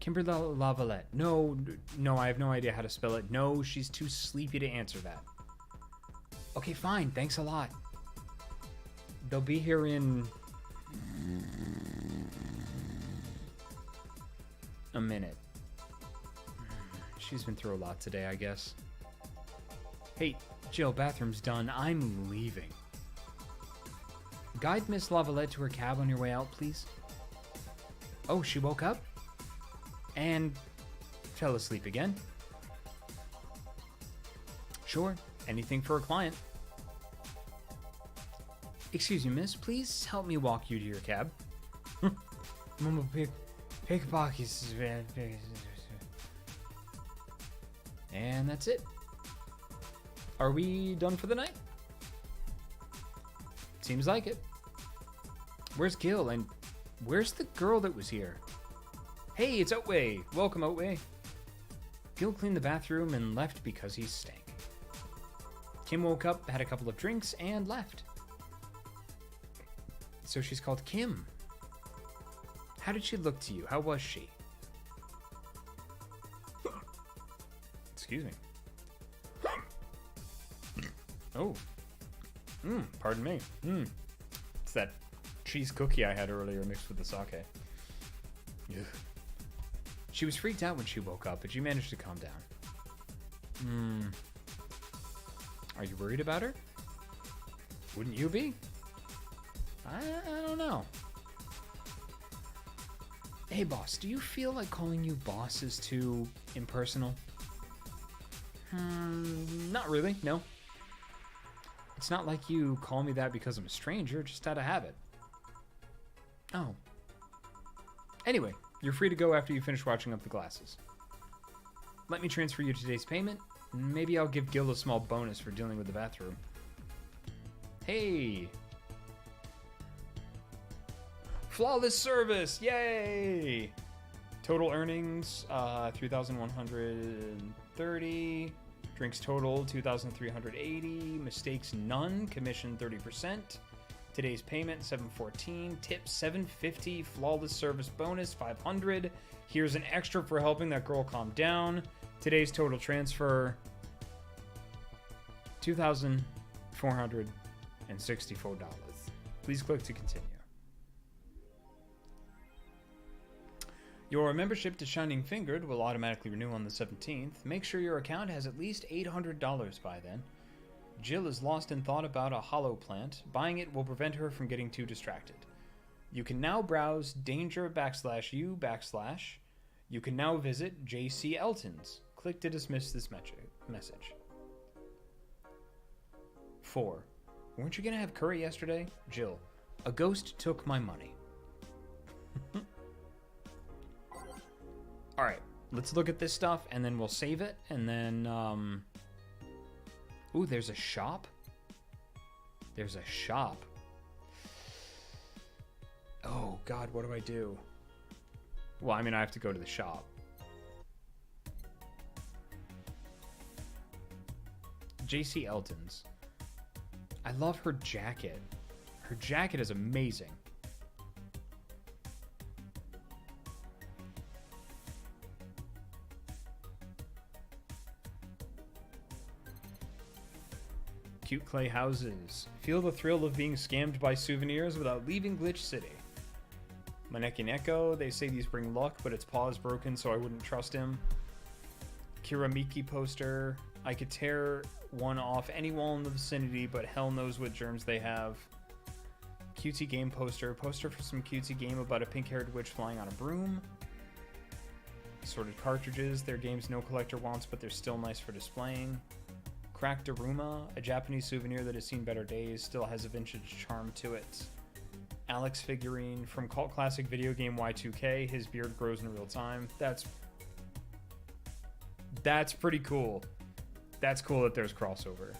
Kimberly Lavalette. No, I have no idea how to spell it. No, she's too sleepy to answer that. Okay, fine, thanks a lot. They'll be here in a minute. She's been through a lot today, I guess. Hey, Jill, bathroom's done. I'm leaving. Guide Miss Lavalette to her cab on your way out, please. Oh, she woke up? And fell asleep again? Sure, anything for a client. Excuse me, miss, please help me walk you to your cab. Mama, pick pockets. And that's it. Are we done for the night? Seems like it. Where's Gil? And where's the girl that was here? Hey, it's Otway. Welcome, Otway. Gil cleaned the bathroom and left because he stank. Kim woke up, had a couple of drinks, and left. So she's called Kim. How did she look to you? How was she? Excuse me. Oh. Pardon me. It's that cheese cookie I had earlier mixed with the sake. Ugh. She was freaked out when she woke up, but she managed to calm down. Are you worried about her? Wouldn't you be? I don't know. Hey, boss, do you feel like calling you boss is too impersonal? Not really, no. It's not like you call me that because I'm a stranger, just out of habit. Oh. Anyway, you're free to go after you finish washing up the glasses. Let me transfer you today's payment. Maybe I'll give Gil a small bonus for dealing with the bathroom. Hey! Flawless service! Yay! Total earnings, 3,130. Drinks total, 2,380. Mistakes, none. Commission, 30%. Today's payment, 714. Tip, 750. Flawless service bonus, 500. Here's an extra for helping that girl calm down. Today's total transfer, $2,464. Please click to continue. Your membership to Shining Fingered will automatically renew on the 17th. Make sure your account has at least $800 by then. Jill is lost in thought about a hollow plant. Buying it will prevent her from getting too distracted. You can now browse danger /u/. You can now visit J.C. Elton's. Click to dismiss this message. 4. Weren't you going to have curry yesterday? Jill. A ghost took my money. Alright, let's look at this stuff, and then we'll save it, and then, Ooh, there's a shop? There's a shop. Oh, God, what do I do? Well, I mean, I have to go to the shop. J.C. Elton's. I love her jacket. Her jacket is amazing. Cute clay houses. Feel the thrill of being scammed by souvenirs without leaving Glitch City. Maneki Neko, they say these bring luck, but its paw is broken, so I wouldn't trust him. Kiramiki poster. I could tear one off any wall in the vicinity, but hell knows what germs they have. Cutesy game poster. Poster for some cutesy game about a pink-haired witch flying on a broom. Sorted cartridges. They're games no collector wants, but they're still nice for displaying. Cracked Aruma, a Japanese souvenir that has seen better days, still has a vintage charm to it. Alex figurine from cult classic video game Y2K. His beard grows in real time. That's pretty cool. That's cool that there's crossover.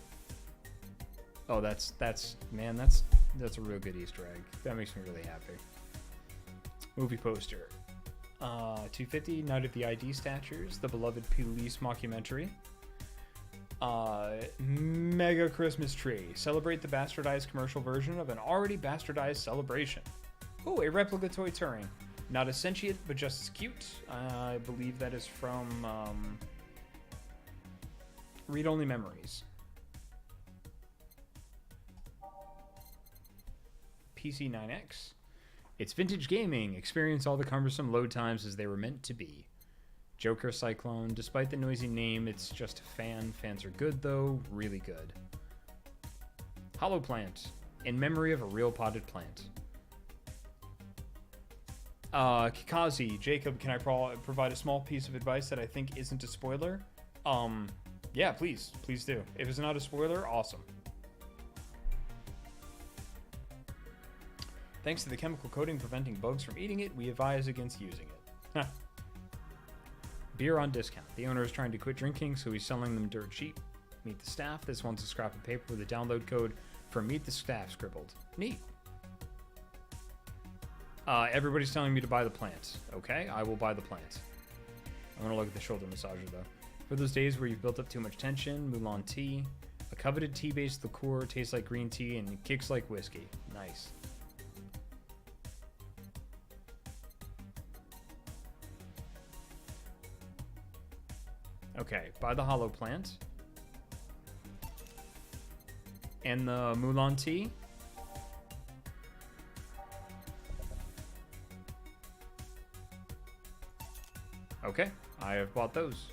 Oh, that's a real good Easter egg. That makes me really happy. Movie poster. 250, Night of the ID Statues, the beloved police mockumentary. Mega Christmas tree. Celebrate the bastardized commercial version of an already bastardized celebration. Oh, a replica toy Turing. Not as sentient, but just as cute. I believe that is from Read Only Memories. PC9X. It's vintage gaming. Experience all the cumbersome load times as they were meant to be. Joker Cyclone. Despite the noisy name, it's just a fan. Fans are good, though. Really good. Hollow Plant. In memory of a real potted plant. Kikazi. Jacob, can I provide a small piece of advice that I think isn't a spoiler? Yeah, please. Please do. If it's not a spoiler, awesome. Thanks to the chemical coating preventing bugs from eating it, we advise against using it. Beer on discount. The owner is trying to quit drinking, so he's selling them dirt cheap. Meet the Staff. This one's a scrap of paper with a download code for Meet the Staff scribbled. Neat. Everybody's telling me to buy the plant. Okay, I will buy the plant. I'm going to look at the shoulder massager, though. For those days where you've built up too much tension, Mulan tea. A coveted tea-based liqueur, tastes like green tea and kicks like whiskey. Nice. Okay, buy the hollow plant. And the Mulan tea. Okay, I have bought those.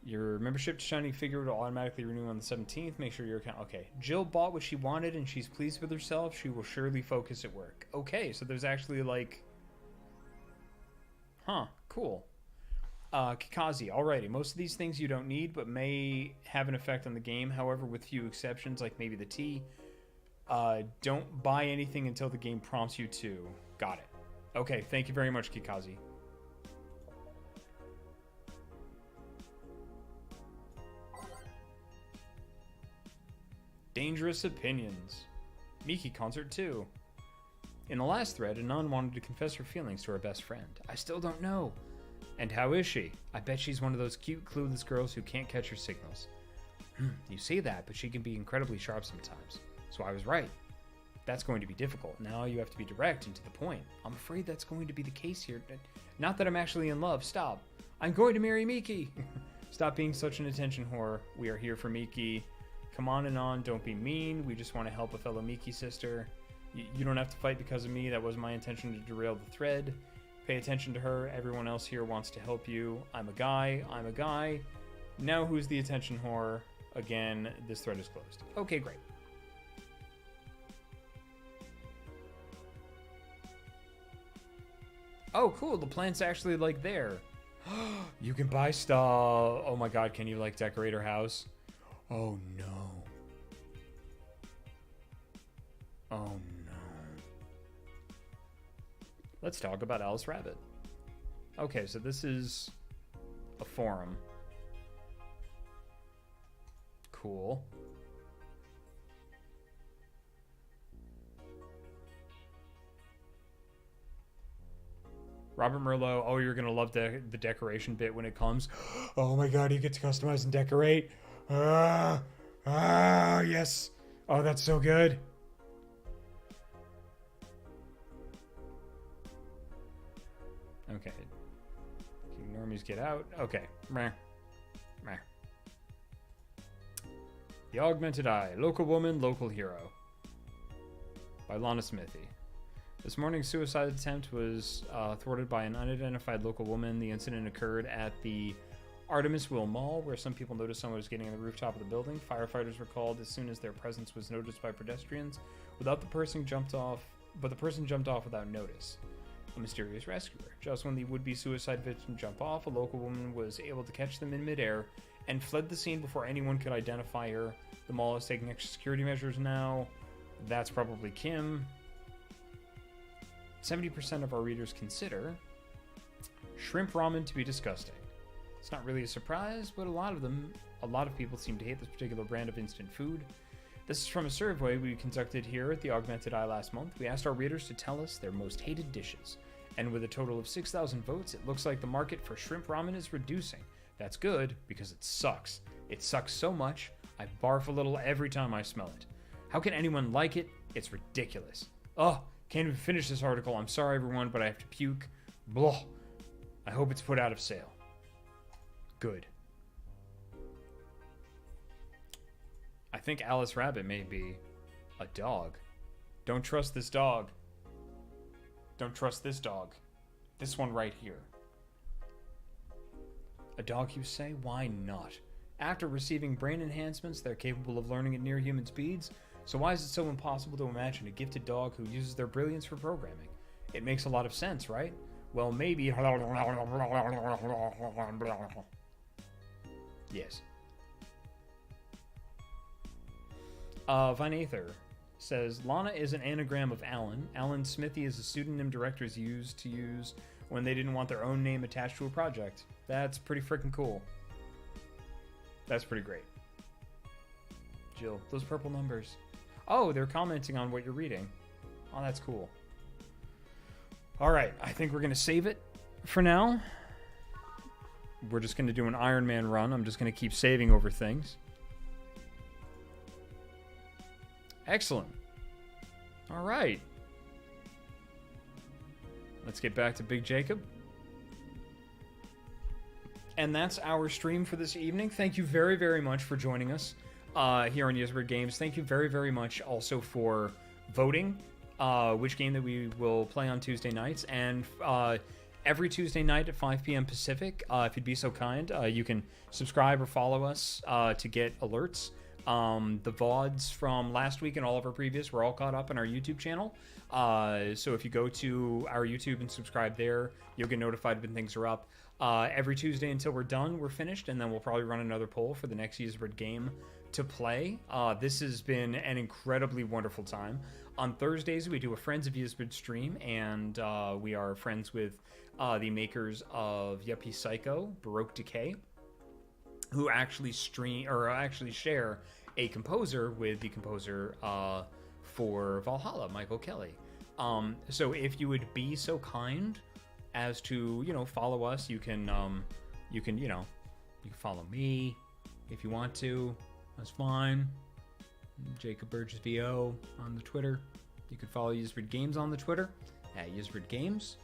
Your membership to Shining Figure will automatically renew on the 17th. Make sure your account... Okay, Jill bought what she wanted and she's pleased with herself. She will surely focus at work. Okay, so there's actually like... Huh, cool. Kikazi, alrighty. Most of these things you don't need, but may have an effect on the game. However, with few exceptions, like maybe the tea, don't buy anything until the game prompts you to. Got it. Okay, thank you very much, Kikazi. Dangerous Opinions. Miki Concert 2. In the last thread, Anon wanted to confess her feelings to her best friend. I still don't know. And how is she? I bet she's one of those cute, clueless girls who can't catch her signals. You say that, but she can be incredibly sharp sometimes. So I was right. That's going to be difficult. Now you have to be direct and to the point. I'm afraid that's going to be the case here. Not that I'm actually in love. Stop. I'm going to marry Miki. Stop being such an attention whore. We are here for Miki. Come on and on. Don't be mean. We just want to help a fellow Miki sister. You don't have to fight because of me. That was my intention to derail the thread. Pay attention to her. Everyone else here wants to help you. I'm a guy. I'm a guy. Now who's the attention whore? Again, this thread is closed. Okay, great. Oh, cool. The plant's actually, like, there. You can buy stuff. Oh, my God. Can you, like, decorate her house? Oh, no. Oh, no. Let's talk about Alice Rabbit. Okay, so this is a forum. Cool. Robert Merlot, oh, you're going to love the decoration bit when it comes. Oh my God, you get to customize and decorate. Yes. Oh, that's so good. Okay. Normies get out. Okay. Meh. Meh. The Augmented Eye. Local Woman, Local Hero. By Lana Smithy. This morning's suicide attempt was thwarted by an unidentified local woman. The incident occurred at the Artemis Will Mall, where some people noticed someone was getting on the rooftop of the building. Firefighters were called as soon as their presence was noticed by pedestrians. But the person jumped off without notice. A mysterious rescuer. Just when the would-be suicide victim jumped off, a local woman was able to catch them in midair and fled the scene before anyone could identify her. The mall is taking extra security measures now. That's probably Kim. 70% of our readers consider shrimp ramen to be disgusting. It's not really a surprise, but a lot of people seem to hate this particular brand of instant food. This is from a survey we conducted here at the Augmented Eye last month. We asked our readers to tell us their most hated dishes. And with a total of 6,000 votes, it looks like the market for shrimp ramen is reducing. That's good, because it sucks. It sucks so much, I barf a little every time I smell it. How can anyone like it? It's ridiculous. Oh, can't even finish this article. I'm sorry, everyone, but I have to puke. Blah. I hope it's put out of sale. Good. I think Alice Rabbit may be a dog. Don't trust this dog. Don't trust this dog. This one right here. A dog, you say? Why not? After receiving brain enhancements, they're capable of learning at near human speeds. So why is it so impossible to imagine a gifted dog who uses their brilliance for programming? It makes a lot of sense, right? Well, maybe... Yes. Vine Aether says, Lana is an anagram of Alan. Alan Smithy is a pseudonym directors used to use when they didn't want their own name attached to a project. That's pretty freaking cool. That's pretty great. Jill, those purple numbers. Oh, they're commenting on what you're reading. Oh, that's cool. All right, I think we're going to save it for now. We're just going to do an Iron Man run. I'm just going to keep saving over things. Excellent. All right. Let's get back to Big Jacob. And that's our stream for this evening. Thank you very, very much for joining us here on Ysbryd Games. Thank you very, very much also for voting which game that we will play on Tuesday nights. And every Tuesday night at 5 p.m. Pacific, if you'd be so kind, you can subscribe or follow us to get alerts. The VODs from last week and all of our previous were all caught up on our YouTube channel. So if you go to our YouTube and subscribe there, you'll get notified when things are up. Every Tuesday until we're done, we're finished, and then we'll probably run another poll for the next Ysbryd game to play. This has been an incredibly wonderful time. On Thursdays, we do a Friends of Ysbryd stream, and we are friends with the makers of Yuppie Psycho, Baroque Decay, who actually share a composer with the composer for Valhalla, Michael Kelly. So if you would be so kind as to, follow us, you can follow me if you want to. That's fine. Jacob Burgess VO on the Twitter. You can follow Ysbryd Games on the Twitter at Ysbryd Games.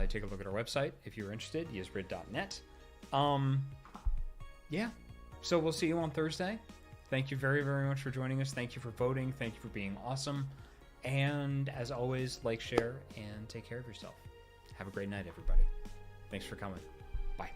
Take a look at our website if you're interested, ysbryd.net. Yeah, so we'll see you on Thursday. Thank you very, very much for joining us. Thank you for voting. Thank you for being awesome. And as always, like, share, and take care of yourself. Have a great night, everybody. Thanks for coming. Bye.